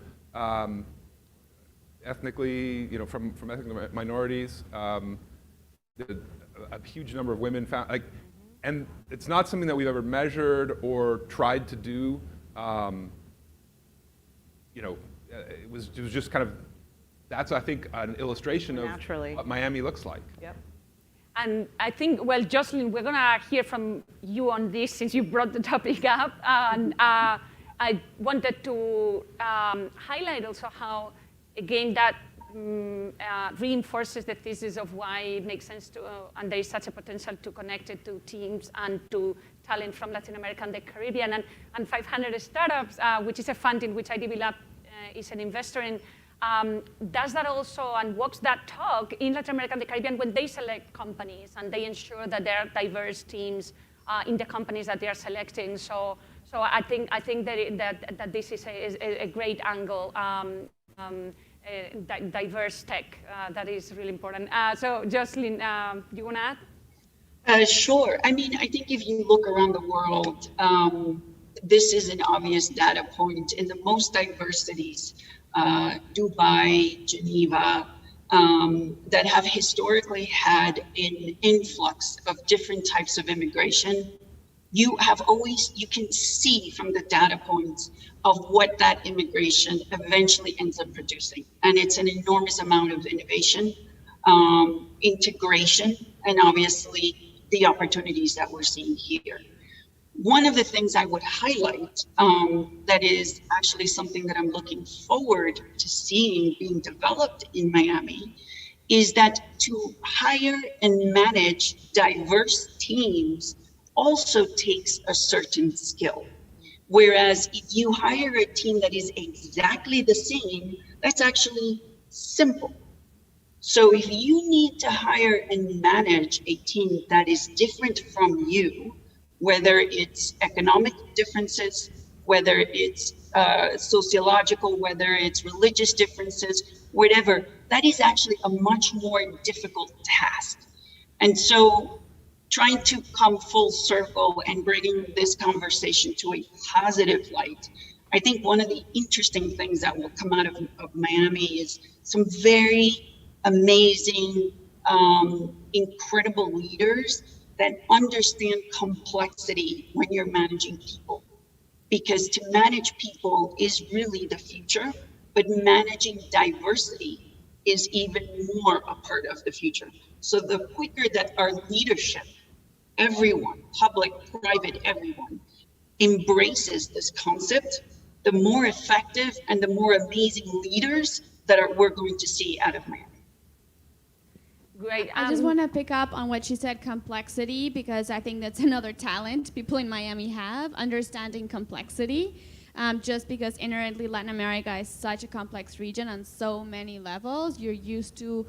ethnically, from ethnic minorities. A huge number of women found, and it's not something that we've ever measured or tried to do. It was just kind of, that's, I think, an illustration of what Miami looks like. Yep. And I think, well, Jocelyn, we're going to hear from you on this since you brought the topic up. And I wanted to highlight also how, again, that reinforces the thesis of why it makes sense to, and there is such a potential to connect it to teams and to talent from Latin America and the Caribbean. And 500 Startups, which is a fund in which IDB is an investor in, does that also and walks that talk in Latin America and the Caribbean when they select companies and they ensure that there are diverse teams in the companies that they are selecting. So I think that this is a great angle. Diverse tech that is really important. So Jocelyn, do you want to add? Sure. I mean, I think if you look around the world, this is an obvious data point. In the most diverse cities, Dubai, Geneva, that have historically had an influx of different types of immigration, you can see from the data points of what that immigration eventually ends up producing. And it's an enormous amount of innovation, integration, and obviously the opportunities that we're seeing here. One of the things I would highlight that is actually something that I'm looking forward to seeing being developed in Miami is that to hire and manage diverse teams also takes a certain skill. Whereas if you hire a team that is exactly the same, that's actually simple. So if you need to hire and manage a team that is different from you, whether it's economic differences, whether it's sociological, whether it's religious differences, whatever, that is actually a much more difficult task. And so trying to come full circle and bringing this conversation to a positive light, I think one of the interesting things that will come out of Miami is some very amazing, incredible leaders that understand complexity when you're managing people. Because to manage people is really the future, but managing diversity is even more a part of the future. So the quicker that our leadership, everyone, public, private, everyone, embraces this concept, the more effective and the more amazing leaders that we're going to see out of Miami. Great. I just want to pick up on what she said, complexity, because I think that's another talent people in Miami have, understanding complexity. Just because inherently Latin America is such a complex region on so many levels, you're used to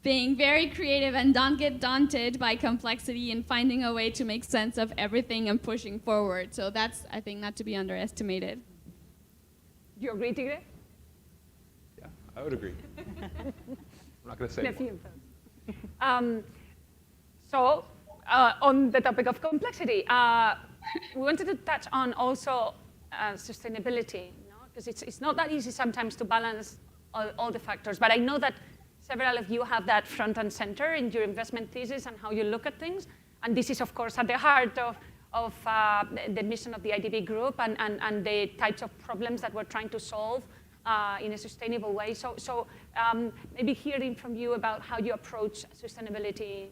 being very creative and don't get daunted by complexity and finding a way to make sense of everything and pushing forward. So that's, I think, not to be underestimated. Do you agree, Tigre? Yeah, I would agree. I'm not going to say more. So on the topic of complexity, we wanted to touch on also sustainability, because it's not that easy sometimes to balance all the factors. But I know that several of you have that front and center in your investment thesis and how you look at things. And this is, of course, at the heart of the mission of the IDB Group and the types of problems that we're trying to solve in a sustainable way. So maybe hearing from you about how you approach sustainability,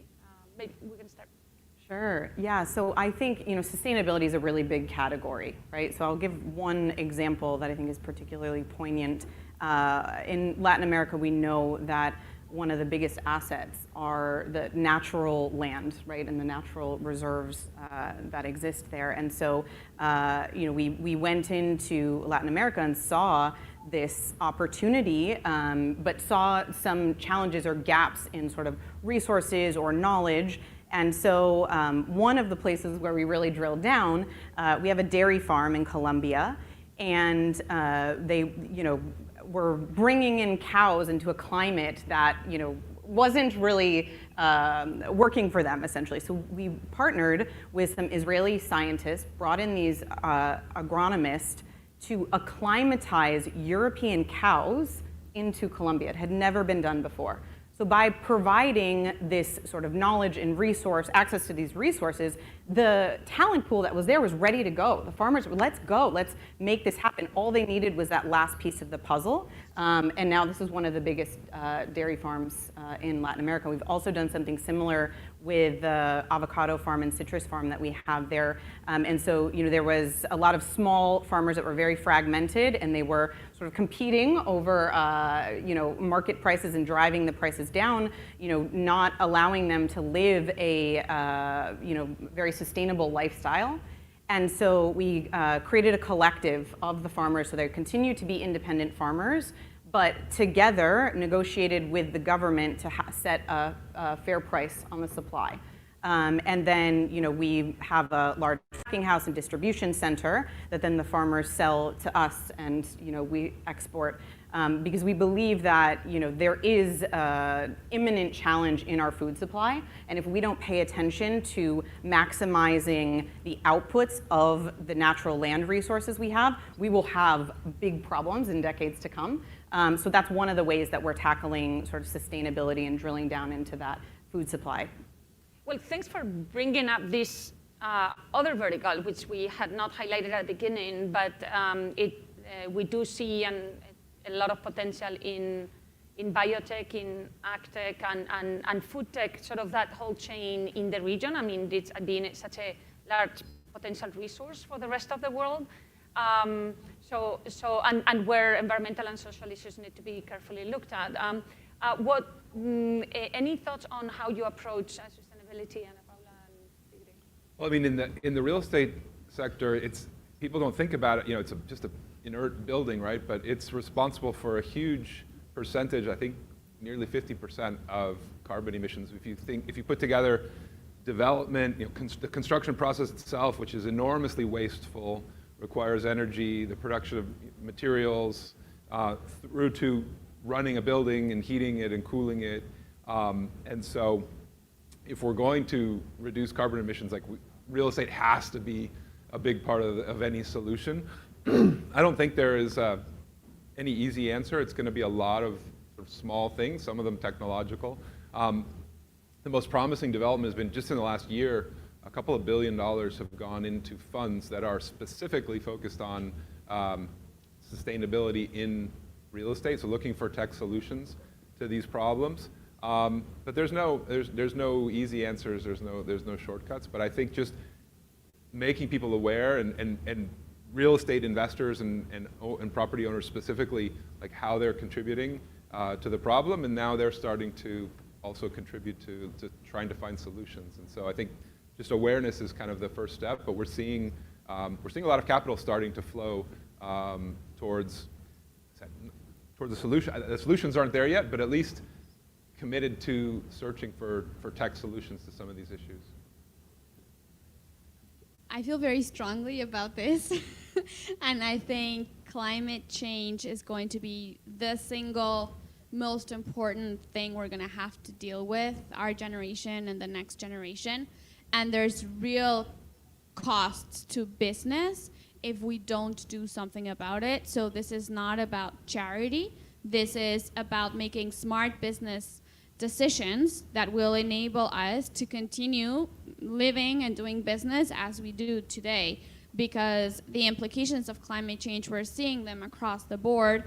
maybe we can start. Sure. Yeah. So I think sustainability is a really big category, right? So I'll give one example that I think is particularly poignant. In Latin America, we know that one of the biggest assets are the natural land, right, and the natural reserves that exist there. And so, we went into Latin America and saw this opportunity, but saw some challenges or gaps in sort of resources or knowledge. And so one of the places where we really drilled down, we have a dairy farm in Colombia, and they, were bringing in cows into a climate that, wasn't really working for them, essentially. So we partnered with some Israeli scientists, brought in these agronomists to acclimatize European cows into Colombia. It had never been done before. So by providing this sort of knowledge and access to these resources, the talent pool that was there was ready to go. The farmers were, let's go, let's make this happen. All they needed was that last piece of the puzzle. And now this is one of the biggest dairy farms in Latin America. We've also done something similar with the avocado farm and citrus farm that we have there. And so, there was a lot of small farmers that were very fragmented, and they were sort of competing over, market prices and driving the prices down, not allowing them to live a, very sustainable lifestyle. And so we created a collective of the farmers, so they continue to be independent farmers, but together negotiated with the government to set a fair price on the supply. And then, we have a large packing house and distribution center that then the farmers sell to us, and, we export. Because we believe that, there is an imminent challenge in our food supply. And if we don't pay attention to maximizing the outputs of the natural land resources we have, we will have big problems in decades to come. So that's one of the ways that we're tackling sort of sustainability and drilling down into that food supply. Well, thanks for bringing up this other vertical, which we had not highlighted at the beginning, but we do see a lot of potential in biotech, in agtech, and food tech, sort of that whole chain in the region. I mean, it's been such a large potential resource for the rest of the world. And where environmental and social issues need to be carefully looked at. Any thoughts on how you approach sustainability, Ana Paula and Tigre? Well, I mean, in the real estate sector, people don't think about it. It's just an inert building, right? But it's responsible for a huge percentage. I think nearly 50% of carbon emissions. If you put together development, the construction process itself, which is enormously wasteful, requires energy, the production of materials, through to running a building and heating it and cooling it. And so if we're going to reduce carbon emissions, real estate has to be a big part of any solution. I don't think there is any easy answer. It's going to be a lot of small things, some of them technological. The most promising development has been just in the last year, a couple of $1 billion have gone into funds that are specifically focused on sustainability in real estate, so looking for tech solutions to these problems. But there's no easy answers, there's no shortcuts, but I think just making people aware and real estate investors and property owners specifically, how they're contributing to the problem, and now they're starting to also contribute to trying to find solutions. And so I think just awareness is kind of the first step, but we're seeing a lot of capital starting to flow towards the solution. The solutions aren't there yet, but at least committed to searching for tech solutions to some of these issues. I feel very strongly about this. And I think climate change is going to be the single most important thing we're going to have to deal with, our generation and the next generation. And there's real costs to business if we don't do something about it. So this is not about charity. This is about making smart business decisions that will enable us to continue living and doing business as we do today. Because the implications of climate change, we're seeing them across the board,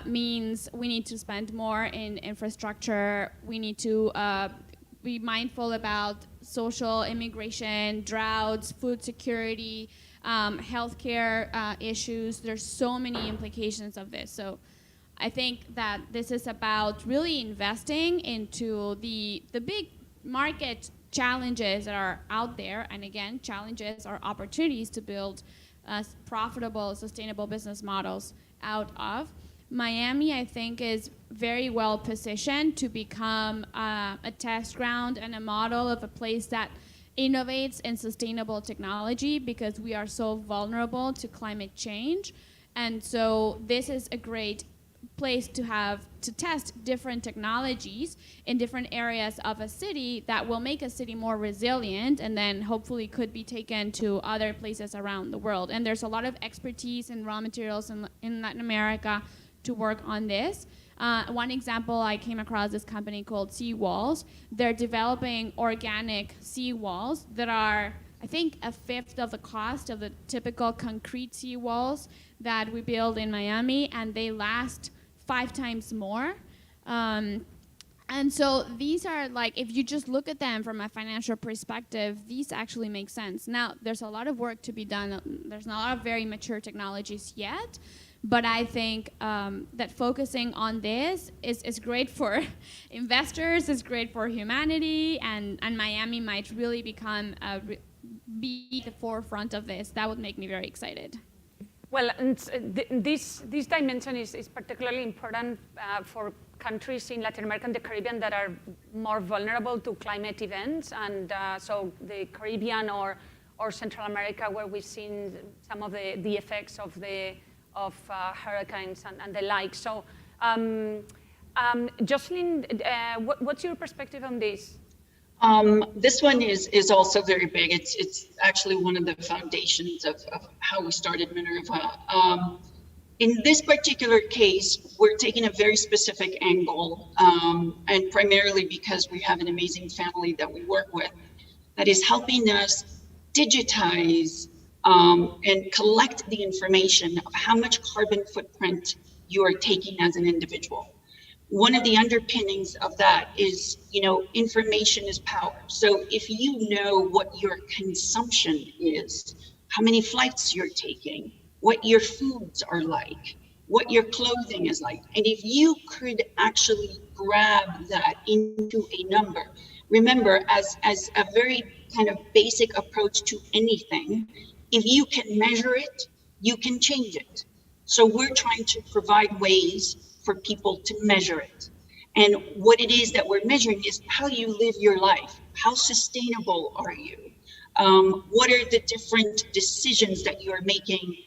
means we need to spend more in infrastructure. We need to be mindful about social immigration, droughts, food security, healthcare issues. There's so many implications of this. So I think that this is about really investing into the big market challenges that are out there. And again, challenges are opportunities to build profitable, sustainable business models out of. Miami, I think, is very well positioned to become a test ground and a model of a place that innovates in sustainable technology, because we are so vulnerable to climate change. And so this is a great place to test different technologies in different areas of a city that will make a city more resilient, and then hopefully could be taken to other places around the world. And there's a lot of expertise in raw materials in Latin America to work on this. One example, I came across this company called Seawalls. They're developing organic seawalls that are, I think, a fifth of the cost of the typical concrete seawalls that we build in Miami, and they last 5 times more. And so these are like, if you just look at them from a financial perspective, these actually make sense. Now, there's a lot of work to be done. There's not a lot of very mature technologies yet, but I think that focusing on this is great for investors, is great for humanity, and Miami might really be the forefront of this. That would make me very excited. Well, and this dimension is particularly important for countries in Latin America and the Caribbean that are more vulnerable to climate events, and so the Caribbean or Central America, where we've seen some of the effects of hurricanes and the like. So, Jocelyn, what's your perspective on this? This one is also very big. It's actually one of the foundations of how we started Minerva. In this particular case, we're taking a very specific angle, and primarily because we have an amazing family that we work with that is helping us digitize and collect the information of how much carbon footprint you are taking as an individual. One of the underpinnings of that is, information is power. So if you know what your consumption is, how many flights you're taking, what your foods are like, what your clothing is like, and if you could actually grab that into a number, remember, as a very kind of basic approach to anything, if you can measure it, you can change it. So we're trying to provide ways for people to measure it. And what it is that we're measuring is how you live your life. How sustainable are you? What are the different decisions that you're making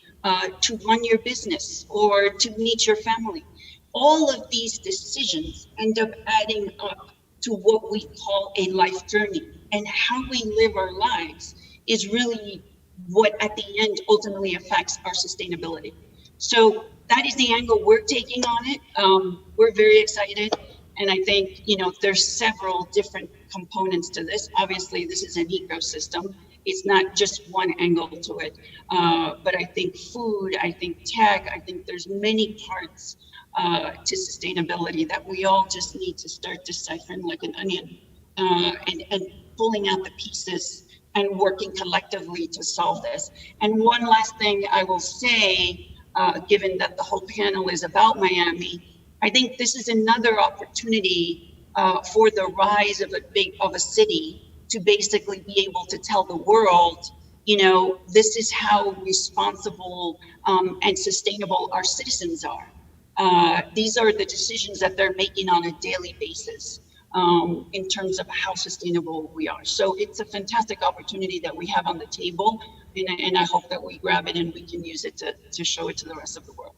to run your business or to meet your family? All of these decisions end up adding up to what we call a life journey. And how we live our lives is really what at the end ultimately affects our sustainability. So that is the angle we're taking on it. We're very excited. And I think, there's several different components to this. Obviously, this is an ecosystem. It's not just one angle to it. But I think food, I think tech, I think there's many parts to sustainability that we all just need to start deciphering like an onion and pulling out the pieces and working collectively to solve this. And one last thing I will say, given that the whole panel is about Miami, I think this is another opportunity for the rise of a city to basically be able to tell the world, this is how responsible and sustainable our citizens are. These are the decisions that they're making on a daily basis in terms of how sustainable we are. So it's a fantastic opportunity that we have on the table, and I hope that we grab it and we can use it to show it to the rest of the world.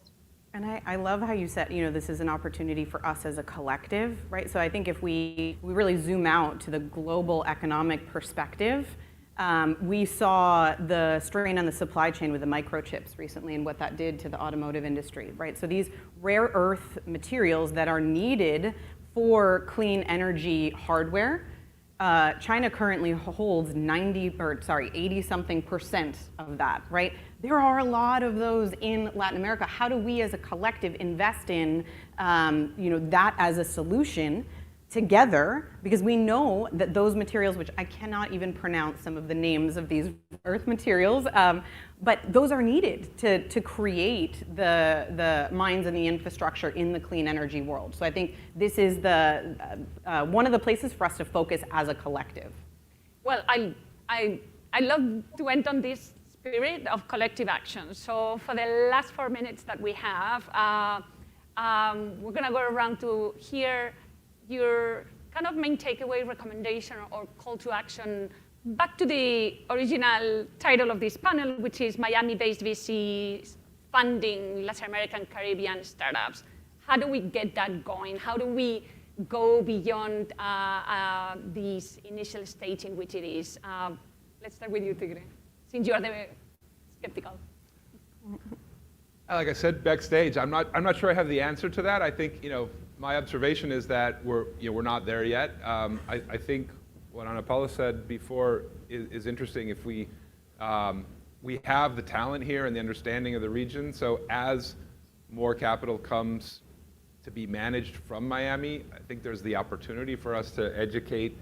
And I love how you said, this is an opportunity for us as a collective, right? So I think if we really zoom out to the global economic perspective, we saw the strain on the supply chain with the microchips recently and what that did to the automotive industry, right? So these rare earth materials that are needed for clean energy hardware, China currently holds 80-something% of that, right? There are a lot of those in Latin America. How do we as a collective invest in, that as a solution together, because we know that those materials, which I cannot even pronounce some of the names of these earth materials, but those are needed to create the mines and the infrastructure in the clean energy world. So I think this is one of the places for us to focus as a collective. Well, I love to end on this spirit of collective action. So for the last 4 minutes that we have, we're going to go around to hear your kind of main takeaway, recommendation, or call to action back to the original title of this panel, which is Miami-based VC funding Latin American Caribbean startups. How do we get that going? How do we go beyond this initial stage in which it is? Let's start with you, Tigre, since you are the skeptical. Like I said backstage, I'm not sure I have the answer to that. I think my observation is that we're not there yet. I think what Ana Paula said before is interesting. If we have the talent here and the understanding of the region, so as more capital comes to be managed from Miami, I think there's the opportunity for us to educate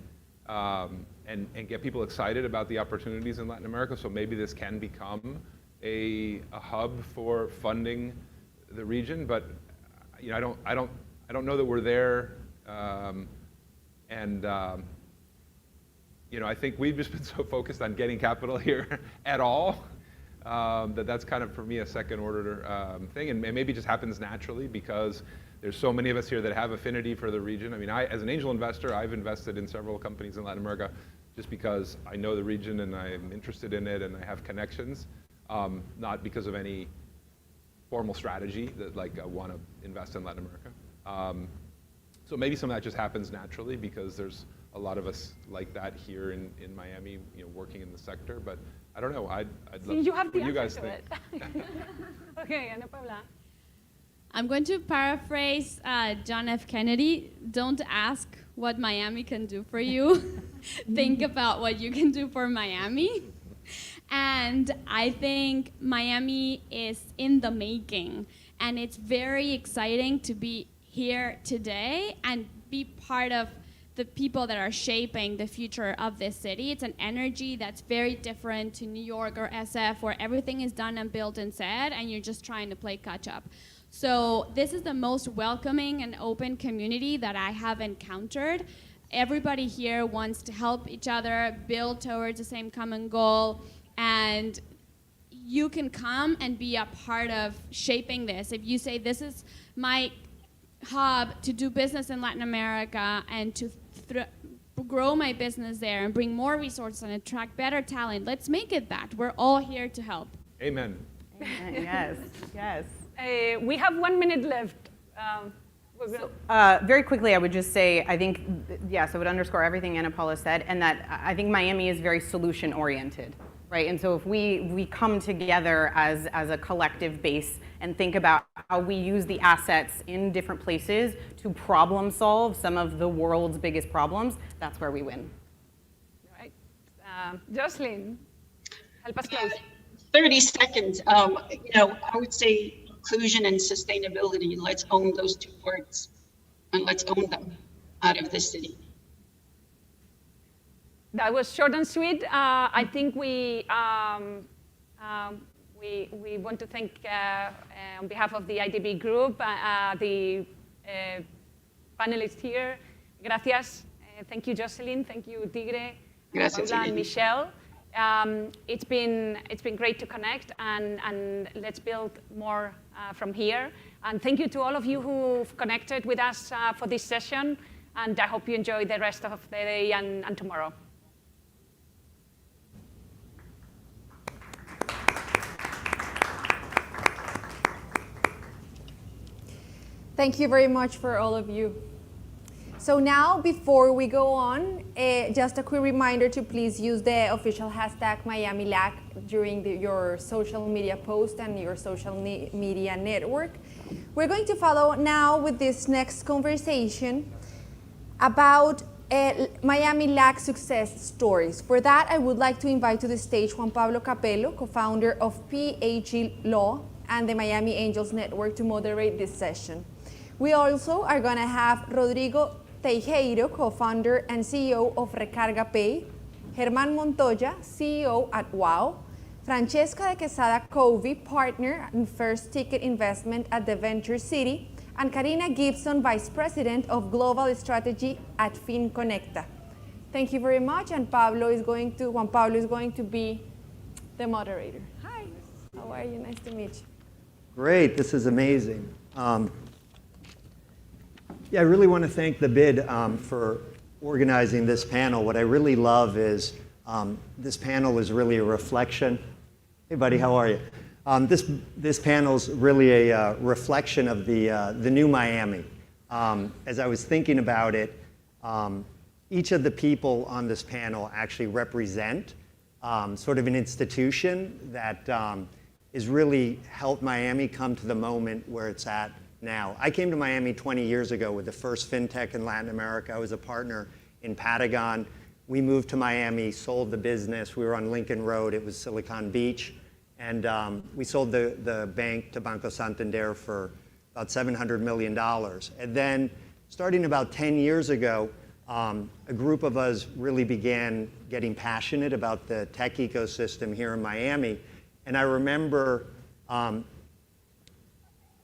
and get people excited about the opportunities in Latin America. So maybe this can become a hub for funding the region, but I don't know that we're there. I think we've just been so focused on getting capital here at all that's kind of, for me, a second order thing, and maybe it just happens naturally because there's so many of us here that have affinity for the region. I mean, as an angel investor, I've invested in several companies in Latin America just because I know the region and I'm interested in it and I have connections, not because of any formal strategy that I want to invest in Latin America. So maybe some of that just happens naturally because there's a lot of us like that here in Miami, working in the sector. But I don't know. I'd love you have the what you guys answer think. to it. Okay, Ana Paula. I'm going to paraphrase John F. Kennedy. Don't ask what Miami can do for you. Think about what you can do for Miami. And I think Miami is in the making. And it's very exciting to be here today and be part of the people that are shaping the future of this city. It's an energy that's very different to New York or SF, where everything is done and built and said, and you're just trying to play catch up. So this is the most welcoming and open community that I have encountered. Everybody here wants to help each other, build towards the same common goal, and you can come and be a part of shaping this. If you say, this is my hub to do business in Latin America and to grow my business there and bring more resources and attract better talent, let's make it that. We're all here to help. Amen. Yes, yes. We have 1 minute left. Very quickly, I would just say, I think, yes, I would underscore everything Ana Paula said, and that I think Miami is very solution-oriented, right? And so if we come together as a collective base and think about how we use the assets in different places to problem solve some of the world's biggest problems, that's where we win. Right. Jocelyn, help us close. 30 seconds. I would say inclusion and sustainability. Let's own those two words, and let's own them out of this city. That was short and sweet. I think we want to thank, on behalf of the IDB group, the panelists here. Gracias. Thank you, Jocelyn. Thank you, Tigre, Gracias, Paula, and Michelle. It's been great to connect, and let's build more from here. And thank you to all of you who've connected with us for this session. And I hope you enjoy the rest of the day and tomorrow. Thank you very much for all of you. So now, before we go on, just a quick reminder to please use the official hashtag Miami-LAC during your social media post and your social media network. We're going to follow now with this next conversation about Miami-LAC success stories. For that, I would like to invite to the stage Juan Pablo Capello, co-founder of PAG Law and the Miami Angels Network, to moderate this session. We also are going to have Rodrigo Teijeiro, co-founder and CEO of Recarga Pay, Germán Montoya, CEO at WOW, Francesca de Quesada Covey, partner and first ticket investment at the Venture City, and Karina Gibson, Vice President of Global Strategy at FinConecta. Thank you very much, and Juan Pablo is going to be the moderator. Hi, how are you? Nice to meet you. Great, this is amazing. Yeah, I really want to thank the BID for organizing this panel. What I really love is this panel is really a reflection. Hey, buddy, how are you? This panel is really a reflection of the new Miami. As I was thinking about it, each of the people on this panel actually represent sort of an institution that has really helped Miami come to the moment where it's at now. I came to Miami 20 years ago with the first fintech in Latin America. I was a partner in Patagon. We moved to Miami, sold the business. We were on Lincoln Road. It was Silicon Beach. And we sold the bank to Banco Santander for about $700 million. And then starting about 10 years ago, a group of us really began getting passionate about the tech ecosystem here in Miami. And I remember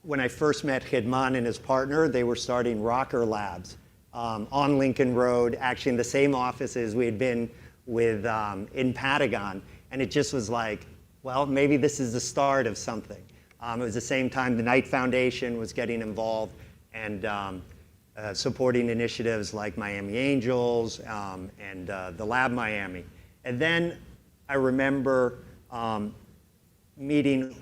when I first met Germán and his partner, they were starting Rocker Labs on Lincoln Road, actually in the same offices we had been with in Patagon. And it just was like, well, maybe this is the start of something. It was the same time the Knight Foundation was getting involved and supporting initiatives like Miami Angels and the Lab Miami. And then I remember meeting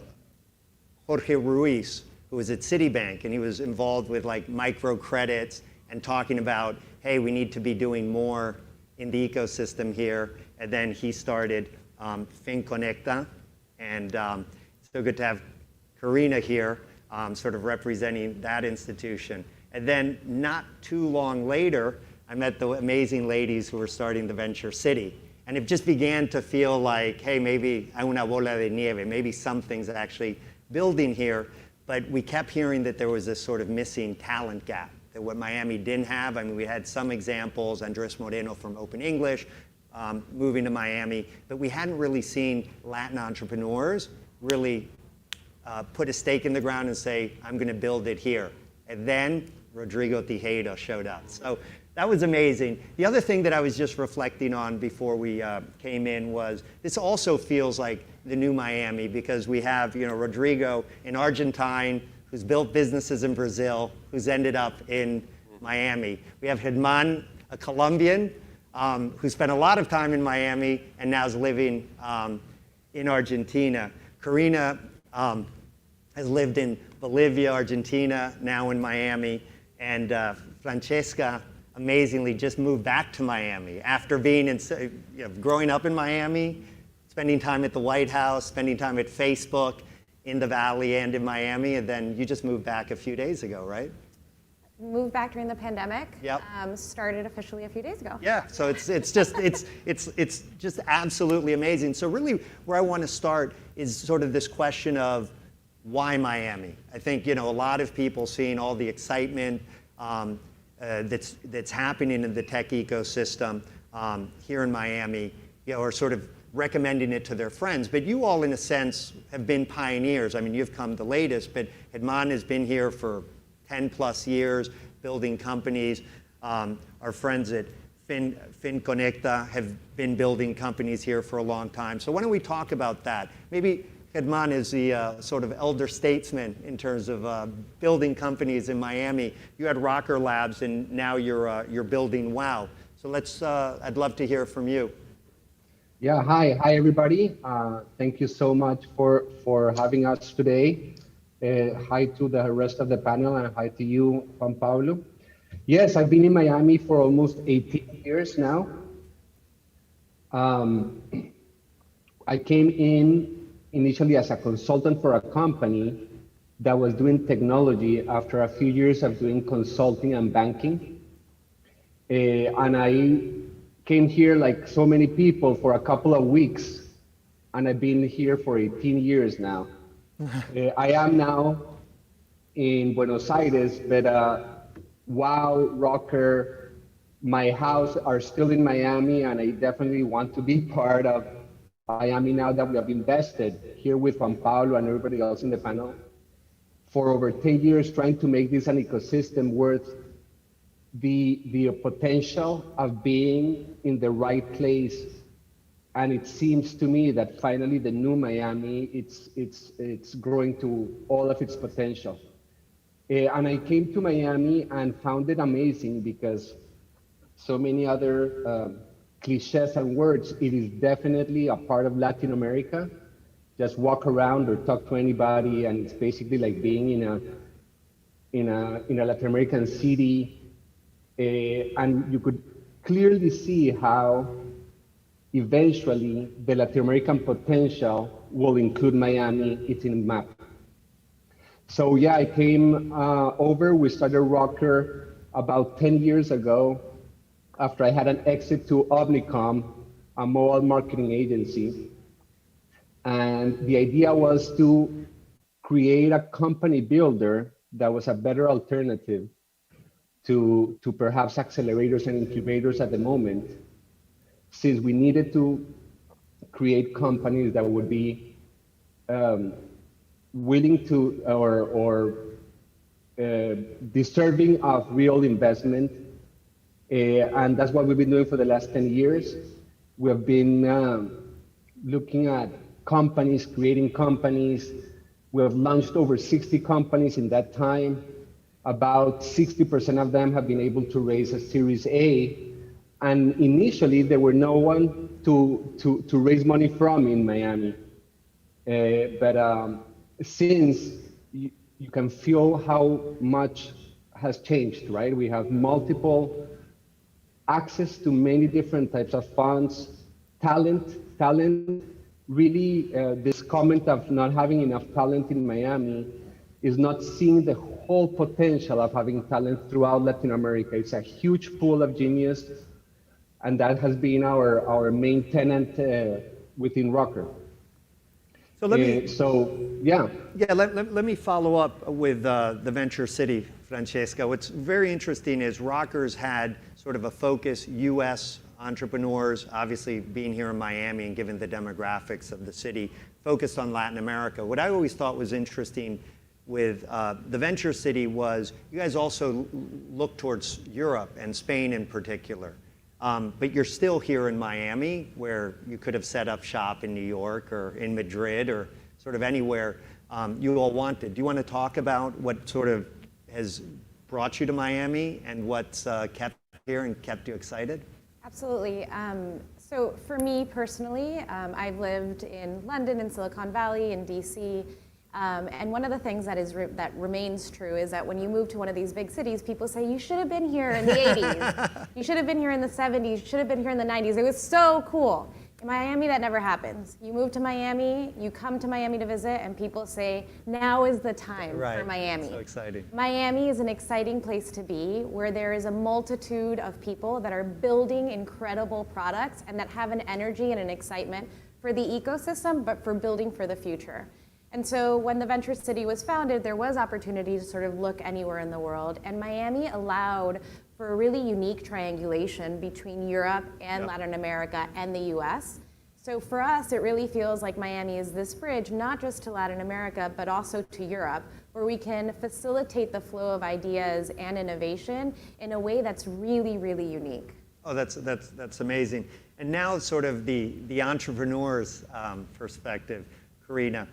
Jorge Ruiz, who was at Citibank, and he was involved with like microcredits and talking about, hey, we need to be doing more in the ecosystem here. And then he started FinConecta, and so good to have Karina here, sort of representing that institution. And then not too long later, I met the amazing ladies who were starting the Venture City. And it just began to feel like, hey, maybe hay una bola de nieve, maybe something's actually building here. But we kept hearing that there was this sort of missing talent gap, that what Miami didn't have. I mean, we had some examples, Andres Moreno from Open English, moving to Miami, but we hadn't really seen Latin entrepreneurs really put a stake in the ground and say, I'm going to build it here. And then Rodrigo Tejeda showed up. So that was amazing. The other thing that I was just reflecting on before we came in was this also feels like the new Miami, because we have Rodrigo, an Argentine who's built businesses in Brazil, who's ended up in Miami. We have Germán, a Colombian, who spent a lot of time in Miami and now is living in Argentina. Karina has lived in Bolivia, Argentina, now in Miami. And Francesca, amazingly, just moved back to Miami after being growing up in Miami, spending time at the White House, spending time at Facebook in the Valley and in Miami, and then you just moved back a few days ago, right? Moved back during the pandemic. Yep. Started officially a few days ago. Yeah. So it's just absolutely amazing. So really, where I want to start is sort of this question of why Miami? I think a lot of people seeing all the excitement that's happening in the tech ecosystem here in Miami, are sort of recommending it to their friends. But you all, in a sense, have been pioneers. I mean, you've come the latest, but Germán has been here for 10 plus years, building companies. Our friends at FinConecta have been building companies here for a long time. So why don't we talk about that? Maybe Germán is the sort of elder statesman in terms of building companies in Miami. You had Rocker Labs, and now you're building WOW. So I'd love to hear from you. Yeah, hi everybody. Thank you so much for having us today. Hi to the rest of the panel, and hi to you, Juan Pablo. Yes, I've been in Miami for almost 18 years now. I came in initially as a consultant for a company that was doing technology after a few years of doing consulting and banking. And I came here like so many people for a couple of weeks, and I've been here for 18 years now. I am now in Buenos Aires, but WOW, Rocker, My house are still in Miami, and I definitely want to be part of Miami now that we have invested here with Juan Pablo and everybody else in the panel for over 10 years, trying to make this an ecosystem worth the potential of being in the right place. And it seems to me that finally the new Miami, it's growing to all of its potential. And I came to Miami and found it amazing because so many other cliches and words, it is definitely a part of Latin America. Just walk around or talk to anybody, and it's basically like being in a Latin American city. And you could clearly see how eventually the Latin American potential will include Miami. It's in the map. So yeah, I came over. We started Rocker about 10 years ago after I had an exit to Omnicom, a mobile marketing agency. And the idea was to create a company builder that was a better alternative to perhaps accelerators and incubators at the moment, since we needed to create companies that would be willing to or deserving of real investment. And that's what we've been doing for the last 10 years. We have been looking at companies, creating companies. We have launched over 60 companies in that time. About 60% of them have been able to raise a Series A. And initially, there were no one to raise money from in Miami. But since you can feel how much has changed, right? We have multiple access to many different types of funds, talent. Really, this comment of not having enough talent in Miami is not seeing the whole potential of having talent throughout Latin America. It's a huge pool of genius, and that has been our main tenant within Rocker. So let me, let me follow up with the Venture City, Francesca. What's very interesting is Rocker's had sort of a focus, U.S. entrepreneurs, obviously being here in Miami and given the demographics of the city, focused on Latin America. What I always thought was interesting with the Venture City was you guys also look towards Europe and Spain in particular. But you're still here in Miami, where you could have set up shop in New York or in Madrid or sort of anywhere you all wanted. Do you want to talk about what sort of has brought you to Miami and what's kept you here and kept you excited? Absolutely. So for me personally, I've lived in London, in Silicon Valley, in DC. And one of the things that remains true is that when you move to one of these big cities, people say, you should have been here in the 80s. You should have been here in the 70s. You should have been here in the 90s. It was so cool. In Miami, that never happens. You move to Miami, you come to Miami to visit, and people say, now is the time for Miami. So exciting. Miami is an exciting place to be, where there is a multitude of people that are building incredible products and that have an energy and an excitement for the ecosystem, but for building for the future. And so when the Venture City was founded, there was opportunity to sort of look anywhere in the world. And Miami allowed for a really unique triangulation between Europe and Latin America and the US. So for us, it really feels like Miami is this bridge, not just to Latin America, but also to Europe, where we can facilitate the flow of ideas and innovation in a way that's really, really unique. Oh, that's amazing. And now sort of the entrepreneur's perspective, Karina.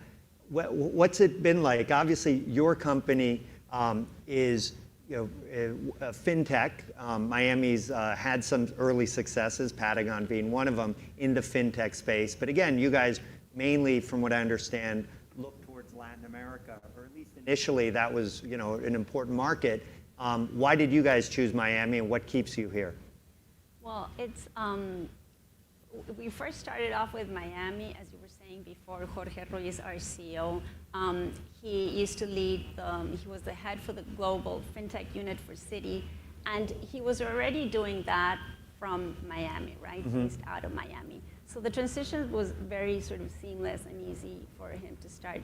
What's it been like? Obviously, your company is a fintech. Miami's had some early successes, Patagon being one of them, in the fintech space. But again, you guys mainly, from what I understand, look towards Latin America, or at least initially that was an important market. Why did you guys choose Miami, and what keeps you here? Well, it's we first started off with Miami, as you were saying before. Jorge Ruiz, our CEO, he used to lead, he was the head for the global fintech unit for Citi, and he was already doing that from Miami, right? Based out of Miami. So the transition was very sort of seamless and easy for him to start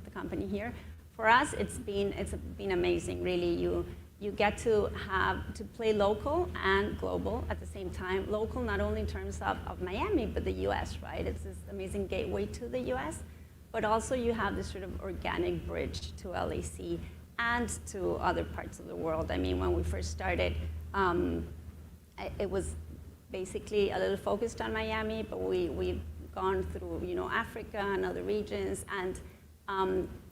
the company here. For us, it's been amazing, really. you get to play local and global at the same time. Local not only in terms of Miami, but the US, right? It's this amazing gateway to the US, but also you have this sort of organic bridge to LAC and to other parts of the world. I mean, when we first started, it was basically a little focused on Miami, but we've gone through, Africa and other regions, and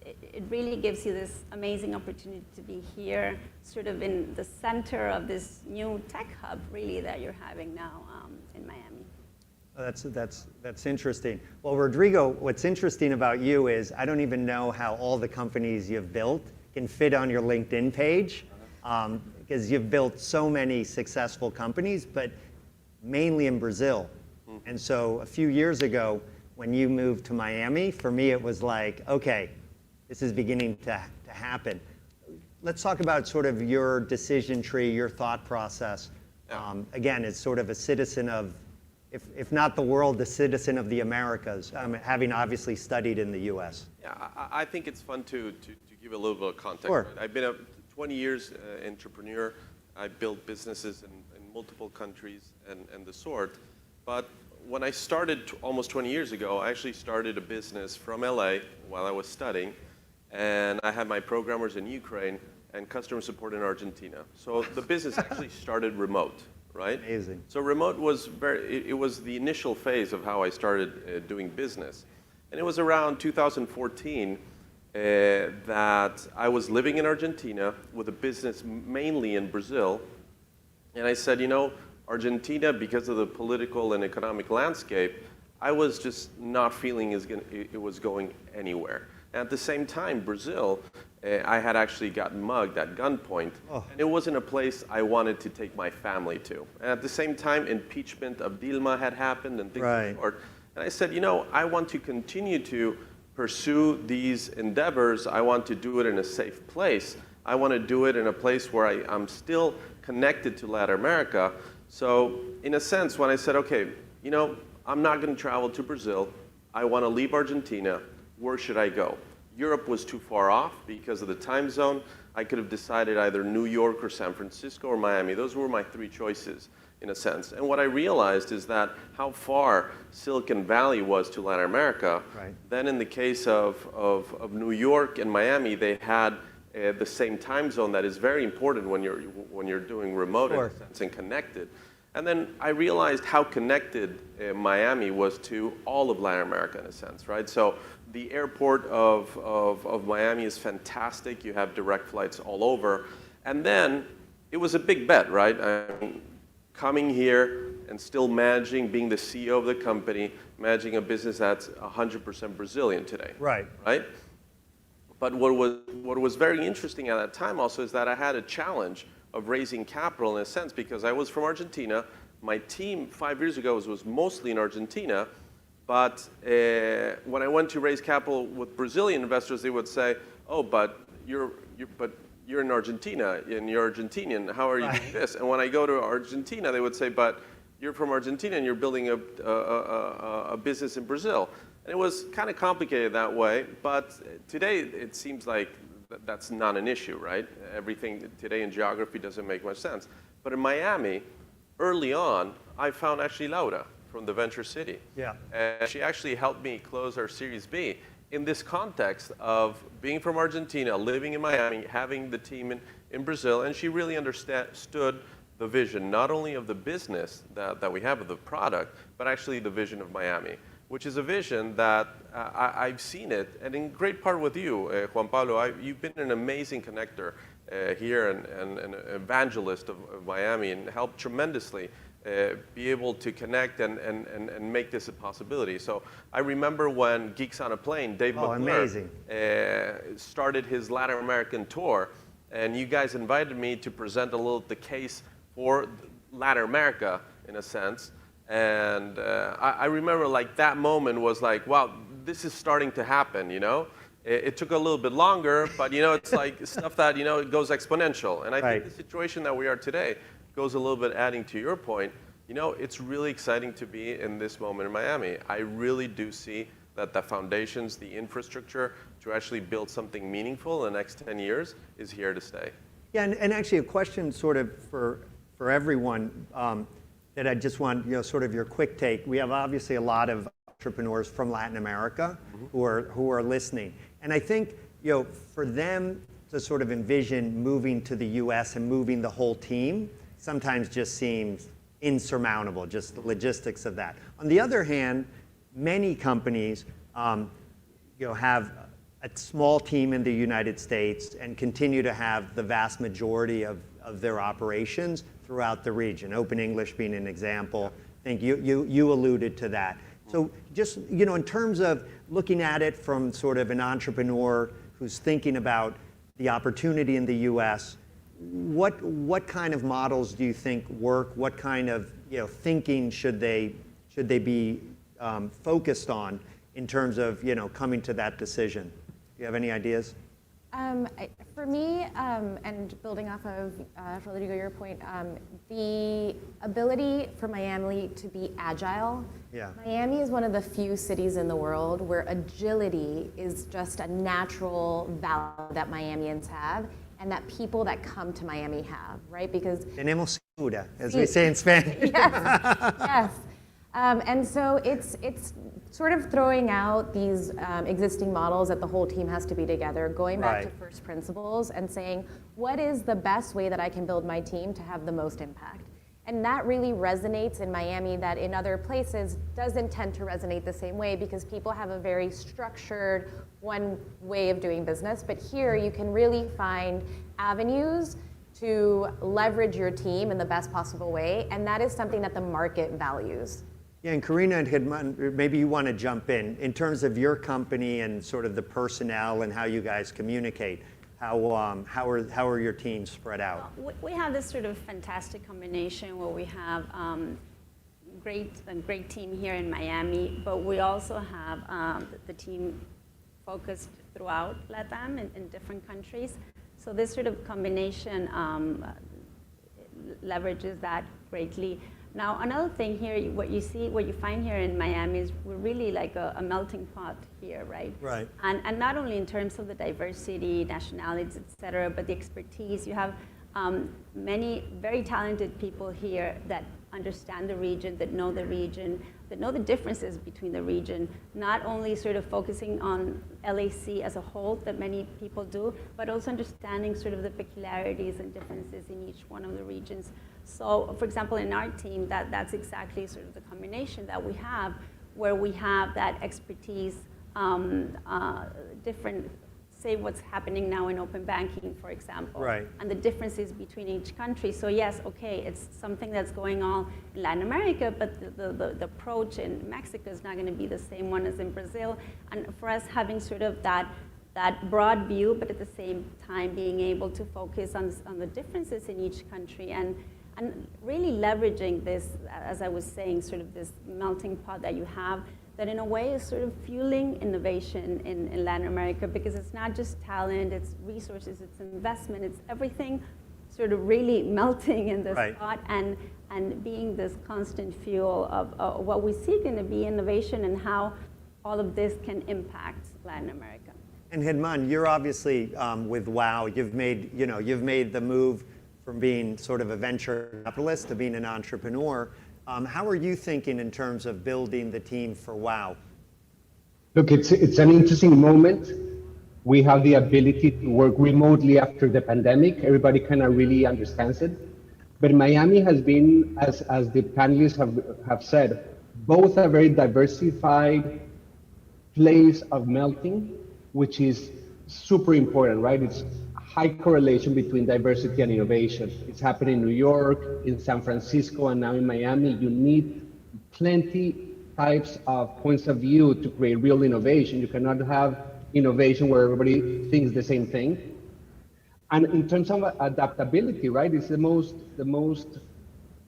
it really gives you this amazing opportunity to be here, sort of in the center of this new tech hub, really, that you're having now in Miami. That's interesting. Well, Rodrigo, what's interesting about you is I don't even know how all the companies you've built can fit on your LinkedIn page, because you've built so many successful companies, but mainly in Brazil. And so a few years ago, when you moved to Miami, for me it was like, okay, this is beginning to happen. Let's talk about sort of your decision tree, your thought process. Again, as sort of a citizen of, if not the world, the citizen of the Americas, having obviously studied in the US. Yeah, I think it's fun to give a little bit of context. Sure. Right? I've been a 20 years entrepreneur. I built businesses in multiple countries and the sort. But when I started almost 20 years ago, I actually started a business from LA while I was studying. And I had my programmers in Ukraine and customer support in Argentina. So the business actually started remote, right? Amazing. So remote was it was the initial phase of how I started doing business. And it was around 2014 that I was living in Argentina with a business mainly in Brazil. And I said, Argentina, because of the political and economic landscape, I was just not feeling it was going anywhere. And at the same time, Brazil, I had actually gotten mugged at gunpoint, and it wasn't a place I wanted to take my family to. And at the same time, impeachment of Dilma had happened and things of the sort. And I said, I want to continue to pursue these endeavors. I want to do it in a safe place. I want to do it in a place where I'm still connected to Latin America. So in a sense, when I said, okay, I'm not going to travel to Brazil. I want to leave Argentina. Where should I go? Europe was too far off because of the time zone. I could have decided either New York or San Francisco or Miami. Those were my three choices, in a sense. And what I realized is that how far Silicon Valley was to Latin America. Right. Then in the case of New York and Miami, they had the same time zone that is very important when you're doing remote in a sense and connected. And then I realized how connected Miami was to all of Latin America in a sense, right? So the airport of Miami is fantastic. You have direct flights all over. And then it was a big bet, right? I mean, coming here and still managing, being the CEO of the company, managing a business that's 100% Brazilian today. Right. Right? But what was very interesting at that time also is that I had a challenge of raising capital in a sense because I was from Argentina. My team 5 years ago was mostly in Argentina, but when I went to raise capital with Brazilian investors, they would say, "Oh, but you're in Argentina and you're Argentinian. How are you doing this?" And when I go to Argentina, they would say, "But you're from Argentina and you're building a business in Brazil." And it was kind of complicated that way, but today it seems like that's not an issue, right? Everything today in geography doesn't make much sense. But in Miami, early on, I found actually Laura from the Venture City. Yeah. And she actually helped me close our Series B in this context of being from Argentina, living in Miami, having the team in Brazil, and she really understood the vision, not only of the business that we have of the product, but actually the vision of Miami, which is a vision that I've seen it, and in great part with you, Juan Pablo. You've been an amazing connector here and an evangelist of Miami and helped tremendously be able to connect and make this a possibility. So I remember when Geeks on a Plane, Dave McClure started his Latin American tour, and you guys invited me to present a little the case for Latin America, in a sense. And I remember like that moment was like, wow, this is starting to happen, It took a little bit longer, but it's like stuff that, it goes exponential. And I think the situation that we are today goes a little bit adding to your point. It's really exciting to be in this moment in Miami. I really do see that the foundations, the infrastructure to actually build something meaningful in the next 10 years is here to stay. Yeah, and actually a question sort of for everyone that I just want, sort of your quick take. We have obviously a lot of entrepreneurs from Latin America who are listening. And I think, for them to sort of envision moving to the US and moving the whole team sometimes just seems insurmountable, just the logistics of that. On the other hand, many companies, have a small team in the United States and continue to have the vast majority of their operations throughout the region. Open English being an example. I think you alluded to that. So just, in terms of looking at it from sort of an entrepreneur who's thinking about the opportunity in the US, what kind of models do you think work? What kind of thinking should they be focused on in terms of coming to that decision? Do you have any ideas? For me, and building off of Rodrigo, your point, the ability for Miami to be agile. Yeah. Miami is one of the few cities in the world where agility is just a natural value that Miamians have and that people that come to Miami have, right? Because tenemos cintura, as we say in Spanish. Yes, yes. And so it's sort of throwing out these existing models that the whole team has to be together, going back to first principles and saying, what is the best way that I can build my team to have the most impact? And that really resonates in Miami that in other places doesn't tend to resonate the same way because people have a very structured one way of doing business. But here you can really find avenues to leverage your team in the best possible way. And that is something that the market values. Yeah, and Karina and Hidman, maybe you want to jump in terms of your company and sort of the personnel and how you guys communicate. How are your teams spread out? We have this sort of fantastic combination where we have a great team here in Miami, but we also have the team focused throughout LATAM in different countries. So this sort of combination leverages that greatly. Now, another thing here, what you find here in Miami is we're really like a melting pot here, right? Right. And not only in terms of the diversity, nationalities, et cetera, but the expertise. You have many very talented people here that understand the region, that know the differences between the region, not only sort of focusing on LAC as a whole that many people do, but also understanding sort of the peculiarities and differences in each one of the regions. So, for example, in our team, that's exactly sort of the combination that we have, where we have that expertise, different, say what's happening now in open banking, for example, right, and the differences between each country. So yes, okay, it's something that's going on in Latin America, but the approach in Mexico is not going to be the same one as in Brazil. And for us, having sort of that broad view, but at the same time being able to focus on the differences in each country and really leveraging this, as I was saying, sort of this melting pot that you have, that in a way is sort of fueling innovation in Latin America, because it's not just talent, it's resources, it's investment, it's everything sort of really melting in this pot and being this constant fuel of what we see going to be innovation and how all of this can impact Latin America. And Hidman, you're obviously with WOW, you've made the move from being sort of a venture capitalist to being an entrepreneur. How are you thinking in terms of building the team for WOW? Look, it's an interesting moment. We have the ability to work remotely after the pandemic. Everybody kind of really understands it. But Miami has been, as the panelists have said, both a very diversified place of melting, which is super important, right? It's high correlation between diversity and innovation. It's happening in New York, in San Francisco, and now in Miami. You need plenty types of points of view to create real innovation. You cannot have innovation where everybody thinks the same thing. And in terms of adaptability, right, it's the most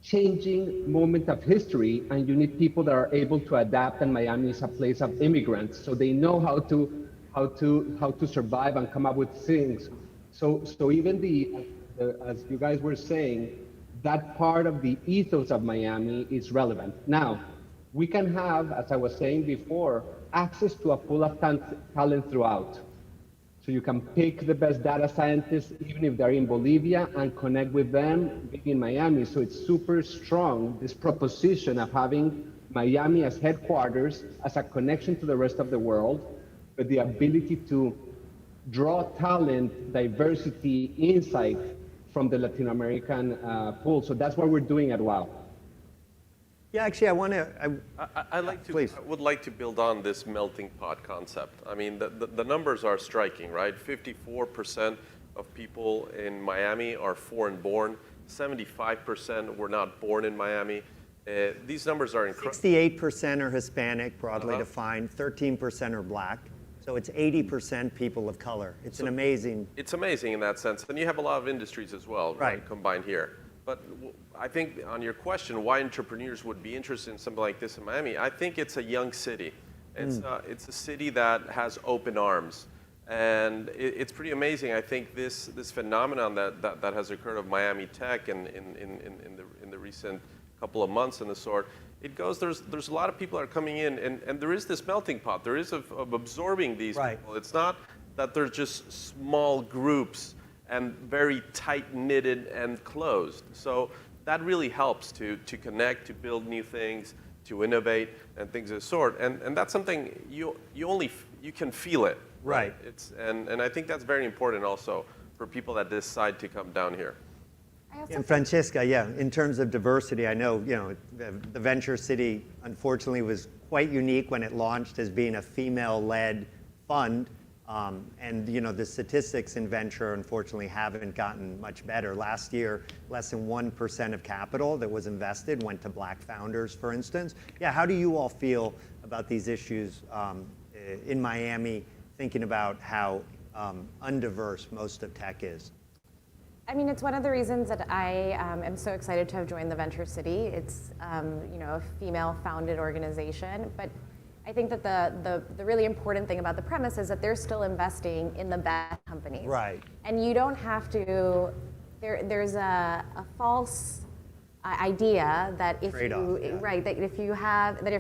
changing moment of history, and you need people that are able to adapt, and Miami is a place of immigrants, so they know how to survive and come up with things. So even as you guys were saying, that part of the ethos of Miami is relevant. Now, we can have, as I was saying before, access to a pool of talent throughout. So you can pick the best data scientists, even if they're in Bolivia, and connect with them being in Miami. So it's super strong, this proposition of having Miami as headquarters, as a connection to the rest of the world, with the ability to draw talent, diversity, insight from the Latin American pool. So that's what we're doing at WOW. Yeah, actually, I want to. Please. I would like to build on this melting pot concept. I mean, the numbers are striking, right? 54% of people in Miami are foreign born. 75% were not born in Miami. These numbers are incredible. 68% are Hispanic, broadly defined. 13% are Black. So it's 80% people of color. It's an amazing. It's amazing in that sense. And you have a lot of industries as well, right, combined here. But I think on your question, why entrepreneurs would be interested in something like this in Miami, I think it's a young city. It's a city that has open arms. And it's pretty amazing. I think this phenomenon that has occurred of Miami Tech in the recent couple of months and the sort, it goes, there's a lot of people that are coming in, and there is this melting pot. There is of absorbing these people. It's not that they're just small groups and very tight-knitted and closed. So that really helps to connect, to build new things, to innovate, and things of the sort. And that's something you can feel it. Right. And I think that's very important also for people that decide to come down here. And Francesca, yeah, in terms of diversity, I know, the Venture City, unfortunately, was quite unique when it launched as being a female-led fund. And the statistics in venture, unfortunately, haven't gotten much better. Last year, less than 1% of capital that was invested went to Black founders, for instance. Yeah, how do you all feel about these issues in Miami, thinking about how undiverse most of tech is? I mean, it's one of the reasons that I am so excited to have joined the Venture City. It's a female-founded organization, but I think that the really important thing about the premise is that they're still investing in the best companies. Right. And you don't have to. There's a false idea that if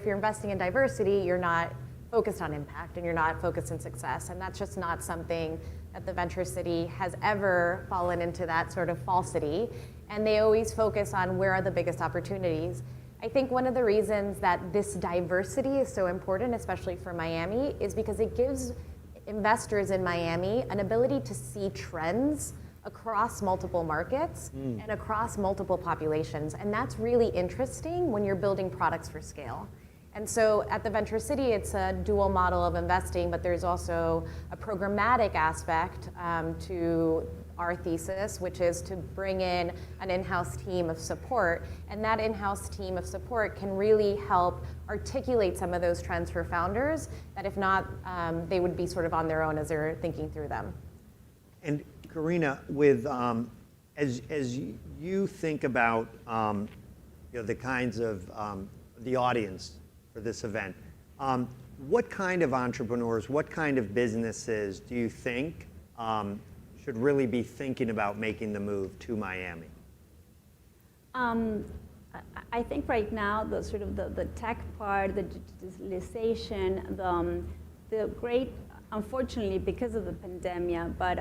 you're investing in diversity, you're not focused on impact and you're not focused on success, and that's just not something that the Venture City has ever fallen into, that sort of falsity. And they always focus on where are the biggest opportunities. I think one of the reasons that this diversity is so important, especially for Miami, is because it gives investors in Miami an ability to see trends across multiple markets and across multiple populations. And that's really interesting when you're building products for scale. And so at the Venture City, it's a dual model of investing, but there's also a programmatic aspect to our thesis, which is to bring in an in-house team of support. And that in-house team of support can really help articulate some of those trends for founders that if not, they would be sort of on their own as they're thinking through them. And Karina, with as you think about the kinds of the audience for this event, what kind of entrepreneurs, what kind of businesses do you think should really be thinking about making the move to Miami? I think right now the sort of the tech part, the digitalization, the great, unfortunately because of the pandemic, but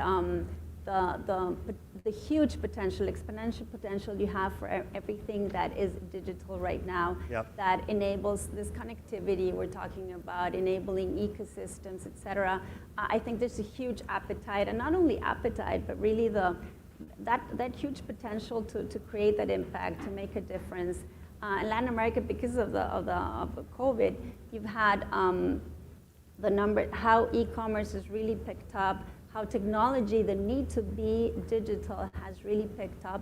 the huge potential, exponential potential you have for everything that is digital right now, that enables this connectivity we're talking about, enabling ecosystems, et cetera. I think there's a huge appetite, and not only appetite, but really that huge potential to create that impact, to make a difference. In Latin America, because of the COVID, you've had the number, how e-commerce has really picked up, how technology, the need to be digital has really picked up,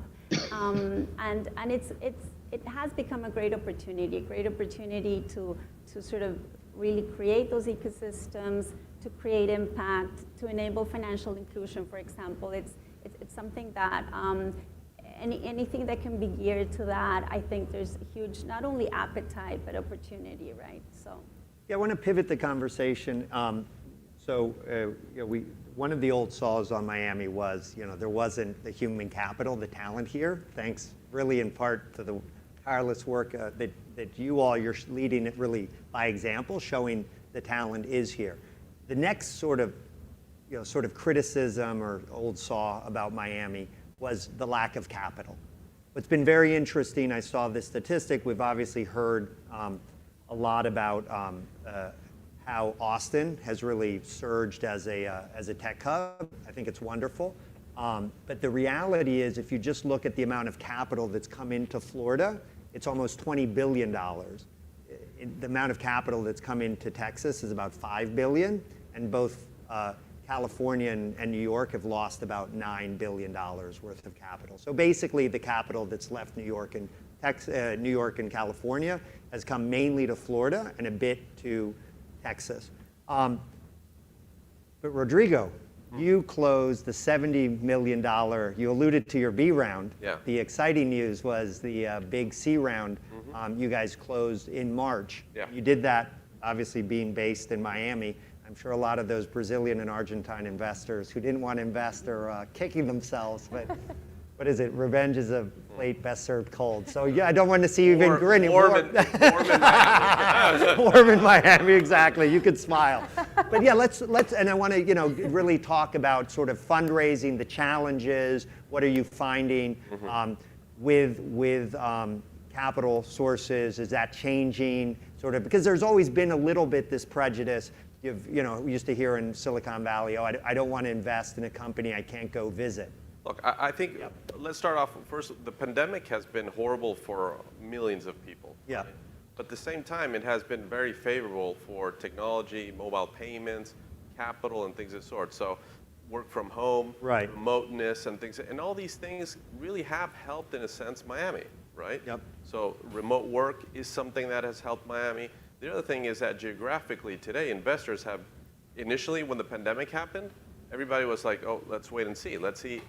and it has become a great opportunity to sort of really create those ecosystems, to create impact, to enable financial inclusion, for example. It's something that anything that can be geared to that, I think there's a huge not only appetite but opportunity, right? So. Yeah, I want to pivot the conversation. One of the old saws on Miami was, there wasn't the human capital, the talent here, thanks really in part to the tireless work that you're leading it really by example, showing the talent is here. The next sort of, sort of criticism or old saw about Miami was the lack of capital. What's been very interesting, I saw this statistic, we've obviously heard a lot about how Austin has really surged as a tech hub. I think it's wonderful. But the reality is, if you just look at the amount of capital that's come into Florida, it's almost $20 billion. The amount of capital that's come into Texas is about $5 billion, and both California and New York have lost about $9 billion worth of capital. So basically, the capital that's left New York and California has come mainly to Florida and a bit to Texas. But Rodrigo, you closed the $70 million, you alluded to your B round. Yeah. The exciting news was the big C round you guys closed in March. Yeah. You did that, obviously being based in Miami. I'm sure a lot of those Brazilian and Argentine investors who didn't want to invest are kicking themselves, but what is it? Revenge is a plate best served cold. So yeah, I don't want to see you even grinning. Warm in Miami. Warm in Miami, exactly. You could smile. But yeah, let's and I want to really talk about sort of fundraising, the challenges. What are you finding with capital sources? Is that changing? Sort of because there's always been a little bit this prejudice. We used to hear in Silicon Valley, oh, I don't want to invest in a company I can't go visit. Look, I think let's start off first. The pandemic has been horrible for millions of people. Yeah. Right? But at the same time, it has been very favorable for technology, mobile payments, capital, and things of the sort. So work from home, right, remoteness, and things, and all these things really have helped, in a sense, Miami, right? Yep. So remote work is something that has helped Miami. The other thing is that geographically today, investors have, initially when the pandemic happened, everybody was like, oh, let's wait and see. Let's see.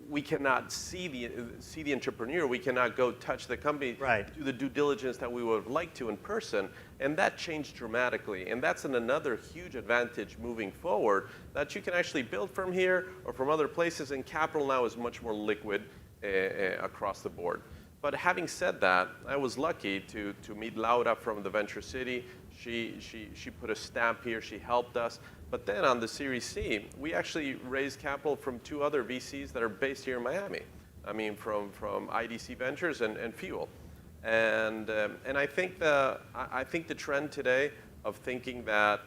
We cannot see the entrepreneur. We cannot go touch the company, do the due diligence that we would have liked to in person. And that changed dramatically. And that's another huge advantage moving forward, that you can actually build from here or from other places, and capital now is much more liquid across the board. But having said that, I was lucky to meet Laura from the Venture City. She put a stamp here, she helped us. But then on the Series C, we actually raised capital from 2 other VCs that are based here in Miami. I mean, from IDC Ventures and Fuel. And I think the trend today of thinking that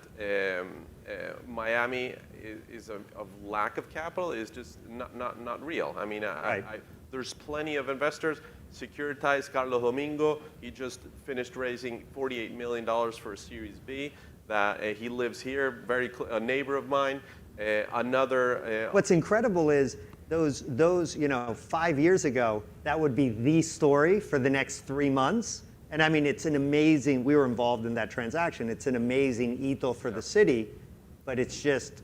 Miami is of lack of capital is just not real. I mean, there's plenty of investors. Securitize, Carlos Domingo, he just finished raising $48 million for a Series B. That he lives here, a neighbor of mine. What's incredible is those 5 years ago, that would be the story for the next 3 months. And I mean, it's an amazing, we were involved in that transaction. It's an amazing hito for the city, but it's just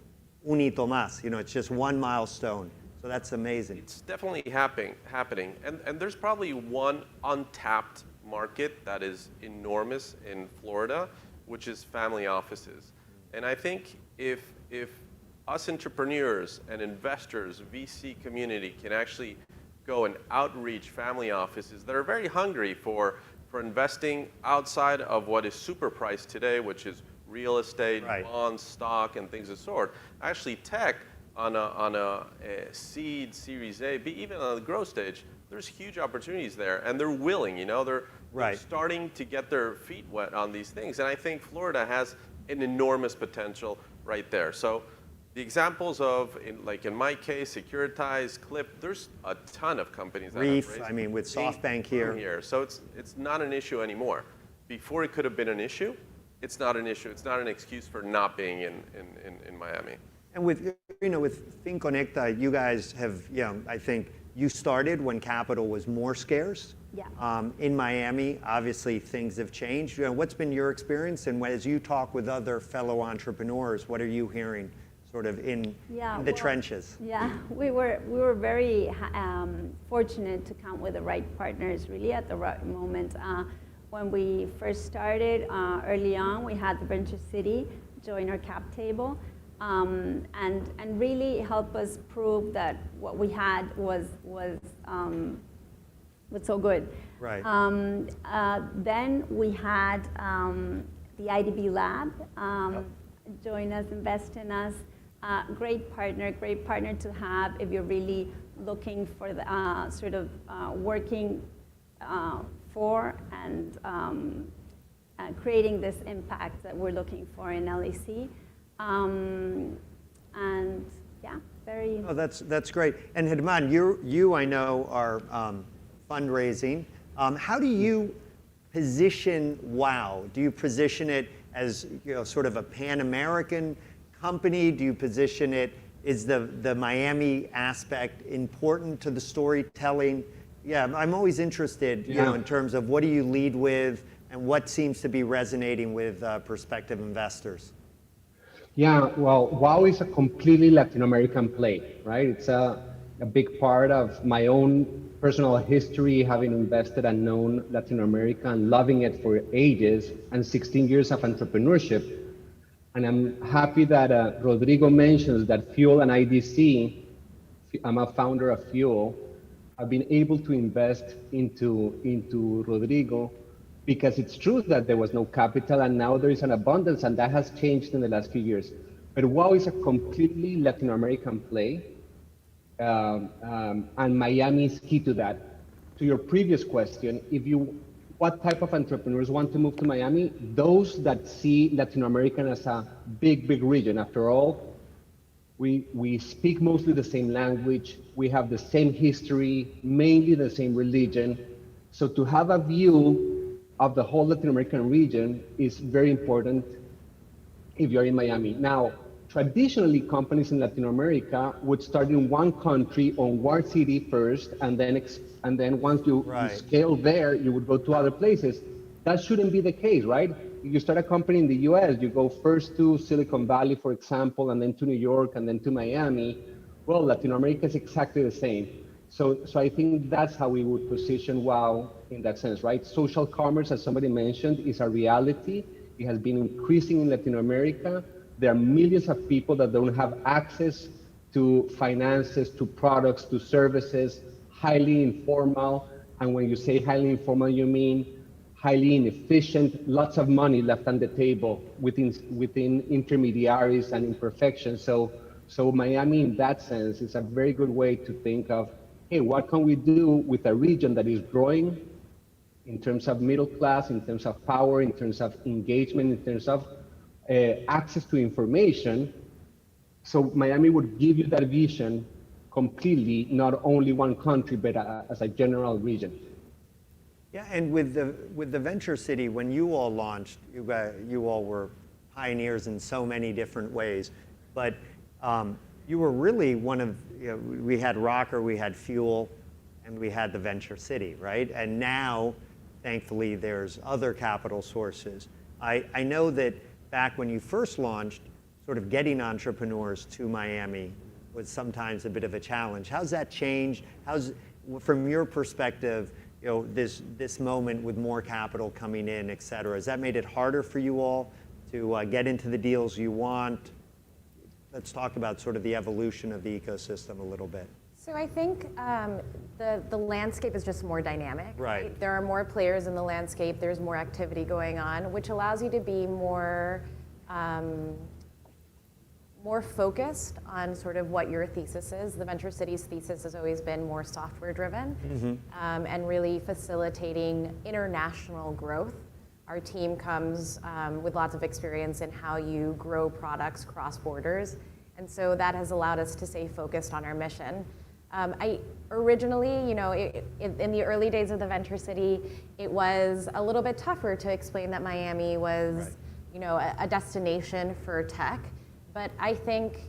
un hito más. It's just one milestone. So that's amazing. It's definitely happening. And there's probably one untapped market that is enormous in Florida, which is family offices. And I think if us entrepreneurs and investors, VC community, can actually go and outreach family offices that are very hungry for investing outside of what is super priced today, which is real estate, bonds, stock, and things of the sort. Actually, tech on a seed, Series A, even on the growth stage, there's huge opportunities there, and they're willing. They're starting to get their feet wet on these things, and I think Florida has an enormous potential right there. So the examples of, like in my case, Securitize, Clip, there's a ton of companies that Reef, I mean, with SoftBank here. So it's not an issue anymore. Before it could have been an issue, it's not an issue. It's not an excuse for not being in Miami. And with FinConecta, you guys have, I think you started when capital was more scarce. Yeah. In Miami, obviously things have changed. What's been your experience? And as you talk with other fellow entrepreneurs, what are you hearing sort of in the trenches? Yeah, we were very fortunate to come with the right partners really at the right moment. When we first started early on, we had the Venture City join our cap table. And really help us prove that what we had was so good. Right. Then we had the IDB Lab join us, invest in us. great partner to have if you're really looking for the sort of working for and creating this impact that we're looking for in LAC. And yeah, very. Oh, that's great. And Germán, you I know are fundraising. How do you position WOW? Do you position it as sort of a Pan-American company? Do you position it, is the Miami aspect important to the storytelling? Yeah, I'm always interested, in terms of what do you lead with and what seems to be resonating with prospective investors? Yeah, well, WOW is a completely Latin American play, right? It's a big part of my own personal history, having invested and known Latin America and loving it for ages, and 16 years of entrepreneurship. And I'm happy that Rodrigo mentions that Fuel and IDC, I'm a founder of Fuel, I've been able to invest into Rodrigo because it's true that there was no capital and now there is an abundance, and that has changed in the last few years. But WOW is a completely Latin American play, and Miami is key to that. To your previous question, what type of entrepreneurs want to move to Miami? Those that see Latin America as a big, big region. After all, we speak mostly the same language, we have the same history, mainly the same religion. So to have a view of the whole Latin American region is very important if you're in Miami. Now, traditionally, companies in Latin America would start in one country or one city first, and then once you scale there, you would go to other places. That shouldn't be the case, right? You start a company in the US, you go first to Silicon Valley, for example, and then to New York, and then to Miami. Well, Latin America is exactly the same. So I think that's how we would position WOW in that sense, right? Social commerce, as somebody mentioned, is a reality. It has been increasing in Latin America. There are millions of people that don't have access to finances, to products, to services, highly informal. And when you say highly informal, you mean highly inefficient, lots of money left on the table within intermediaries and imperfections. So Miami, in that sense, is a very good way to think of, hey, what can we do with a region that is growing in terms of middle class, in terms of power, in terms of engagement, in terms of access to information. So Miami would give you that vision completely, not only one country, but as a general region. Yeah, and with the Venture City, when you all launched, you all were pioneers in so many different ways, but you were really one of, we had Rocker, we had Fuel, and we had the Venture City, right? And now, thankfully, there's other capital sources. I know that back when you first launched, sort of getting entrepreneurs to Miami was sometimes a bit of a challenge. How's that changed? From your perspective, this moment with more capital coming in, et cetera, has that made it harder for you all to get into the deals you want? Let's talk about sort of the evolution of the ecosystem a little bit. So I think the landscape is just more dynamic. Right. There are more players in the landscape. There's more activity going on, which allows you to be more focused on sort of what your thesis is. The Venture City's thesis has always been more software driven and really facilitating international growth. Our team comes with lots of experience in how you grow products cross borders. And so that has allowed us to stay focused on our mission. Originally, in the early days of the Venture City, it was a little bit tougher to explain that Miami was, a destination for tech. But I think,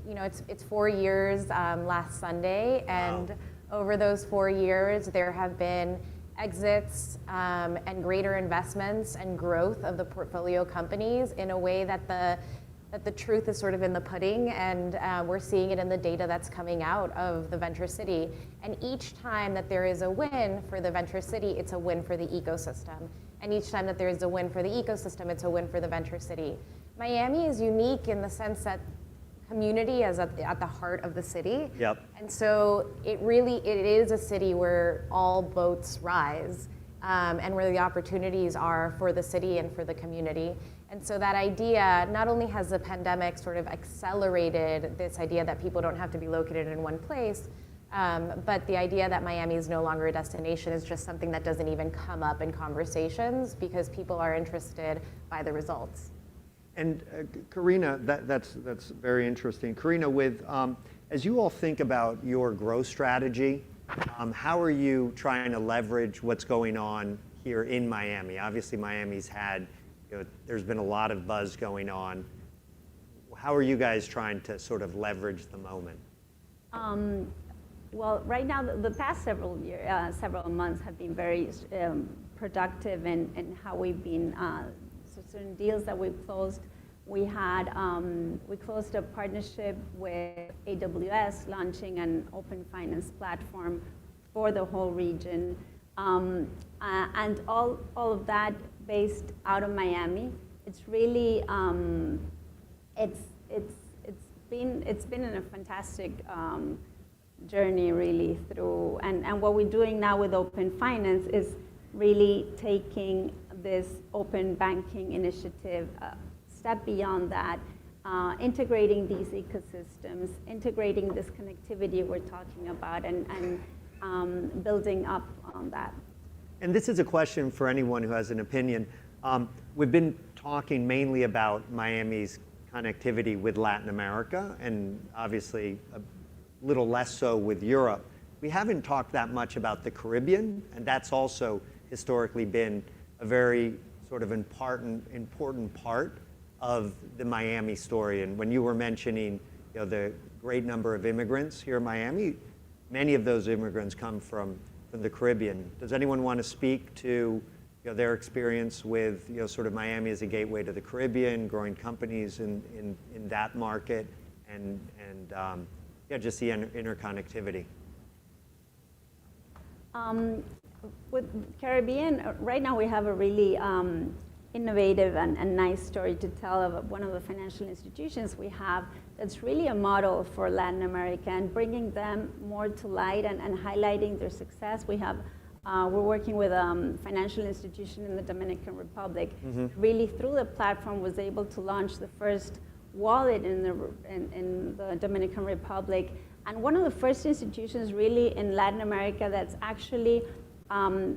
it's 4 years last Sunday, and over those 4 years, there have been exits and greater investments and growth of the portfolio companies in a way that the truth is sort of in the pudding, and we're seeing it in the data that's coming out of the Venture City. And each time that there is a win for the Venture City, it's a win for the ecosystem. And each time that there is a win for the ecosystem, it's a win for the Venture City. Miami is unique in the sense that community is at the heart of the city. Yep. And so it is a city where all boats rise, and where the opportunities are for the city and for the community. And so that idea, not only has the pandemic sort of accelerated this idea that people don't have to be located in one place, but the idea that Miami is no longer a destination is just something that doesn't even come up in conversations because people are interested by the results. And Karina, that's very interesting. Karina, with as you all think about your growth strategy, how are you trying to leverage what's going on here in Miami? Obviously, Miami's had, there's been a lot of buzz going on. How are you guys trying to sort of leverage the moment? Well, right now, the past several months have been very productive in how we've been, so certain deals that we've closed. We closed a partnership with AWS, launching an open finance platform for the whole region. And all of that based out of Miami. It's really, it's been a fantastic journey really through, and what we're doing now with Open Finance is really taking this open banking initiative a step beyond that, integrating these ecosystems, integrating this connectivity we're talking about, and building up on that. And this is a question for anyone who has an opinion. We've been talking mainly about Miami's connectivity with Latin America, and obviously a little less so with Europe. We haven't talked that much about the Caribbean, and that's also historically been a very sort of important part of the Miami story. And when you were mentioning, the great number of immigrants here in Miami, many of those immigrants come from the Caribbean. Does anyone want to speak to their experience with sort of Miami as a gateway to the Caribbean, growing companies in that market, and just the interconnectivity? With Caribbean, right now we have a really innovative and nice story to tell of one of the financial institutions we have that's really a model for Latin America and bringing them more to light and highlighting their success. We're working with a financial institution in the Dominican Republic. Really through the platform was able to launch the first wallet in the Dominican Republic, and one of the first institutions really in Latin America that's actually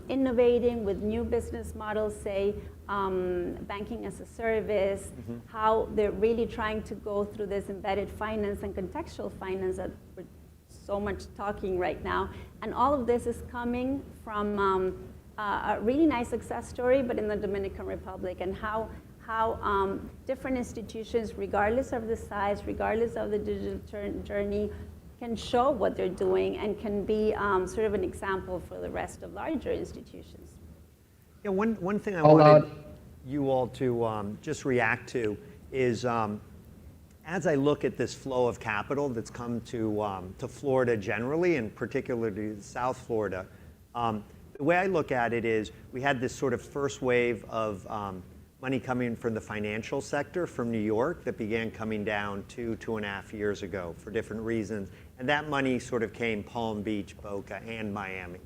innovating with new business models, say banking as a service, how they're really trying to go through this embedded finance and contextual finance that we're so much talking right now. And all of this is coming from a really nice success story, but in the Dominican Republic, and how different institutions, regardless of the size, regardless of the digital journey, can show what they're doing and can be sort of an example for the rest of larger institutions. Yeah, one thing I wanted you all to just react to is, as I look at this flow of capital that's come to Florida generally, and particularly South Florida, the way I look at it is we had this sort of first wave of money coming from the financial sector from New York that began coming down 2.5 years ago for different reasons. And that money sort of came Palm Beach, Boca, and Miami.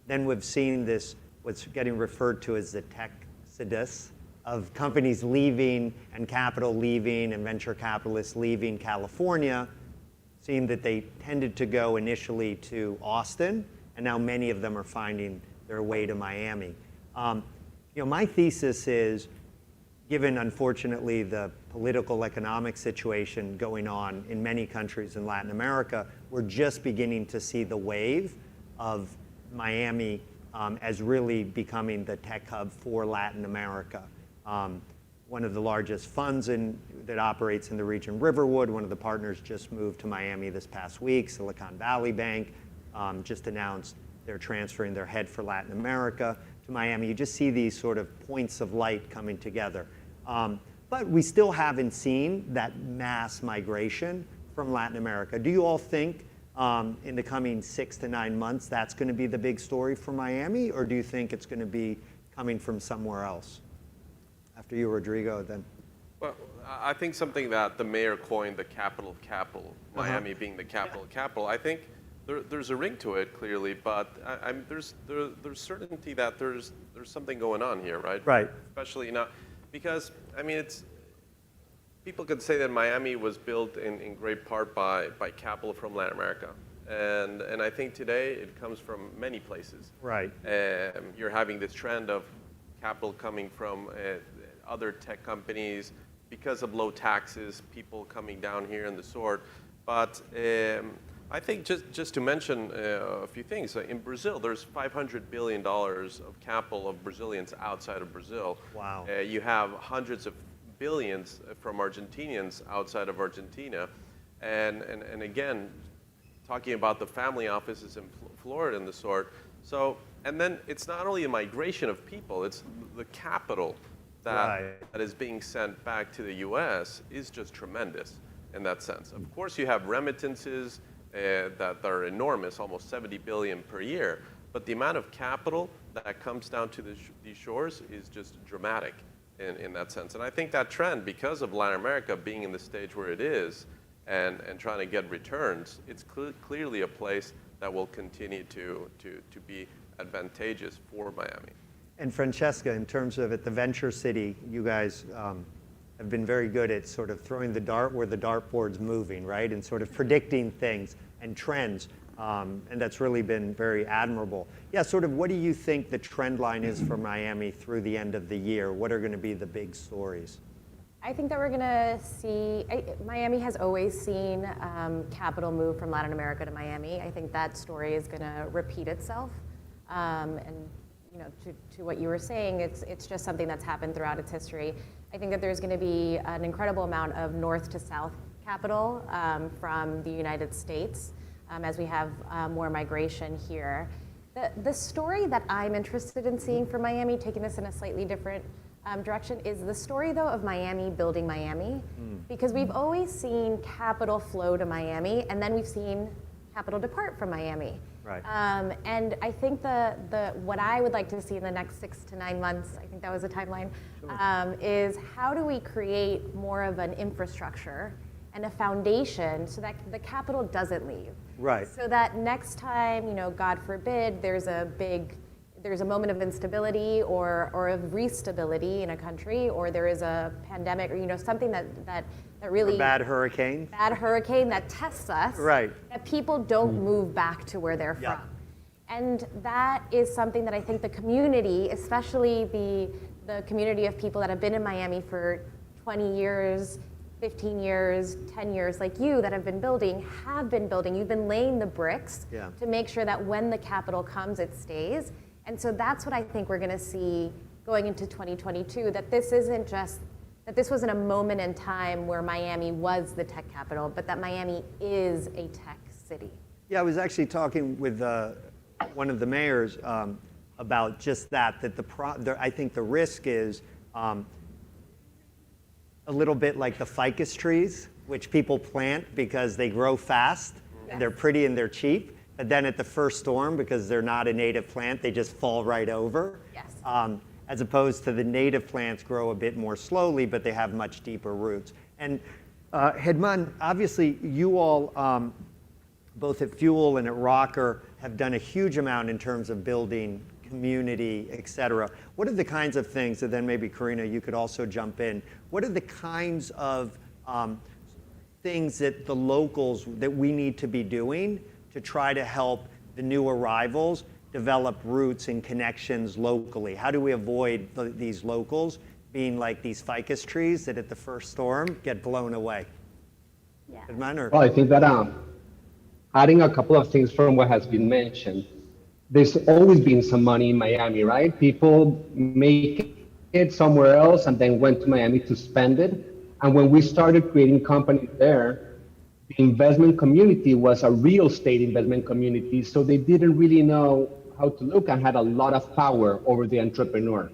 Then we've seen this, what's getting referred to as the tech exodus of companies leaving and capital leaving and venture capitalists leaving California. Seemed that they tended to go initially to Austin, and now many of them are finding their way to Miami. My thesis is, given, unfortunately, the political economic situation going on in many countries in Latin America, we're just beginning to see the wave of Miami as really becoming the tech hub for Latin America. One of the largest funds that operates in the region, Riverwood, one of the partners just moved to Miami this past week. Silicon Valley Bank just announced they're transferring their head for Latin America to Miami. You just see these sort of points of light coming together. But we still haven't seen that mass migration from Latin America. Do you all think in the coming 6 to 9 months that's going to be the big story for Miami, or do you think it's going to be coming from somewhere else? After you, Rodrigo, then. Well, I think something that the mayor coined, the capital of capital, Miami being the capital of capital, I think there's a ring to it, clearly, but there's certainty that there's something going on here, right? Right. Especially now, because, I mean, people could say that Miami was built in great part by capital from Latin America. And I think today it comes from many places. Right. You're having this trend of capital coming from other tech companies because of low taxes, people coming down here and the sort. But I think just to mention a few things, in Brazil, there's $500 billion of capital of Brazilians outside of Brazil. Wow. You have hundreds of billions from Argentinians outside of Argentina. And again, talking about the family offices in Florida and the sort. So, and then it's not only a migration of people, it's the capital that is being sent back to the US is just tremendous in that sense. Of course, you have remittances that are enormous, almost 70 billion per year, but the amount of capital that comes down to these shores is just dramatic in that sense. And I think that trend, because of Latin America being in the stage where it is, and trying to get returns, it's clearly a place that will continue to be advantageous for Miami. And Francesca, in terms of at the Venture City, you guys have been very good at sort of throwing the dart where the dartboard's moving, right? And sort of predicting things and trends. And that's really been very admirable. Yeah, sort of what do you think the trend line is for Miami through the end of the year? What are going to be the big stories? I think that we're going to see, Miami has always seen capital move from Latin America to Miami. I think that story is going to repeat itself. And you know, to what you were saying, it's just something that's happened throughout its history. I think that there's going to be an incredible amount of north to south capital from the United States as we have more migration here. The story that I'm interested in seeing for Miami, taking this in a slightly different direction, is the story, though, of Miami building Miami. Because we've always seen capital flow to Miami, and then we've seen capital depart from Miami. Right. And I think what I would like to see in the next 6 to 9 months, I think that was a timeline, is how do we create more of an infrastructure and a foundation so that the capital doesn't leave. Right. So that next time, you know, God forbid, there's a moment of instability or of restability in a country, or there is a pandemic, or you know, something that really a bad hurricane that tests us, right? That people don't move back to where they're from, and that is something that I think the community, especially the community of people that have been in Miami for 20 years, 15 years, 10 years, like you, that have been building. You've been laying the bricks to make sure that when the capital comes, it stays. And so that's what I think we're going to see going into 2022, that this wasn't a moment in time where Miami was the tech capital, but that Miami is a tech city. Yeah, I was actually talking with one of the mayors about just that I think the risk is a little bit like the ficus trees, which people plant because they grow fast, and they're pretty and they're cheap. But then at the first storm, because they're not a native plant, they just fall right over. Yes. As opposed to the native plants grow a bit more slowly, but they have much deeper roots. And Hedman, obviously you all, both at Fuel and at Rocker, have done a huge amount in terms of building community, et cetera. What are the kinds of things, and then maybe Karina, you could also jump in. What are the kinds of things that the locals, that we need to be doing to try to help the new arrivals develop roots and connections locally? How do we avoid these locals being like these ficus trees that at the first storm get blown away? Yeah. Well, I think that adding a couple of things from what has been mentioned, there's always been some money in Miami, right? People make it somewhere else and then went to Miami to spend it. And when we started creating companies there, the investment community was a real estate investment community, so they didn't really know how to look and had a lot of power over the entrepreneur.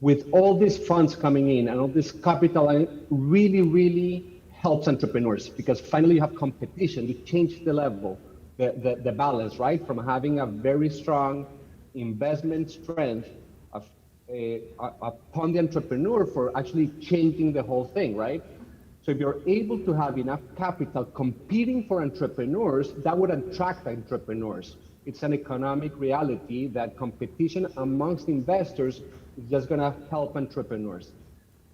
With all these funds coming in and all this capital, it really, really helps entrepreneurs, because finally you have competition. You change the level, the balance, right? From having a very strong investment strength upon the entrepreneur for actually changing the whole thing, right? So if you're able to have enough capital competing for entrepreneurs, that would attract entrepreneurs. It's an economic reality that competition amongst investors is just going to help entrepreneurs.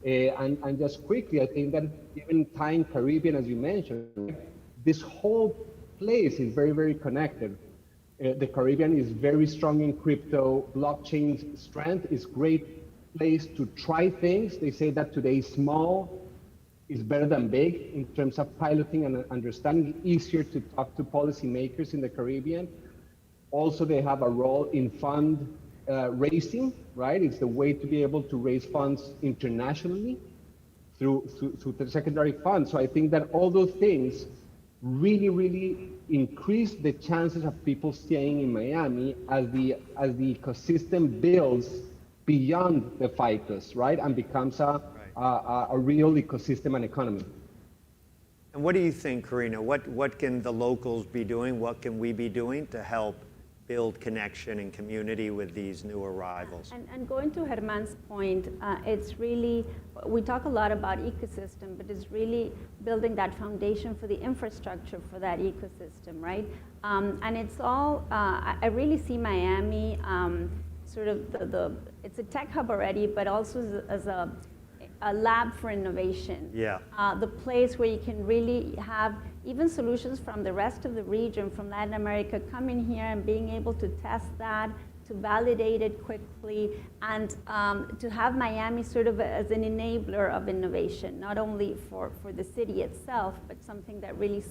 And just quickly, I think that even tying Caribbean, as you mentioned, this whole place is very, very connected. The Caribbean is very strong in crypto. Blockchain's strength is great place to try things. They say that today small is better than big in terms of piloting and understanding. It's easier to talk to policymakers in the Caribbean. Also, they have a role in fund raising, right? It's the way to be able to raise funds internationally through the secondary funds. So I think that all those things really increase the chances of people staying in Miami as the ecosystem builds beyond the ficus, right? And becomes a real ecosystem and economy. And what do you think, Karina? What can the locals be doing? What can we be doing to help build connection and community with these new arrivals? And going to Germán's point, it's really, we talk a lot about ecosystem, but it's really building that foundation for the infrastructure for that ecosystem, right? And it's all, I really see Miami sort of it's a tech hub already, but also as a lab for innovation. Yeah. The place where you can really have even solutions from the rest of the region, from Latin America, coming here and being able to test that, to validate it quickly, and to have Miami sort of as an enabler of innovation, not only for the city itself, but something that really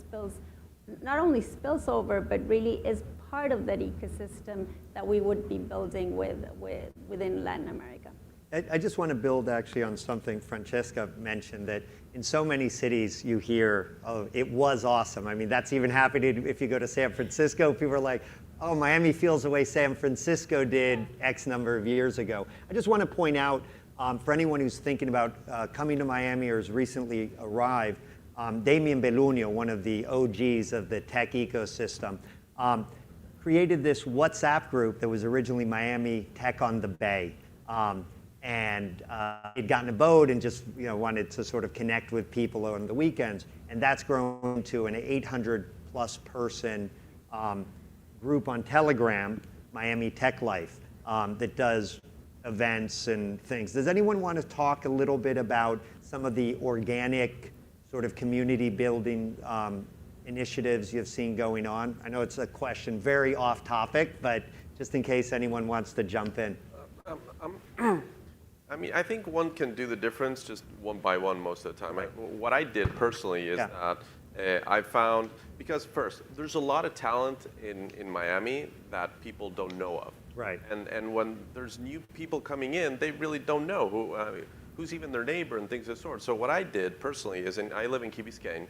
not only spills over, but really is part of that ecosystem that we would be building within Latin America. I just want to build actually on something Francesca mentioned, that in so many cities you hear, oh, it was awesome. I mean, that's even happening if you go to San Francisco. People are like, oh, Miami feels the way San Francisco did X number of years ago. I just want to point out, for anyone who's thinking about coming to Miami or has recently arrived, Damien Bellunio, one of the OGs of the tech ecosystem, created this WhatsApp group that was originally Miami Tech on the Bay. And he'd gotten a boat and just wanted to sort of connect with people on the weekends. And that's grown to an 800+ person group on Telegram, Miami Tech Life, that does events and things. Does anyone want to talk a little bit about some of the organic sort of community building initiatives you've seen going on? I know it's a question very off topic, but just in case anyone wants to jump in. I mean, I think one can do the difference just one by one most of the time. What I did personally is that I found, because first, there's a lot of talent in Miami that people don't know of. Right. And when there's new people coming in, they really don't know who's even their neighbor and things of the sort. So what I did personally is, I live in Key Biscayne,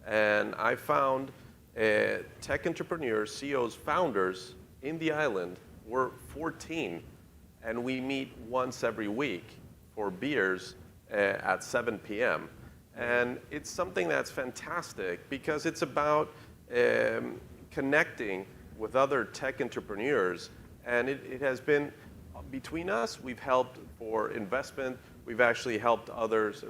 and I found tech entrepreneurs, CEOs, founders in the island were 14. And we meet once every week for beers at 7 p.m. And it's something that's fantastic because it's about connecting with other tech entrepreneurs. And it has been, between us, we've helped for investment. We've actually helped others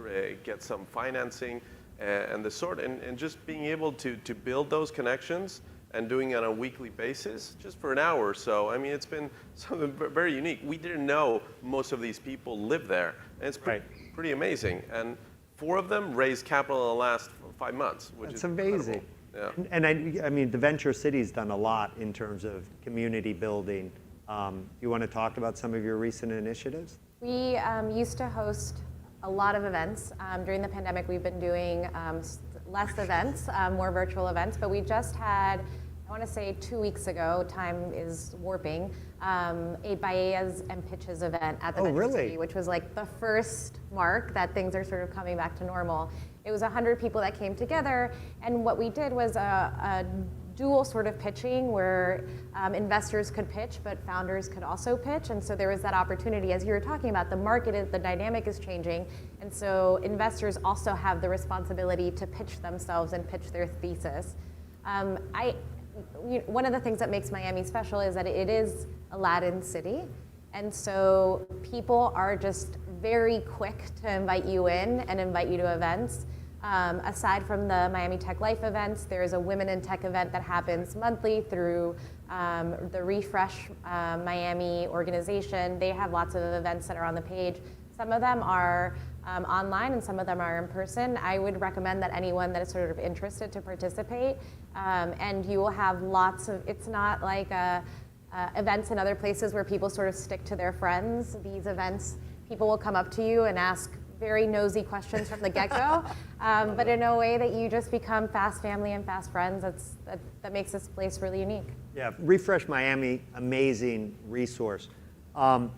get some financing and the sort. And just being able to build those connections and doing it on a weekly basis, just for an hour or so. I mean, it's been something very unique. We didn't know most of these people live there. And it's pretty amazing. And 4 of them raised capital in the last 5 months, which is amazing. Yeah. And I mean, the Venture City's done a lot in terms of community building. You want to talk about some of your recent initiatives? We used to host a lot of events. During the pandemic, we've been doing less events, more virtual events, but we just had, I want to say 2 weeks ago, time is warping, a Baellas and Pitches event at the Venture City, which was like the first mark that things are sort of coming back to normal. It was 100 people that came together, and what we did was a dual sort of pitching where investors could pitch, but founders could also pitch. And so there was that opportunity, as you were talking about, the dynamic is changing. And so investors also have the responsibility to pitch themselves and pitch their thesis. One of the things that makes Miami special is that it is a Latin city. And so people are just very quick to invite you in and invite you to events. Aside from the Miami Tech Life events, there is a Women in Tech event that happens monthly through the Refresh Miami organization. They have lots of events that are on the page. Some of them are online and some of them are in person. I would recommend that anyone that is sort of interested to participate. And you will have lots of, it's not like events in other places where people sort of stick to their friends. These events, people will come up to you and ask very nosy questions from the get-go, but in a way that you just become fast family and fast friends. That makes this place really unique. Yeah, Refresh Miami, amazing resource. I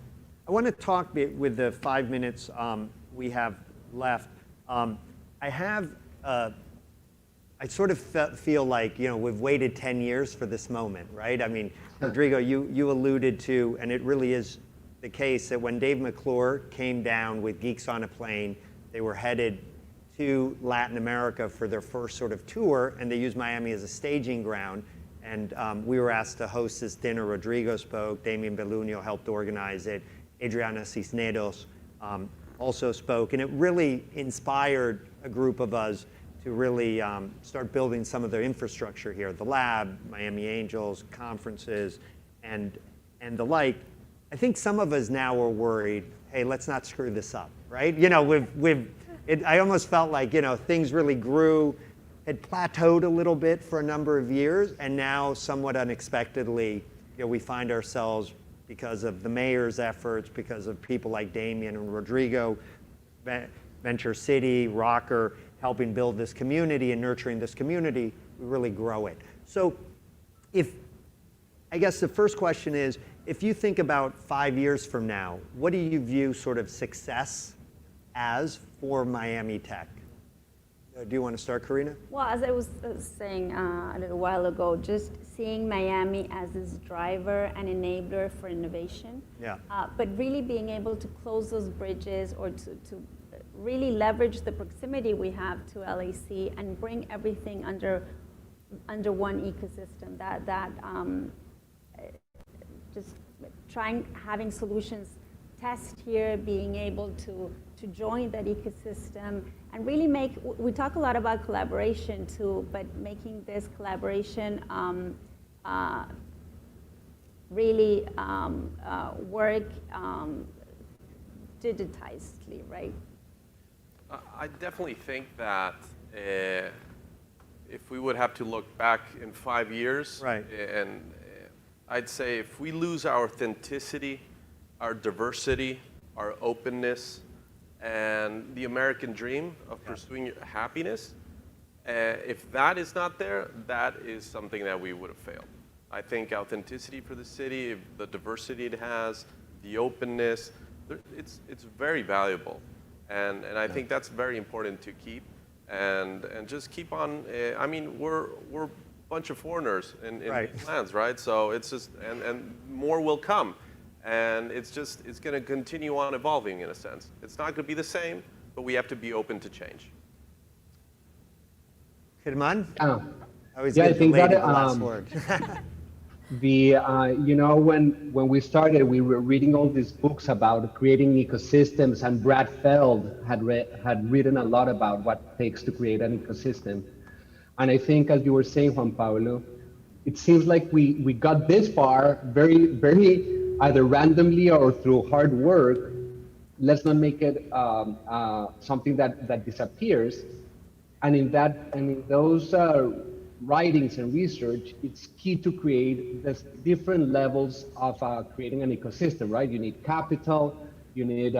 want to talk with the 5 minutes we have left. I sort of feel like, you know, we've waited 10 years for this moment, right? I mean, Rodrigo, you alluded to, and it really is the case, that when Dave McClure came down with Geeks on a Plane, they were headed to Latin America for their first sort of tour, and they used Miami as a staging ground. And we were asked to host this dinner. Rodrigo spoke, Damien Belunio helped organize it, Adriana Cisneros also spoke, and it really inspired a group of us to really start building some of their infrastructure here, the lab, Miami Angels, conferences, and the like. I think some of us now are worried, hey, let's not screw this up, right? You know, I almost felt like, you know, things really grew, had plateaued a little bit for a number of years, and now somewhat unexpectedly, you know, we find ourselves, because of the mayor's efforts, because of people like Damien and Rodrigo, Venture City, Rocker, helping build this community and nurturing this community, we really grow it. So I guess the first question is, if you think about 5 years from now, what do you view sort of success as for Miami Tech? Do you want to start, Karina? Well, as I was saying a little while ago, just seeing Miami as this driver and enabler for innovation, but really being able to close those bridges or to really leverage the proximity we have to LAC and bring everything under one ecosystem. That just having solutions test here, being able to join that ecosystem and really we talk a lot about collaboration too, but making this collaboration really work digitizedly, right? I definitely think that if we would have to look back in 5 years, and I'd say if we lose our authenticity, our diversity, our openness, and the American dream of pursuing happiness, if that is not there, that is something that we would have failed. I think authenticity for the city, the diversity it has, the openness, it's very valuable. And I think that's very important to keep and just keep on. I mean, we're a bunch of foreigners in these lands, right? So it's just, and more will come. And it's going to continue on evolving in a sense. It's not going to be the same, but we have to be open to change. Hirman? I think that you know, when we started, we were reading all these books about creating ecosystems, and Brad Feld had written a lot about what it takes to create an ecosystem. And I think, as you were saying, Juan Pablo, it seems like we got this far very, very either randomly or through hard work. Let's not make it something that disappears. And in those writings and research, it's key to create this different levels of creating an ecosystem, right? You need capital, you need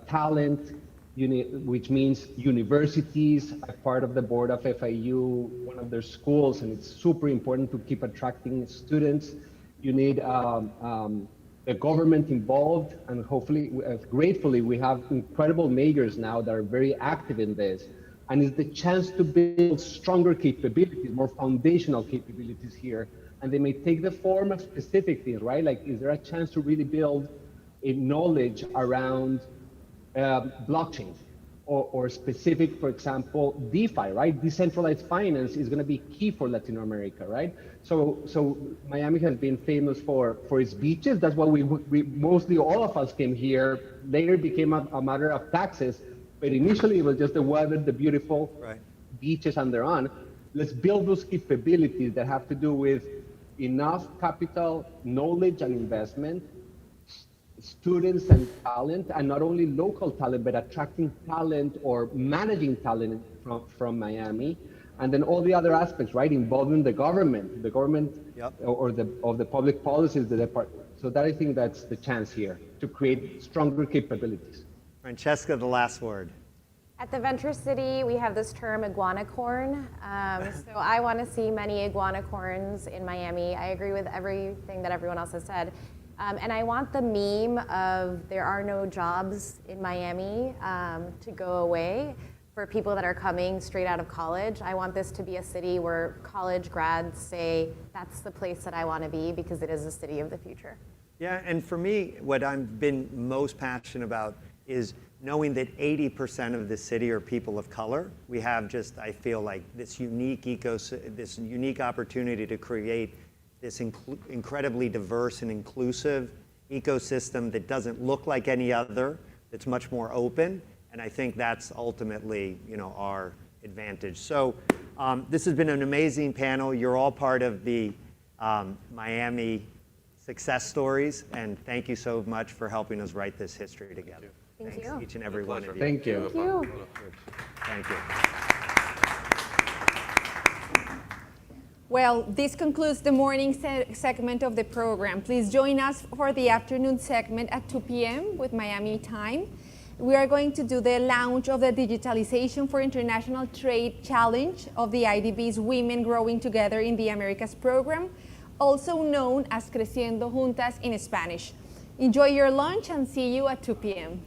talent, which means universities are part of the board of FIU, one of their schools, and it's super important to keep attracting students. You need the government involved, and hopefully, gratefully, we have incredible mayors now that are very active in this. And it's the chance to build stronger capabilities, more foundational capabilities here. And they may take the form of specific things, right? Like, is there a chance to really build a knowledge around blockchain or specific, for example, DeFi, right? Decentralized finance is going to be key for Latin America, right? So Miami has been famous for its beaches. That's why we mostly all of us came here. Later became a matter of taxes. but initially it was just the weather, the beautiful beaches, and they're on. Let's build those capabilities that have to do with enough capital, knowledge, and investment, students and talent, and not only local talent, but attracting talent or managing talent from Miami. And then all the other aspects, right? Involving the government or the public policies, the department. So that I think that's the chance here to create stronger capabilities. Francesca, the last word. At the Venture City, we have this term iguanacorn. So I want to see many iguanacorns in Miami. I agree with everything that everyone else has said. And I want the meme of there are no jobs in Miami to go away for people that are coming straight out of college. I want this to be a city where college grads say, that's the place that I want to be because it is the city of the future. Yeah, and for me, what I've been most passionate about is knowing that 80% of the city are people of color. We have just, I feel like, this unique opportunity to create this incredibly diverse and inclusive ecosystem that doesn't look like any other, that's much more open. And I think that's ultimately, our advantage. So this has been an amazing panel. You're all part of the Miami success stories, and thank you so much for helping us write this history together. Thanks, each and every one of you. Thank you. Thank you. Thank you. Well, this concludes the morning segment of the program. Please join us for the afternoon segment at 2 p.m. with Miami time. We are going to do the launch of the Digitalization for International Trade Challenge of the IDB's Women Growing Together in the Americas program, also known as Creciendo Juntas in Spanish. Enjoy your lunch and see you at 2 p.m.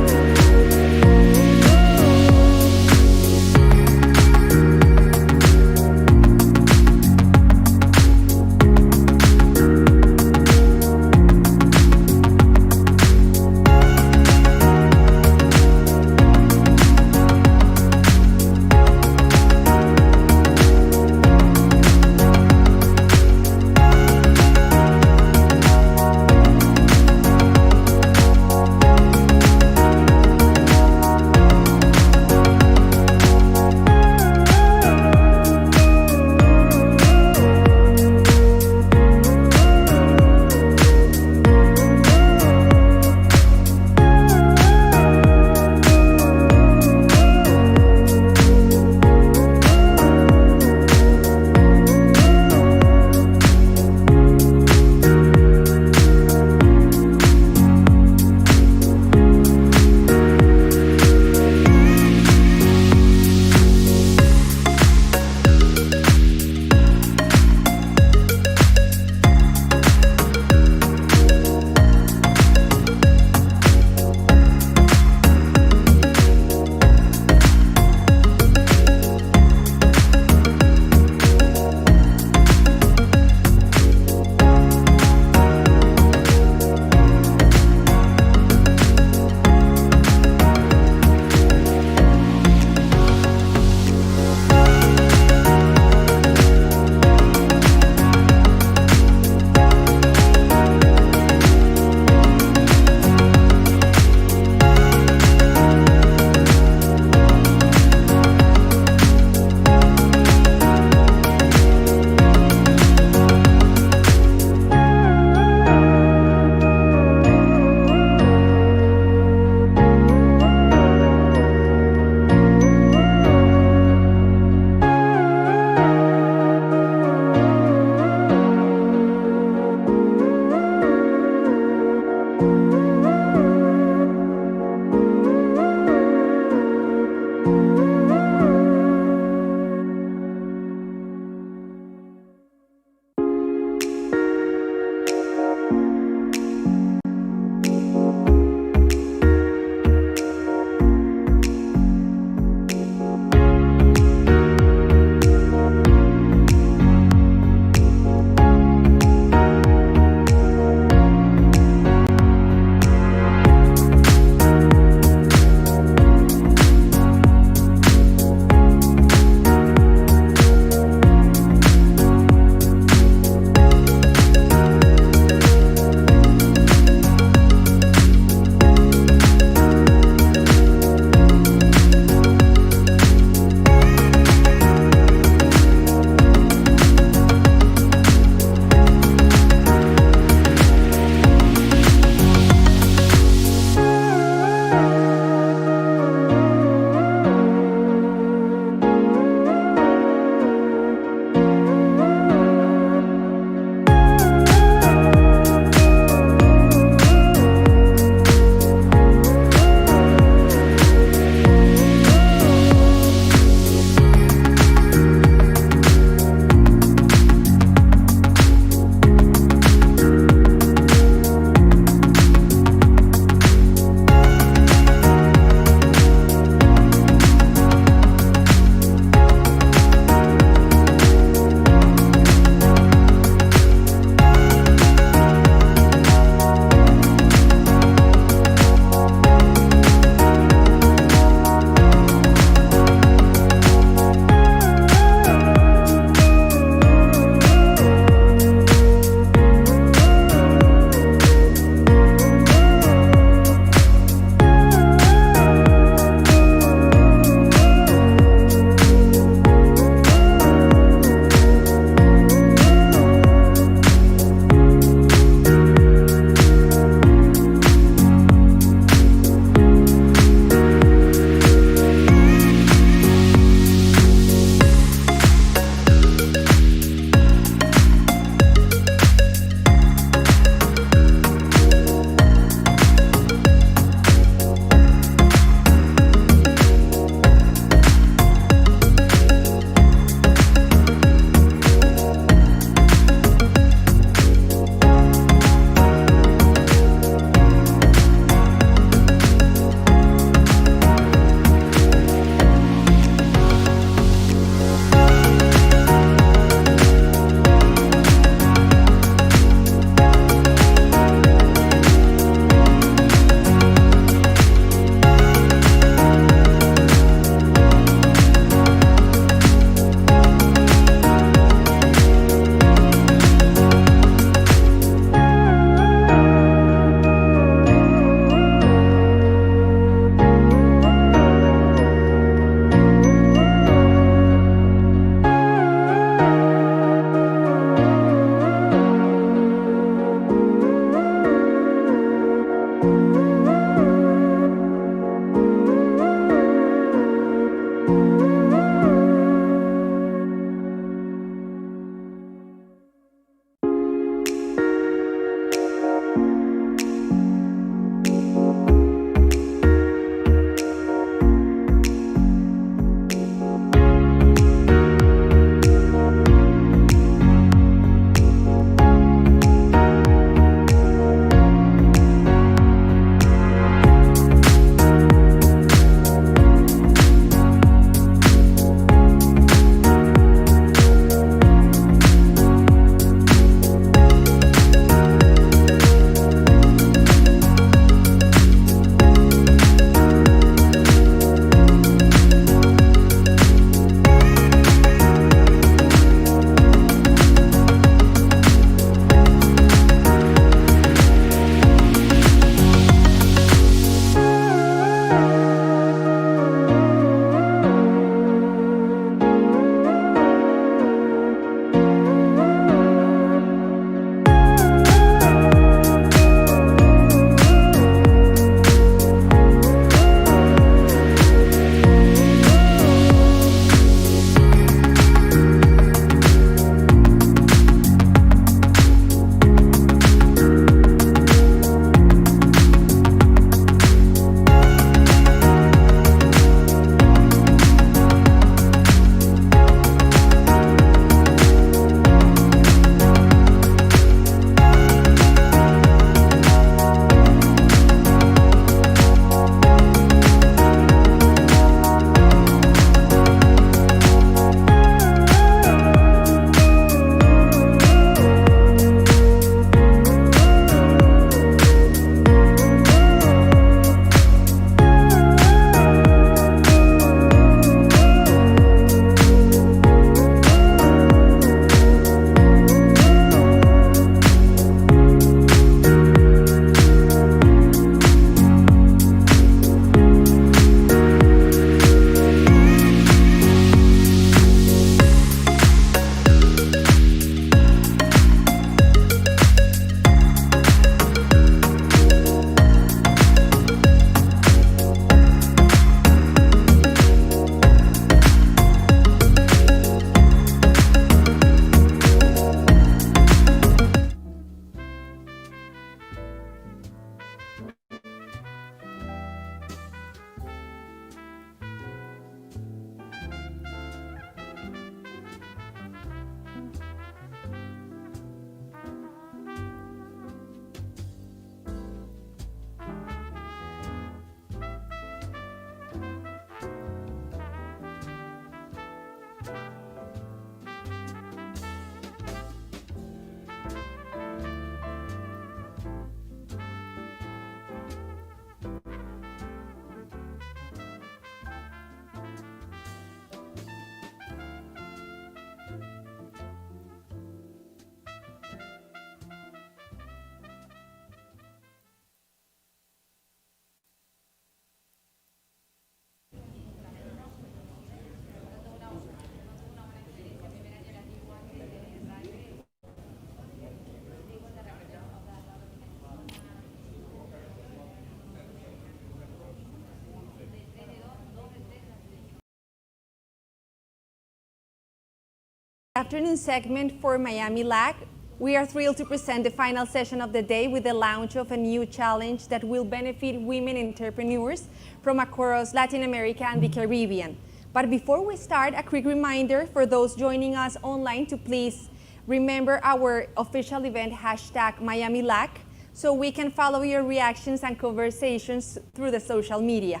Afternoon segment for Miami-LAC. We are thrilled to present the final session of the day with the launch of a new challenge that will benefit women entrepreneurs from across Latin America and the Caribbean. But before we start, a quick reminder for those joining us online to please remember our official event hashtag Miami-LAC so we can follow your reactions and conversations through the social media.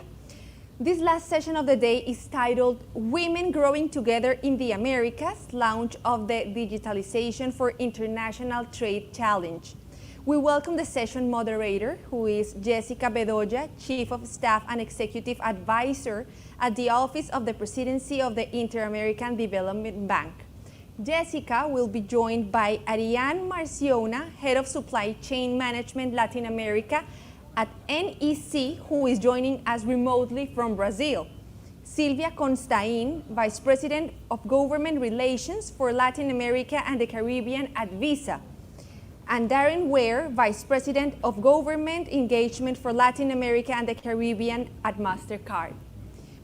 This last session of the day is titled Women Growing Together in the Americas, launch of the Digitalization for International Trade Challenge. We welcome the session moderator, who is Jessica Bedoya, Chief of Staff and Executive Advisor at the Office of the Presidency of the Inter-American Development Bank. Jessica will be joined by Ariane Marciona, Head of Supply Chain Management Latin America at NEC, who is joining us remotely from Brazil. Silvia Constain, Vice President of Government Relations for Latin America and the Caribbean at Visa. and Darren Ware, Vice President of Government Engagement for Latin America and the Caribbean at MasterCard.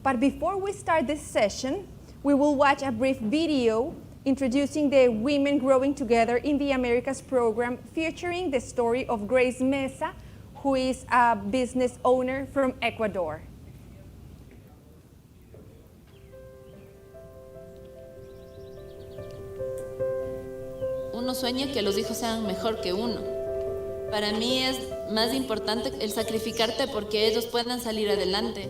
But before we start this session, we will watch a brief video introducing the Women Growing Together in the Americas program, featuring the story of Grace Mesa, who is a business owner from Ecuador. Uno sueña que los hijos sean mejor que uno. Para mí es más importante el sacrificarte porque ellos puedan salir adelante.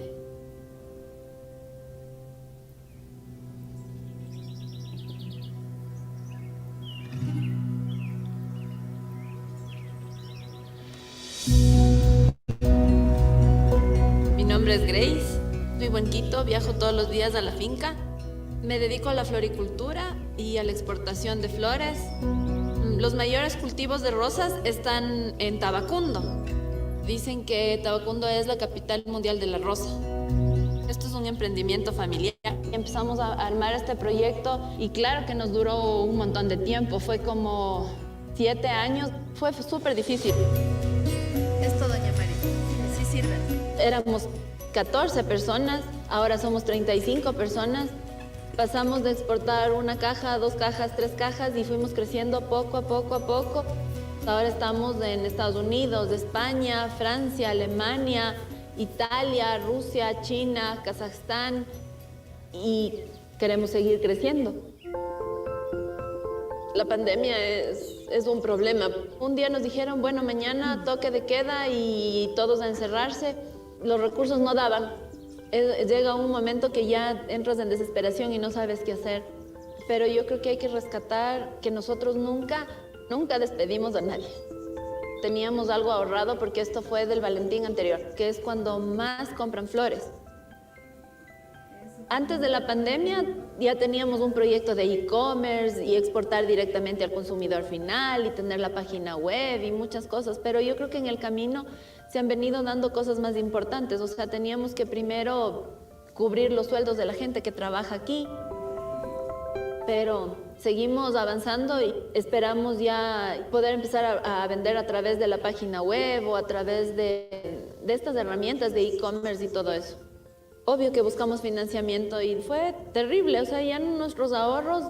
Mi nombre es Grace, vivo en Quito, viajo todos los días a la finca. Me dedico a la floricultura y a la exportación de flores. Los mayores cultivos de rosas están en Tabacundo. Dicen que Tabacundo es la capital mundial de la rosa. Esto es un emprendimiento familiar. Empezamos a armar este proyecto y claro que nos duró un montón de tiempo. Fue como 7 años. Fue súper difícil. Esto, doña María, sí sirve. Éramos 14 personas, ahora somos 35 personas. Pasamos de exportar 1 caja, 2 cajas, 3 cajas y fuimos creciendo poco a poco. Ahora estamos en Estados Unidos, España, Francia, Alemania, Italia, Rusia, China, Kazajstán y queremos seguir creciendo. La pandemia es un problema. Un día nos dijeron, bueno, mañana toque de queda y todos a encerrarse. Los recursos no daban. Llega un momento que ya entras en desesperación y no sabes qué hacer. Pero yo creo que hay que rescatar que nosotros nunca despedimos a nadie. Teníamos algo ahorrado porque esto fue del Valentín anterior, que es cuando más compran flores. Antes de la pandemia ya teníamos un proyecto de e-commerce y exportar directamente al consumidor final y tener la página web y muchas cosas, pero yo creo que en el camino se han venido dando cosas más importantes. O sea, teníamos que primero cubrir los sueldos de la gente que trabaja aquí, pero seguimos avanzando y esperamos ya poder empezar a vender a través de la página web o a través de estas herramientas de e-commerce y todo eso. Obvio que buscamos financiamiento y fue terrible, o sea, ya nuestros ahorros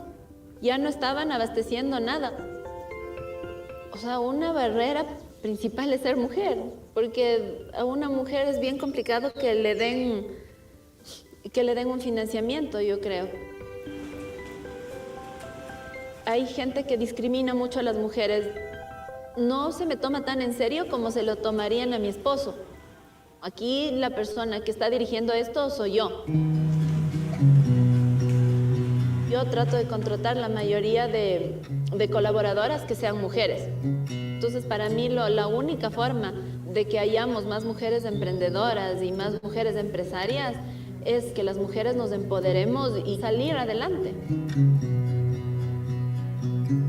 ya no estaban abasteciendo nada. O sea, una barrera principal es ser mujer, porque a una mujer es bien complicado que le den un financiamiento, yo creo. Hay gente que discrimina mucho a las mujeres. No se me toma tan en serio como se lo tomarían a mi esposo. Aquí la persona que está dirigiendo esto soy yo. Yo trato de contratar la mayoría de colaboradoras que sean mujeres. Entonces, para mí la única forma de que hayamos más mujeres emprendedoras y más mujeres empresarias es que las mujeres nos empoderemos y salir adelante.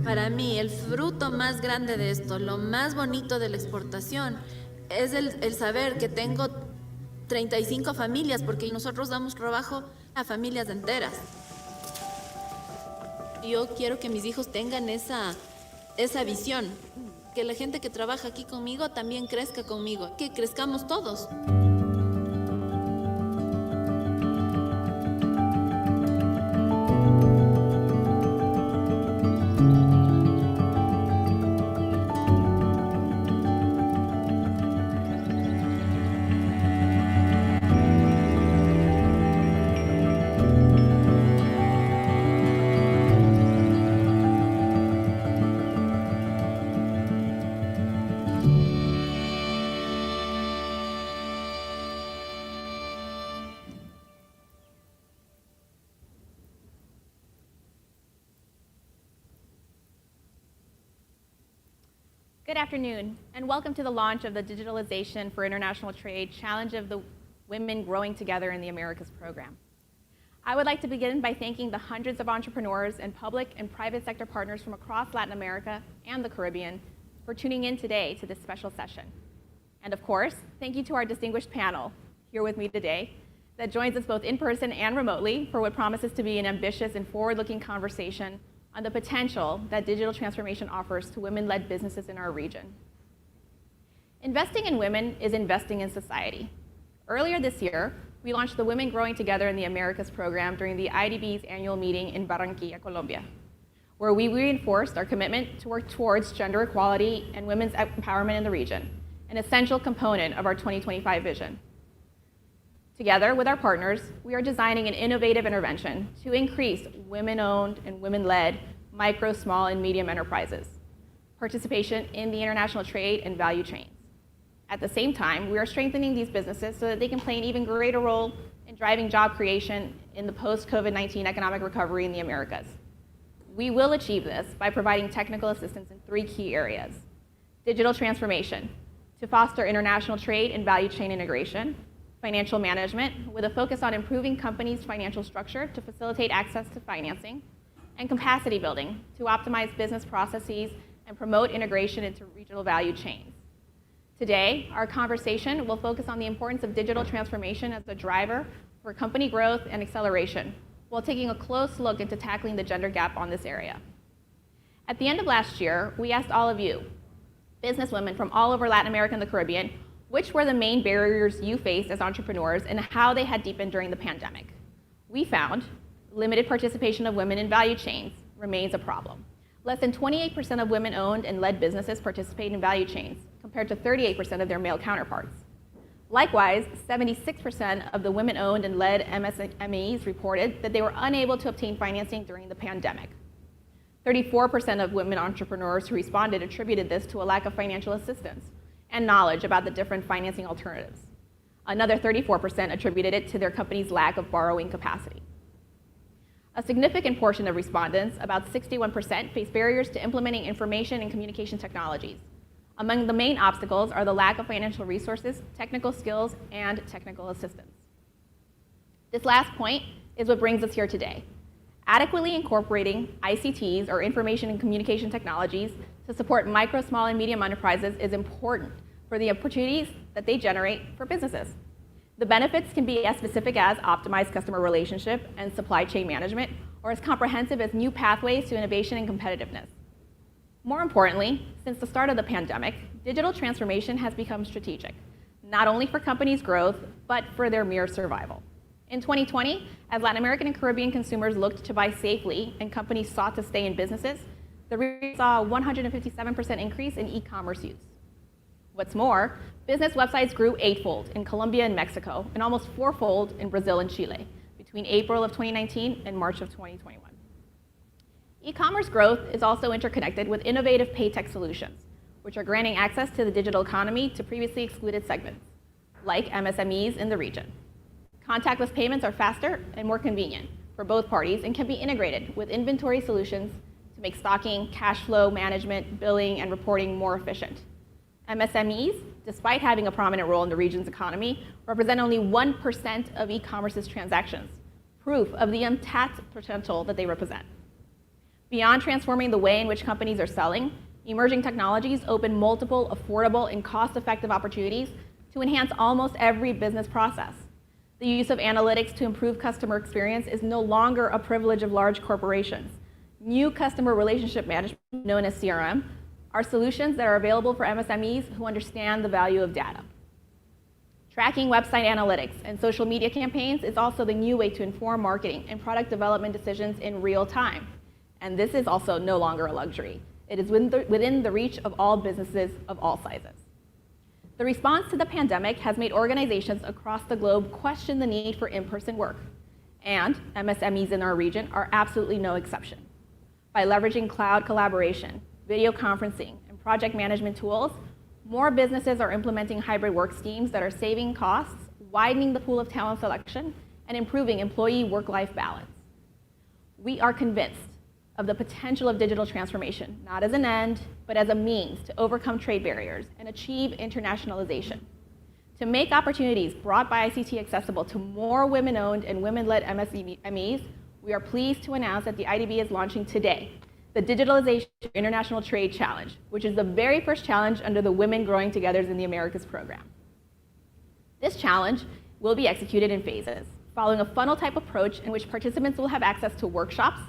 Para mí, el fruto más grande de esto, lo más bonito de la exportación, es el saber que tengo 35 familias, porque nosotros damos trabajo a familias enteras. Yo quiero que mis hijos tengan esa visión, que la gente que trabaja aquí conmigo también crezca conmigo, que crezcamos todos. Good afternoon, and welcome to the launch of the Digitalization for International Trade Challenge of the Women Growing Together in the Americas program. I would like to begin by thanking the hundreds of entrepreneurs and public and private sector partners from across Latin America and the Caribbean for tuning in today to this special session. And of course, thank you to our distinguished panel here with me today that joins us both in person and remotely for what promises to be an ambitious and forward-looking conversation on the potential that digital transformation offers to women-led businesses in our region. Investing in women is investing in society. Earlier this year, we launched the Women Growing Together in the Americas program during the IDB's annual meeting in Barranquilla, Colombia, where we reinforced our commitment to work towards gender equality and women's empowerment in the region, an essential component of our 2025 vision. Together with our partners, we are designing an innovative intervention to increase women-owned and women-led micro, small, and medium enterprises, participation in the international trade and value chains. At the same time, we are strengthening these businesses so that they can play an even greater role in driving job creation in the post-COVID-19 economic recovery in the Americas. We will achieve this by providing technical assistance in 3 key areas: digital transformation, to foster international trade and value chain integration; financial management, with a focus on improving companies' financial structure to facilitate access to financing; and capacity building, to optimize business processes and promote integration into regional value chains. Today, our conversation will focus on the importance of digital transformation as a driver for company growth and acceleration, while taking a close look into tackling the gender gap on this area. At the end of last year, we asked all of you, businesswomen from all over Latin America and the Caribbean, which were the main barriers you faced as entrepreneurs and how they had deepened during the pandemic. We found limited participation of women in value chains remains a problem. Less than 28% of women-owned and led businesses participate in value chains, compared to 38% of their male counterparts. Likewise, 76% of the women-owned and led MSMEs reported that they were unable to obtain financing during the pandemic. 34% of women entrepreneurs who responded attributed this to a lack of financial assistance and knowledge about the different financing alternatives. Another 34% attributed it to their company's lack of borrowing capacity. A significant portion of respondents, about 61%, face barriers to implementing information and communication technologies. Among the main obstacles are the lack of financial resources, technical skills, and technical assistance. This last point is what brings us here today. Adequately incorporating ICTs, or information and communication technologies, to support micro, small, and medium enterprises is important for the opportunities that they generate for businesses. The benefits can be as specific as optimized customer relationship and supply chain management, or as comprehensive as new pathways to innovation and competitiveness. More importantly, since the start of the pandemic, digital transformation has become strategic, not only for companies' growth, but for their mere survival. In 2020, as Latin American and Caribbean consumers looked to buy safely and companies sought to stay in businesses, the region saw a 157% increase in e-commerce use. What's more, business websites grew 8-fold in Colombia and Mexico, and almost 4-fold in Brazil and Chile between April of 2019 and March of 2021. E-commerce growth is also interconnected with innovative pay tech solutions, which are granting access to the digital economy to previously excluded segments, like MSMEs in the region. Contactless payments are faster and more convenient for both parties and can be integrated with inventory solutions to make stocking, cash flow management, billing, and reporting more efficient. MSMEs, despite having a prominent role in the region's economy, represent only 1% of e-commerce's transactions, proof of the untapped potential that they represent. Beyond transforming the way in which companies are selling, emerging technologies open multiple affordable and cost-effective opportunities to enhance almost every business process. The use of analytics to improve customer experience is no longer a privilege of large corporations. New customer relationship management, known as CRM, are solutions that are available for MSMEs who understand the value of data. Tracking website analytics and social media campaigns is also the new way to inform marketing and product development decisions in real time. And this is also no longer a luxury. It is within the reach of all businesses of all sizes. The response to the pandemic has made organizations across the globe question the need for in-person work, and MSMEs in our region are absolutely no exception. By leveraging cloud collaboration, video conferencing, and project management tools, more businesses are implementing hybrid work schemes that are saving costs, widening the pool of talent selection, and improving employee work-life balance. We are convinced of the potential of digital transformation, not as an end, but as a means to overcome trade barriers and achieve internationalization. To make opportunities brought by ICT accessible to more women-owned and women-led MSMEs, we are pleased to announce that the IDB is launching today the Digitalization International Trade Challenge, which is the very first challenge under the Women Growing Together in the Americas program. This challenge will be executed in phases, following a funnel-type approach in which participants will have access to workshops,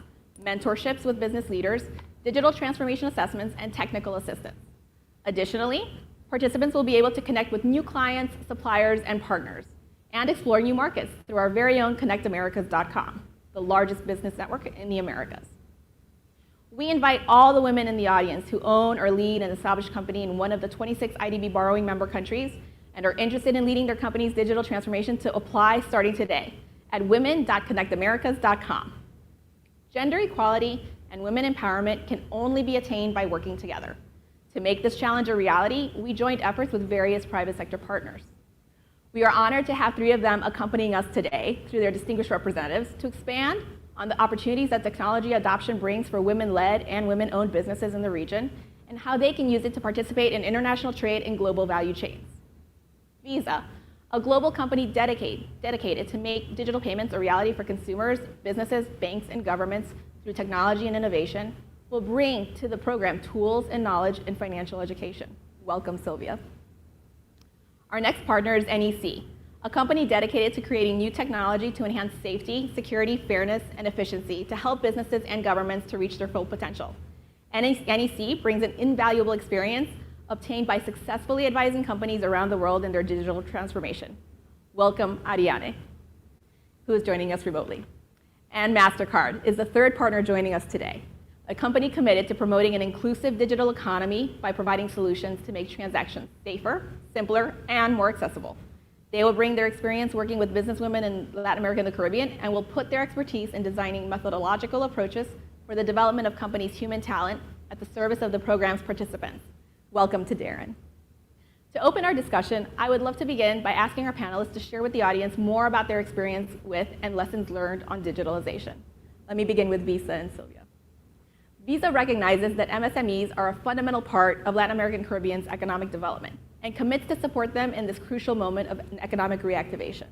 mentorships with business leaders, digital transformation assessments, and technical assistance. Additionally, participants will be able to connect with new clients, suppliers, and partners, and explore new markets through our very own connectamericas.com, the largest business network in the Americas. We invite all the women in the audience who own or lead an established company in one of the 26 IDB borrowing member countries and are interested in leading their company's digital transformation to apply starting today at women.connectamericas.com. Gender equality and women empowerment can only be attained by working together. To make this challenge a reality, we joined efforts with various private sector partners. We are honored to have 3 of them accompanying us today through their distinguished representatives to expand on the opportunities that technology adoption brings for women-led and women-owned businesses in the region and how they can use it to participate in international trade and global value chains. Visa, a global company dedicated to make digital payments a reality for consumers, businesses, banks, and governments through technology and innovation, will bring to the program tools and knowledge in financial education. Welcome, Sylvia. Our next partner is NEC, a company dedicated to creating new technology to enhance safety, security, fairness, and efficiency to help businesses and governments to reach their full potential. NEC brings an invaluable experience obtained by successfully advising companies around the world in their digital transformation. Welcome, Ariane, who is joining us remotely. And MasterCard is the 3rd partner joining us today, a company committed to promoting an inclusive digital economy by providing solutions to make transactions safer, simpler, and more accessible. They will bring their experience working with businesswomen in Latin America and the Caribbean and will put their expertise in designing methodological approaches for the development of companies' human talent at the service of the program's participants. Welcome to Darren. To open our discussion, I would love to begin by asking our panelists to share with the audience more about their experience with and lessons learned on digitalization. Let me begin with Visa and Sylvia. Visa recognizes that MSMEs are a fundamental part of Latin American Caribbean's economic development and commits to support them in this crucial moment of economic reactivation.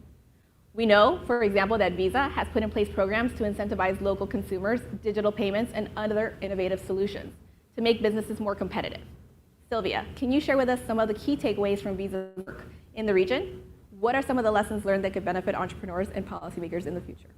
We know, for example, that Visa has put in place programs to incentivize local consumers, digital payments, and other innovative solutions to make businesses more competitive. Sylvia, can you share with us some of the key takeaways from Visa's work in the region? What are some of the lessons learned that could benefit entrepreneurs and policymakers in the future?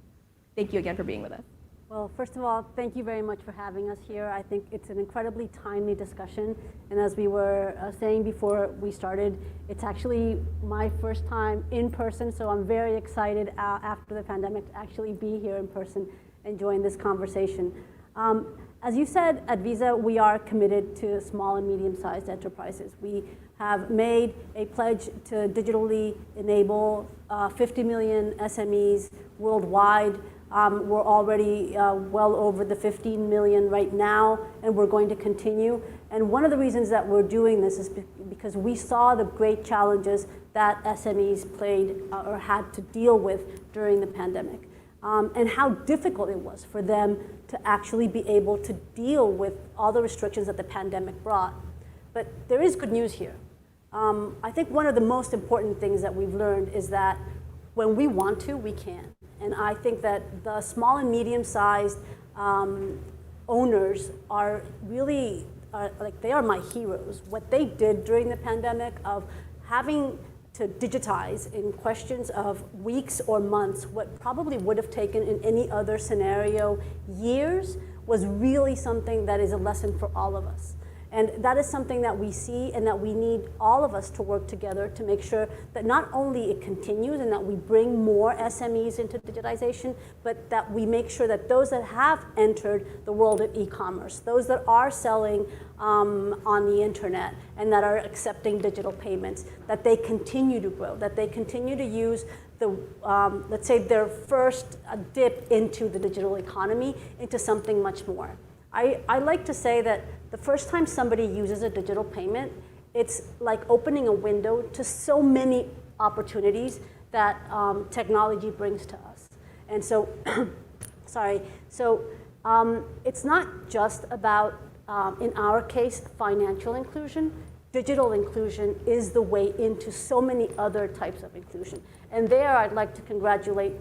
Thank you again for being with us. Well, first of all, thank you very much for having us here. I think it's an incredibly timely discussion. And as we were saying before we started, it's actually my first time in person. So I'm very excited after the pandemic to actually be here in person and join this conversation. As you said, at Visa, we are committed to small and medium-sized enterprises. We have made a pledge to digitally enable 50 million SMEs worldwide. We're already well over the 15 million right now, and we're going to continue. And one of the reasons that we're doing this is because we saw the great challenges that SMEs played or had to deal with during the pandemic, and how difficult it was for them to actually be able to deal with all the restrictions that the pandemic brought. But there is good news here. I think one of the most important things that we've learned is that when we want to, we can. And I think that the small and medium-sized owners are really, they are my heroes. What they did during the pandemic of having to digitize in questions of weeks or months, what probably would have taken in any other scenario years, was really something that is a lesson for all of us. And that is something that we see and that we need all of us to work together to make sure that not only it continues and that we bring more SMEs into digitization, but that we make sure that those that have entered the world of e-commerce, those that are selling on the internet and that are accepting digital payments, that they continue to grow, that they continue to use the, let's say, their first dip into the digital economy into something much more. I like to say that the first time somebody uses a digital payment, it's like opening a window to so many opportunities that technology brings to us. And so, sorry, so it's not just about, in our case, financial inclusion. Digital inclusion is the way into so many other types of inclusion. And there I'd like to congratulate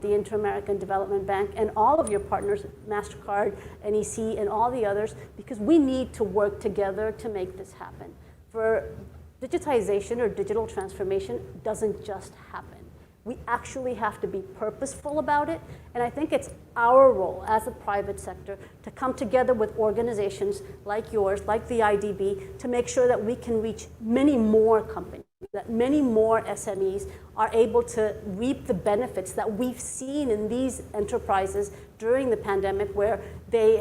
the Inter-American Development Bank and all of your partners, MasterCard, NEC, and all the others, because we need to work together to make this happen. For digitization or digital transformation doesn't just happen. We actually have to be purposeful about it. And I think it's our role as a private sector to come together with organizations like yours, like the IDB, to make sure that we can reach many more companies, that many more SMEs are able to reap the benefits that we've seen in these enterprises during the pandemic, where they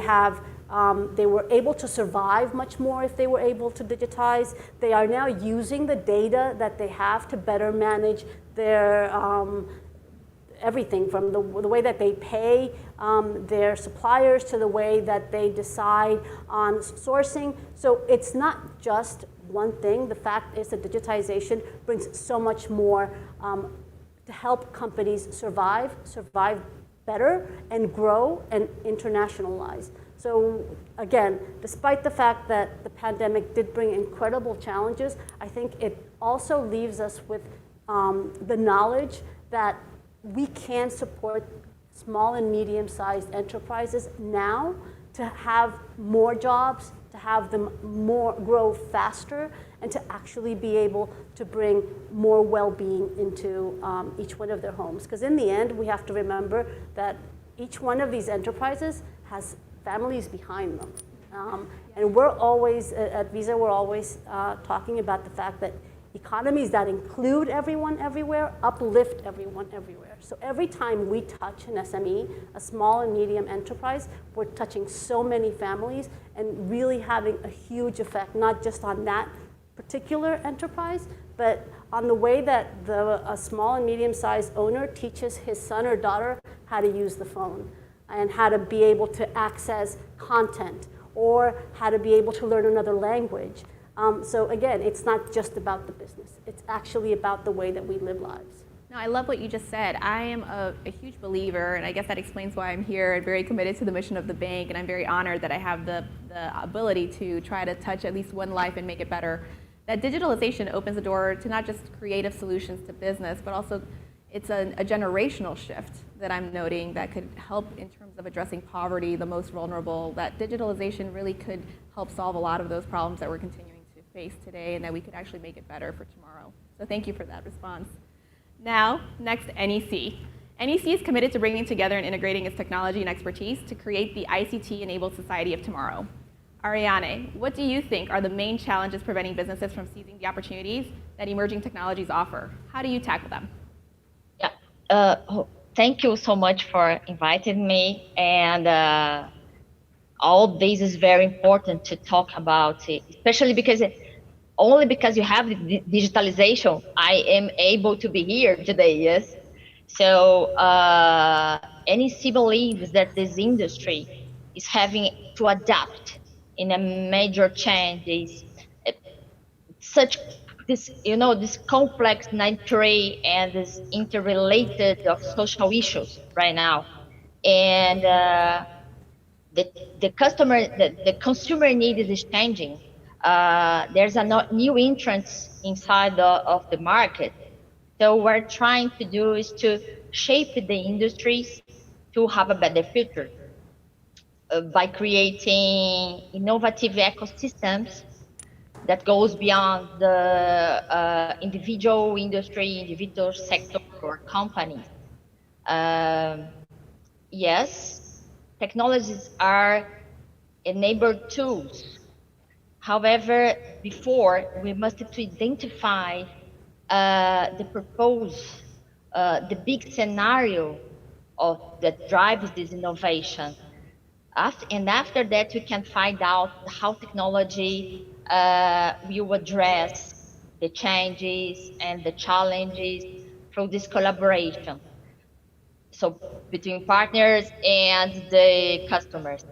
were able to survive much more if they were able to digitize. They are now using the data that they have to better manage their everything from the way that they pay their suppliers to the way that they decide on sourcing. So it's not just one thing. The fact is that digitization brings so much more to help companies survive better and grow and internationalize. So again, despite the fact that the pandemic did bring incredible challenges, I think it also leaves us with the knowledge that we can support small and medium-sized enterprises now to have more jobs, to have them grow faster, and to actually be able to bring more well-being into each one of their homes. Because in the end, we have to remember that each one of these enterprises has families behind them. And we're always, at Visa, we're always talking about the fact that economies that include everyone everywhere uplift everyone everywhere. So every time we touch an SME, a small and medium enterprise, we're touching so many families and really having a huge effect, not just on that particular enterprise, but on the way that a small and medium-sized owner teaches his son or daughter how to use the phone and how to be able to access content or how to be able to learn another language. So again, it's not just about the business. It's actually about the way that we live lives. No, I love what you just said. I am a huge believer, and I guess that explains why I'm here and very committed to the mission of the bank, and I'm very honored that I have the ability to try to touch at least one life and make it better. That digitalization opens the door to not just creative solutions to business, but also it's a generational shift that I'm noting that could help in terms of addressing poverty, the most vulnerable, that digitalization really could help solve a lot of those problems that we're continuing to face today, and that we could actually make it better for tomorrow. So thank you for that response. Now, next, NEC. NEC is committed to bringing together and integrating its technology and expertise to create the ICT-enabled society of tomorrow. Ariane, what do you think are the main challenges preventing businesses from seizing the opportunities that emerging technologies offer? How do you tackle them? Thank you so much for inviting me. And all this is very important to talk about it, especially because only because you have the digitalization, I am able to be here today, yes? So NEC believes that this industry is having to adapt in a major change. This complex nature and this interrelated of social issues right now. And the consumer need is changing. There's a new entrance inside of the market. So what we're trying to do is to shape the industries to have a better future by creating innovative ecosystems that goes beyond the individual industry, individual sector or companies. Yes, technologies are enabled tools. However, before we must identify the purpose, the big scenario that drives this innovation. And after that, we can find out how technology will address the changes and the challenges through this collaboration. So between partners and the customers.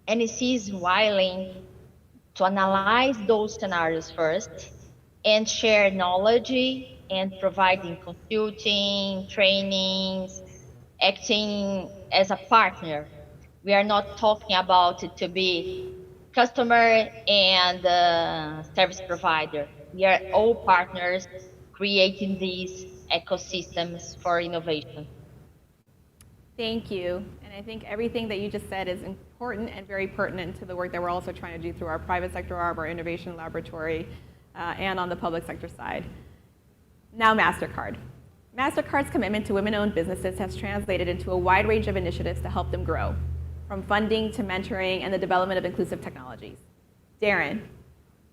NEC is willing to analyze those scenarios first and share knowledge and providing consulting, trainings, acting as a partner. We are not talking about it to be customer and service provider. We are all partners creating these ecosystems for innovation. Thank you. And I think everything that you just said is important and very pertinent to the work that we're also trying to do through our private sector arm, our innovation laboratory, and on the public sector side. Now MasterCard. MasterCard's commitment to women-owned businesses has translated into a wide range of initiatives to help them grow, from funding to mentoring and the development of inclusive technologies. Darren,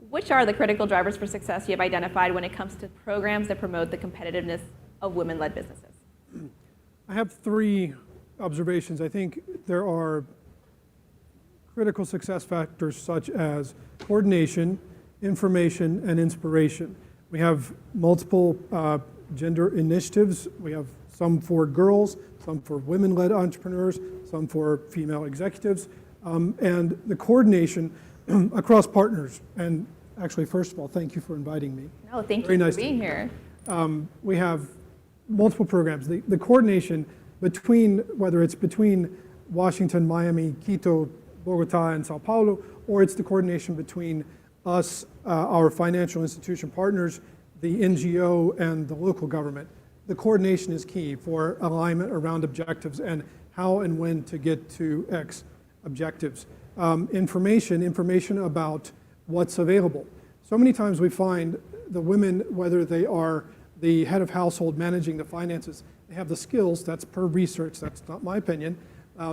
which are the critical drivers for success you have identified when it comes to programs that promote the competitiveness of women-led businesses? I have three observations. I think there are critical success factors such as coordination, information, and inspiration. We have multiple gender initiatives. We have some for girls, some for women-led entrepreneurs, some for female executives, and the coordination across partners. And actually, first of all, thank you for inviting me. No, thank Very you nice for being here. We have multiple programs. The coordination between, whether it's between Washington, Miami, Quito, Bogota, and Sao Paulo, or it's the coordination between us, our financial institution partners, the NGO, and the local government. The coordination is key for alignment around objectives and how and when to get to X objectives. Information about what's available. So many times we find the women, whether they are the head of household managing the finances, they have the skills, that's per research, that's not my opinion.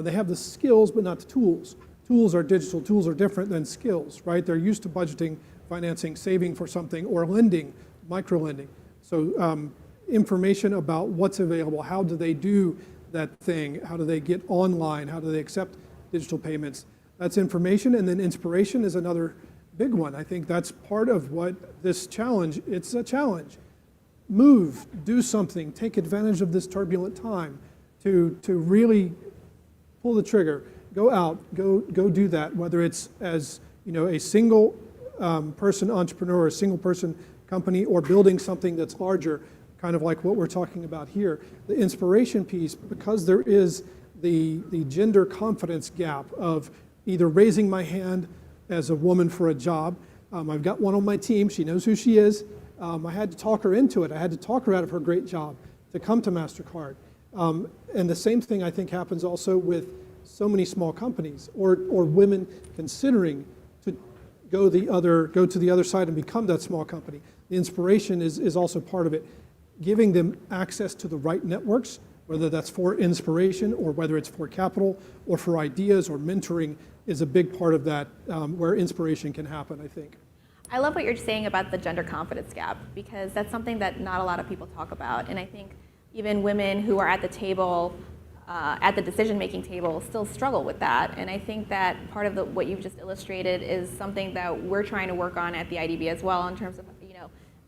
They have the skills, but not the tools. Tools are digital, tools are different than skills, right? They're used to budgeting, financing, saving for something, or lending, micro-lending. So information about what's available, how do they do that thing, how do they get online, how do they accept digital payments. That's information, and then inspiration is another big one. I think that's part of what this challenge, it's a challenge. Move, do something, take advantage of this turbulent time to really pull the trigger, go out, go do that, whether it's as a single person entrepreneur, a single person company, or building something that's larger, kind of like what we're talking about here. The inspiration piece, because there is the gender confidence gap of either raising my hand as a woman for a job. I've got one on my team, she knows who she is. I had to talk her into it. I had to talk her out of her great job to come to MasterCard. And the same thing I think happens also with so many small companies or women considering to go to the other side and become that small company. The inspiration is also part of it. Giving them access to the right networks, whether that's for inspiration or whether it's for capital or for ideas or mentoring, is a big part of that where inspiration can happen, I think. I love what you're saying about the gender confidence gap, because that's something that not a lot of people talk about. And I think even women who are at the table, at the decision-making table, still struggle with that. And I think that part of what you've just illustrated is something that we're trying to work on at the IDB as well, in terms of,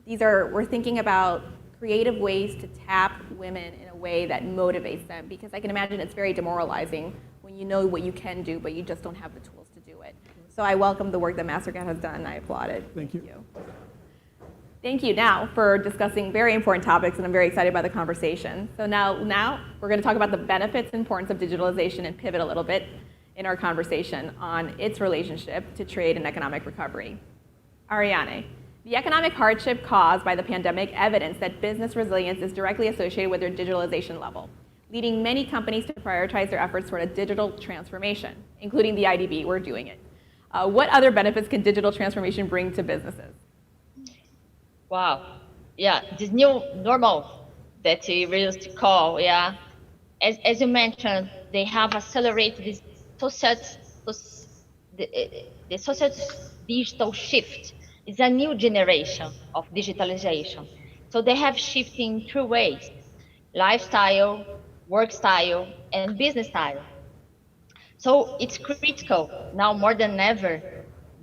we're thinking about creative ways to tap women in a way that motivates them, because I can imagine it's very demoralizing when you know what you can do, but you just don't have the tools to do it. So I welcome the work that MasterCard has done, and I applaud it. Thank you. Thank you now for discussing very important topics, and I'm very excited by the conversation. So now we're going to talk about the benefits and importance of digitalization and pivot a little bit in our conversation on its relationship to trade and economic recovery. Ariane, the economic hardship caused by the pandemic evidence that business resilience is directly associated with their digitalization level, leading many companies to prioritize their efforts toward a digital transformation, including the IDB. We're doing it. What other benefits can digital transformation bring to businesses? Wow. Yeah, this new normal that we used to call, yeah. As you mentioned, they have accelerated this the social digital shift. It's a new generation of digitalization. So they have shifted in three ways: lifestyle, work style, and business style. So it's critical now more than ever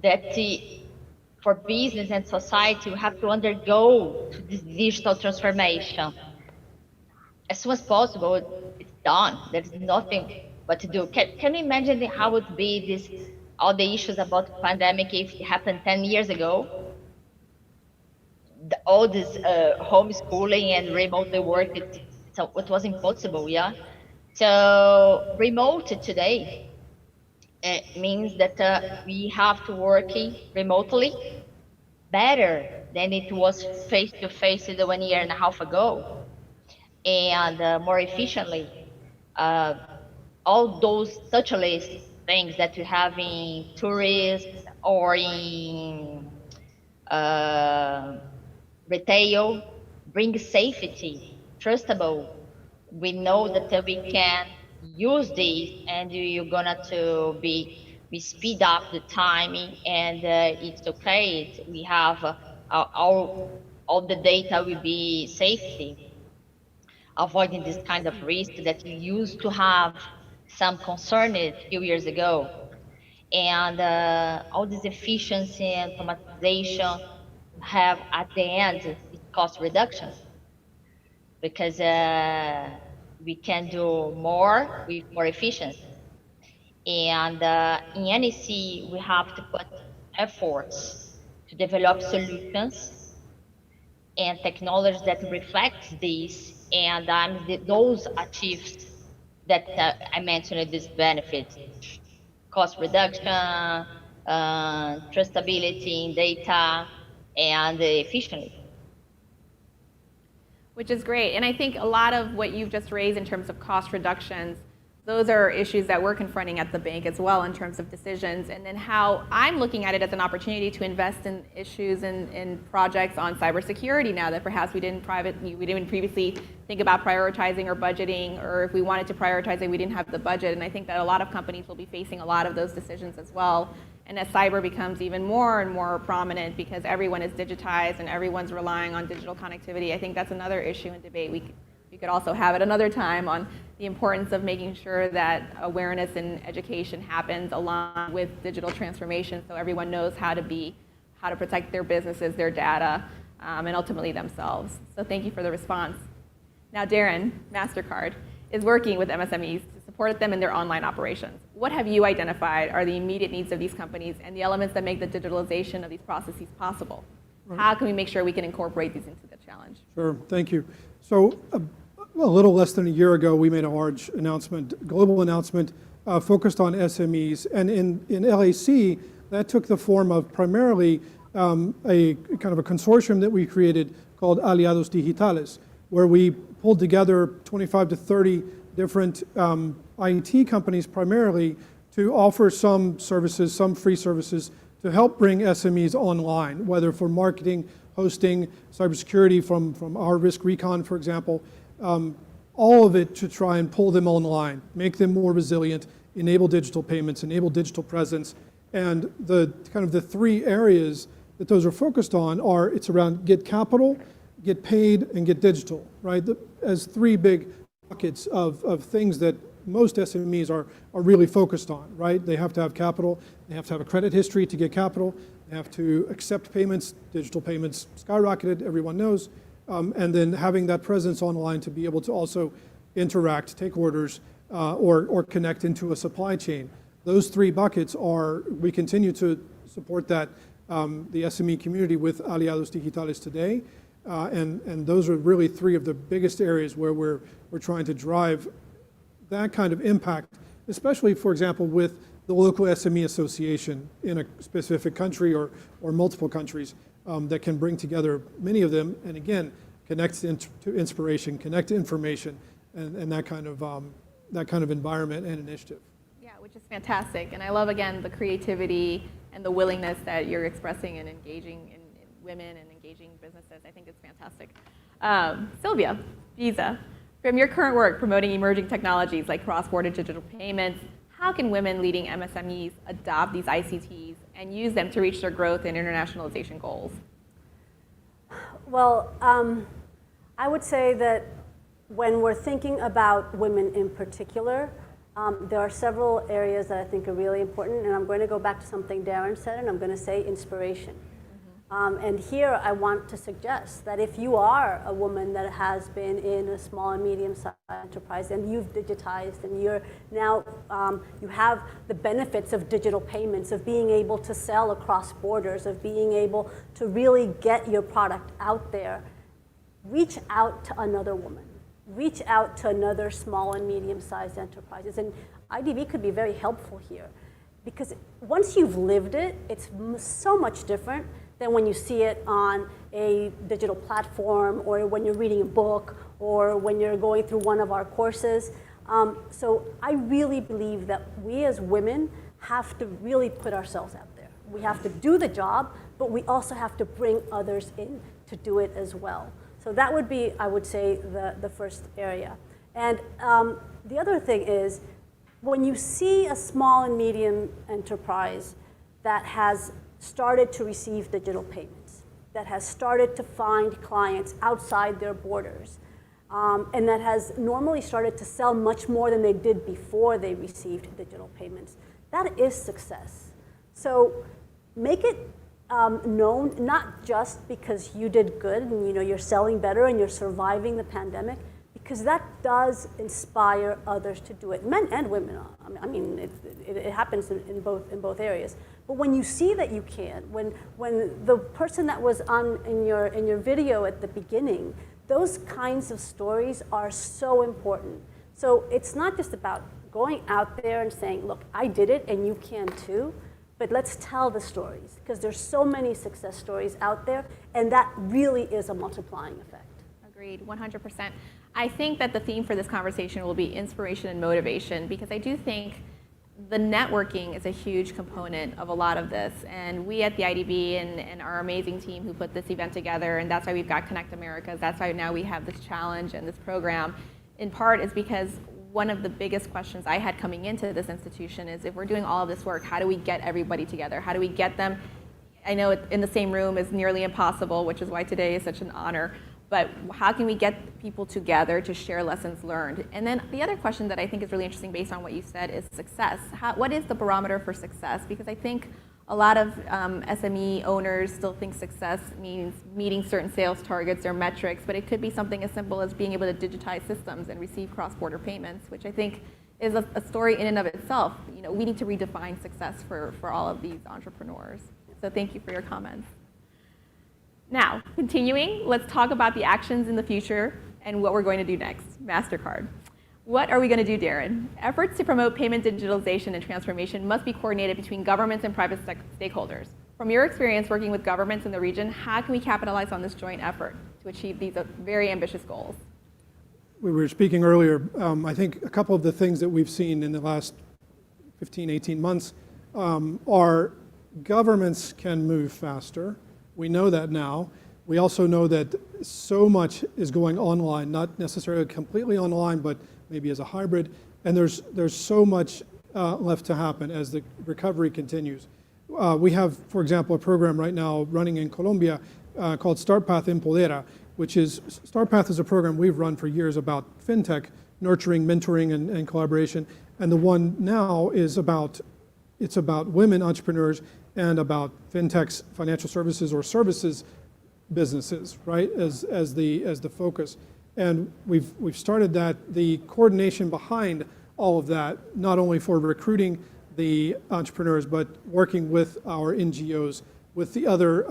that for business and society, we have to undergo this digital transformation. As soon as possible, it's done. There's nothing but to do. Can you imagine how it would be all the issues about the pandemic if it happened 10 years ago? All this homeschooling and remotely work, it was impossible, yeah? So remote today means that we have to work remotely better than it was face-to-face 1 year and a half ago, and more efficiently. All those touchless things that you have in tourism or in retail bring safety trustable. We know that we can use this, and you're gonna to we speed up the timing, and it's okay. We have all the data will be safety, avoiding this kind of risk that you used to have some concern a few years ago. And all this efficiency and automatization have at the end it's cost reduction, because we can do more with more efficiency. And in NEC, we have to put efforts to develop solutions and technology that reflects this, and those achieves that I mentioned, these benefits: cost reduction, trustability in data, and efficiency. Which is great. And I think a lot of what you've just raised in terms of cost reductions, those are issues that we're confronting at the bank as well in terms of decisions, and then how I'm looking at it as an opportunity to invest in issues and in projects on cybersecurity now that perhaps we didn't previously think about prioritizing or budgeting, or if we wanted to prioritize it, we didn't have the budget. And I think that a lot of companies will be facing a lot of those decisions as well. And as cyber becomes even more and more prominent because everyone is digitized and everyone's relying on digital connectivity, I think that's another issue and debate we could also have at another time on the importance of making sure that awareness and education happens along with digital transformation, so everyone knows how to protect their businesses, their data, and ultimately themselves. So thank you for the response. Now, Darren, MasterCard, is working with MSMEs to support them in their online operations. What have you identified are the immediate needs of these companies and the elements that make the digitalization of these processes possible? Right. How can we make sure we can incorporate these into the challenge? Sure, thank you. So a little less than a year ago, we made a large announcement, global announcement focused on SMEs. And in LAC, that took the form of primarily a kind of a consortium that we created called Aliados Digitales, where we pulled together 25 to 30 different IT companies primarily to offer some services, some free services, to help bring SMEs online, whether for marketing, hosting, cybersecurity from our risk recon, for example, all of it to try and pull them online, make them more resilient, enable digital payments, enable digital presence. And the kind of the three areas that those are focused on are, it's around get capital, get paid, and get digital, right? As three big buckets of things that most SMEs are really focused on, right? They have to have capital, they have to have a credit history to get capital, they have to accept payments, digital payments skyrocketed, everyone knows, and then having that presence online to be able to also interact, take orders, or connect into a supply chain. Those three buckets are, we continue to support that, the SME community with Aliados Digitales today, and those are really three of the biggest areas where we're trying to drive that kind of impact, especially, for example, with the local SME association in a specific country or multiple countries that can bring together many of them, and again, connect to inspiration, connect to information, and that kind of environment and initiative. Yeah, which is fantastic. And I love, again, the creativity and the willingness that you're expressing and engaging in women and engaging businesses. I think it's fantastic. Sylvia, Visa, from your current work promoting emerging technologies like cross-border digital payments, how can women leading MSMEs adopt these ICTs and use them to reach their growth and internationalization goals? Well, I would say that when we're thinking about women in particular, there are several areas that I think are really important, and I'm going to go back to something Darren said, and I'm going to say inspiration. And here I want to suggest that if you are a woman that has been in a small and medium-sized enterprise and you've digitized and you're now, you have the benefits of digital payments, of being able to sell across borders, of being able to really get your product out there, reach out to another woman. Reach out to another small and medium-sized enterprises. And IDV could be very helpful here, because once you've lived it, it's so much different than when you see it on a digital platform, or when you're reading a book, or when you're going through one of our courses. So I really believe that we as women have to really put ourselves out there. We have to do the job, but we also have to bring others in to do it as well. So that would be, I would say, the first area. And the other thing is, when you see a small and medium enterprise that has started to receive digital payments, that has started to find clients outside their borders, and that has normally started to sell much more than they did before they received digital payments, that is success. So make it known, not just because you did good and you're selling better and you're surviving the pandemic, because that does inspire others to do it, men and women. I mean, it happens in both areas. But when you see that you can, when the person that was in your video at the beginning, those kinds of stories are so important. So it's not just about going out there and saying, look, I did it and you can too, but let's tell the stories, because there's so many success stories out there, and that really is a multiplying effect. Agreed, 100%. I think that the theme for this conversation will be inspiration and motivation, because I do think the networking is a huge component of a lot of this. And we at the IDB and our amazing team who put this event together, and that's why we've got Connect Americas, that's why now we have this challenge and this program, in part is because one of the biggest questions I had coming into this institution is, if we're doing all of this work, how do we get everybody together? How do we get them? I know in the same room is nearly impossible, which is why today is such an honor. But how can we get people together to share lessons learned? And then the other question that I think is really interesting based on what you said is success. What is the barometer for success? Because I think a lot of SME owners still think success means meeting certain sales targets or metrics, but it could be something as simple as being able to digitize systems and receive cross-border payments, which I think is a story in and of itself. We need to redefine success for all of these entrepreneurs. So thank you for your comments. Now, continuing, let's talk about the actions in the future and what we're going to do next. MasterCard. What are we going to do, Darren? Efforts to promote payment digitalization and transformation must be coordinated between governments and private stakeholders. From your experience working with governments in the region, how can we capitalize on this joint effort to achieve these very ambitious goals? We were speaking earlier, I think a couple of the things that we've seen in the last 15, 18 months are governments can move faster. We know that now. We also know that so much is going online, not necessarily completely online, but maybe as a hybrid. And there's so much left to happen as the recovery continues. We have, for example, a program right now running in Colombia called StartPath Empodera, which is, StartPath is a program we've run for years about fintech, nurturing, mentoring, and collaboration. And the one now is it's about women entrepreneurs and about fintechs, financial services or services businesses, right, as the focus. And we've started that, the coordination behind all of that, not only for recruiting the entrepreneurs, but working with our NGOs, with the other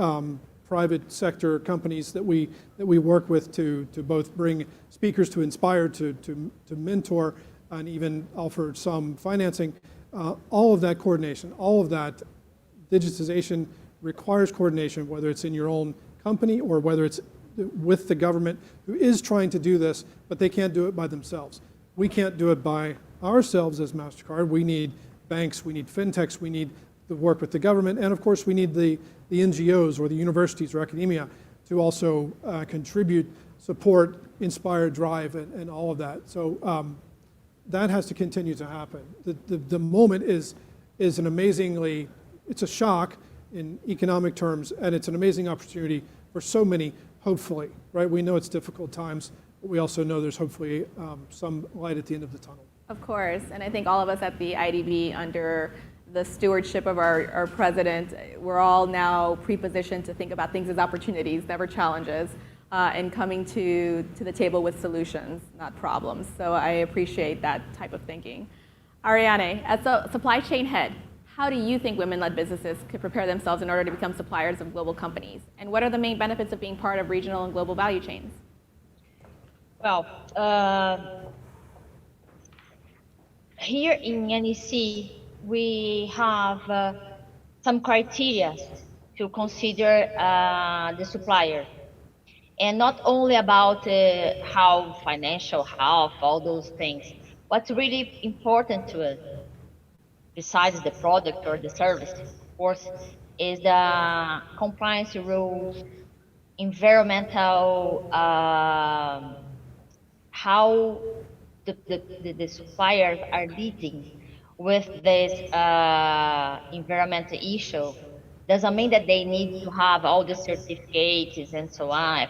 private sector companies that we work with to both bring speakers to inspire, to mentor, and even offer some financing. All of that coordination, all of that digitization requires coordination, whether it's in your own company or whether it's with the government who is trying to do this, but they can't do it by themselves. We can't do it by ourselves as MasterCard. We need banks, we need fintechs, we need the work with the government, and of course we need the NGOs or the universities or academia to also contribute, support, inspire, drive, and all of that. So that has to continue to happen. The moment is an amazingly, it's a shock in economic terms, and it's an amazing opportunity for so many, hopefully, right? We know it's difficult times, but we also know there's hopefully some light at the end of the tunnel. Of course, and I think all of us at the IDB, under the stewardship of our president, we're all now pre-positioned to think about things as opportunities, never challenges, and coming to the table with solutions, not problems. So I appreciate that type of thinking. Ariane, as a supply chain head, how do you think women-led businesses could prepare themselves in order to become suppliers of global companies? And what are the main benefits of being part of regional and global value chains? Well, here in NEC, we have some criteria to consider the supplier. And not only about how financial health, all those things. What's really important to us, besides the product or the service, of course, is the compliance rules environmental, how the suppliers are leading with this environmental issue. Doesn't mean that they need to have all the certificates and so on.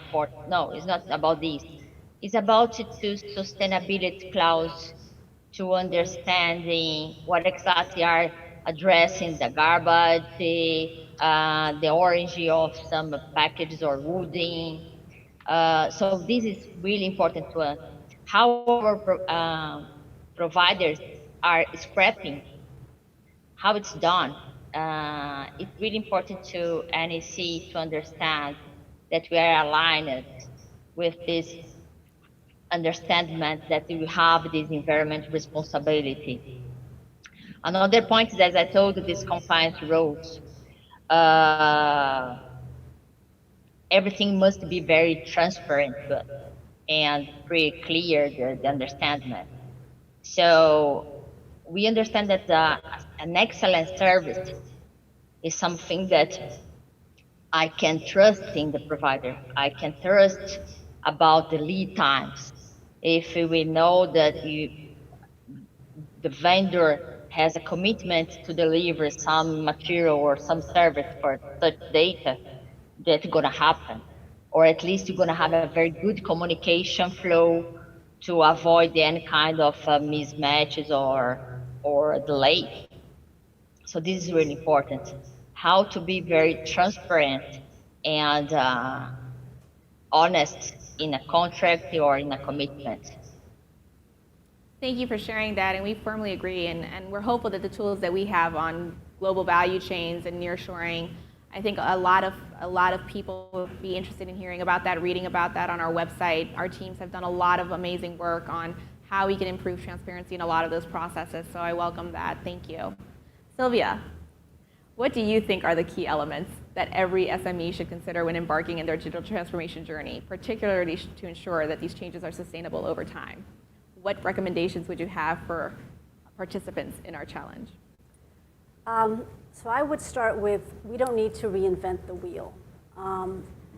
No, it's not about this. It's about to sustainability clause, to understanding what exactly are addressing the garbage, the origin of some packages or wooding. So this is really important to us. How our providers are scrapping, how it's done. It's really important to NEC to understand that we are aligned with this understanding that we have this environment responsibility. Another point is, as I told you, these compliance rules. Everything must be very transparent and pretty clear, the understanding. So we understand that an excellent service is something that I can trust in the provider. I can trust about the lead times. If we know that the vendor has a commitment to deliver some material or some service for such data, that's going to happen. Or at least you're going to have a very good communication flow to avoid any kind of mismatches or delay. So this is really important. How to be very transparent and honest in a contract or in a commitment. Thank you for sharing that, and we firmly agree, and we're hopeful that the tools that we have on global value chains and nearshoring, I think a lot of people will be interested in hearing about that, reading about that on our website. Our teams have done a lot of amazing work on how we can improve transparency in a lot of those processes, so I welcome that. Thank you. Sylvia, what do you think are the key elements that every SME should consider when embarking in their digital transformation journey, particularly to ensure that these changes are sustainable over time? What recommendations would you have for participants in our challenge? So I would start with, we don't need to reinvent the wheel.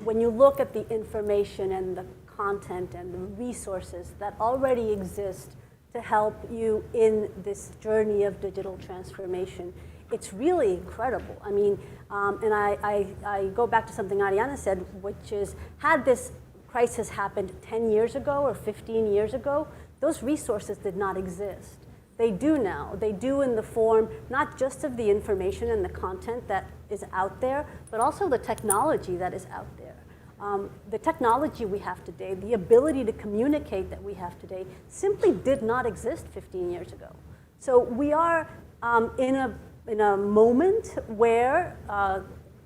When you look at the information and the content and the resources that already exist to help you in this journey of digital transformation, it's really incredible. I mean, and I go back to something Ariana said, which is, had this crisis happened 10 years ago or 15 years ago, those resources did not exist. They do now. They do in the form not just of the information and the content that is out there, but also the technology that is out there. The technology we have today, the ability to communicate that we have today, simply did not exist 15 years ago. So we are in a moment where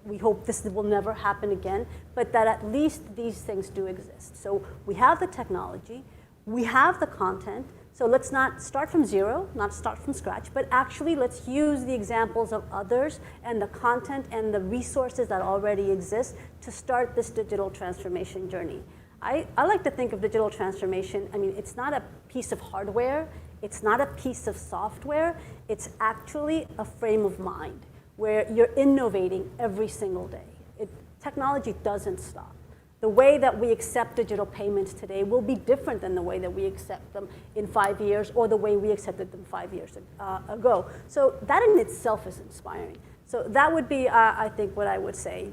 we hope this will never happen again, but that at least these things do exist. So we have the technology, we have the content, so let's not start from zero, not start from scratch, but actually let's use the examples of others and the content and the resources that already exist to start this digital transformation journey. I like to think of digital transformation, I mean, it's not a piece of hardware, it's not a piece of software, it's actually a frame of mind where you're innovating every single day. Technology doesn't stop. The way that we accept digital payments today will be different than the way that we accept them in 5 years or the way we accepted them 5 years ago. So that in itself is inspiring. So that would be, I think, what I would say.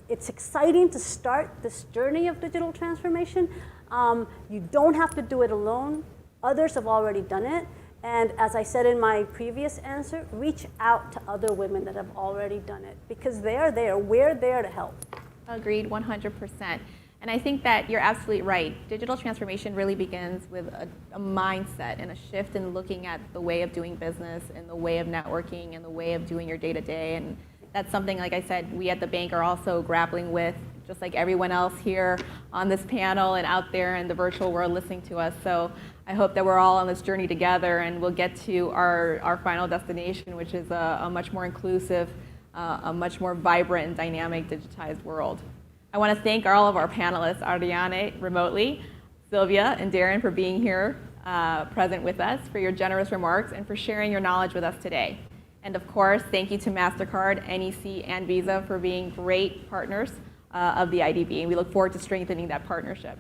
It's exciting to start this journey of digital transformation. You don't have to do it alone. Others have already done it. And as I said in my previous answer, reach out to other women that have already done it because they are there. We're there to help. Agreed, 100%. And I think that you're absolutely right. Digital transformation really begins with a mindset and a shift in looking at the way of doing business and the way of networking and the way of doing your day-to-day. And that's something, like I said, we at the bank are also grappling with, just like everyone else here on this panel and out there in the virtual world listening to us. So I hope that we're all on this journey together and we'll get to our final destination, which is a much more inclusive, a much more vibrant and dynamic digitized world. I want to thank all of our panelists, Ariane remotely, Sylvia and Darren for being here present with us, for your generous remarks, and for sharing your knowledge with us today. And of course, thank you to MasterCard, NEC, and Visa for being great partners of the IDB, and we look forward to strengthening that partnership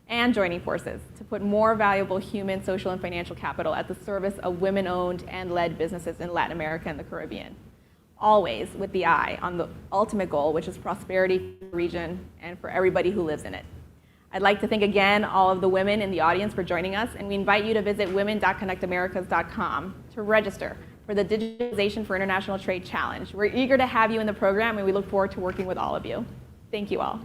and joining forces to put more valuable human, social, and financial capital at the service of women-owned and led businesses in Latin America and the Caribbean, always with the eye on the ultimate goal, which is prosperity for the region and for everybody who lives in it. I'd like to thank again all of the women in the audience for joining us, and we invite you to visit women.connectamericas.com to register for the Digitalization for International Trade Challenge. We're eager to have you in the program, and we look forward to working with all of you. Thank you all.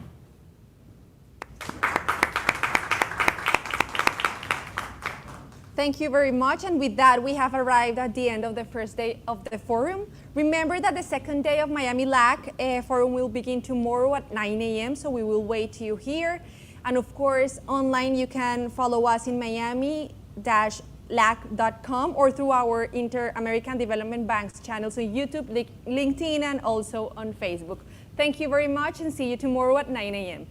Thank you very much. And with that, we have arrived at the end of the first day of the forum. Remember that the second day of Miami-LAC forum will begin tomorrow at 9 a.m., so we will wait you here. And of course, online you can follow us in Miami-LAC.com or through our Inter-American Development Bank's channels on YouTube, LinkedIn, and also on Facebook. Thank you very much, and see you tomorrow at 9 a.m.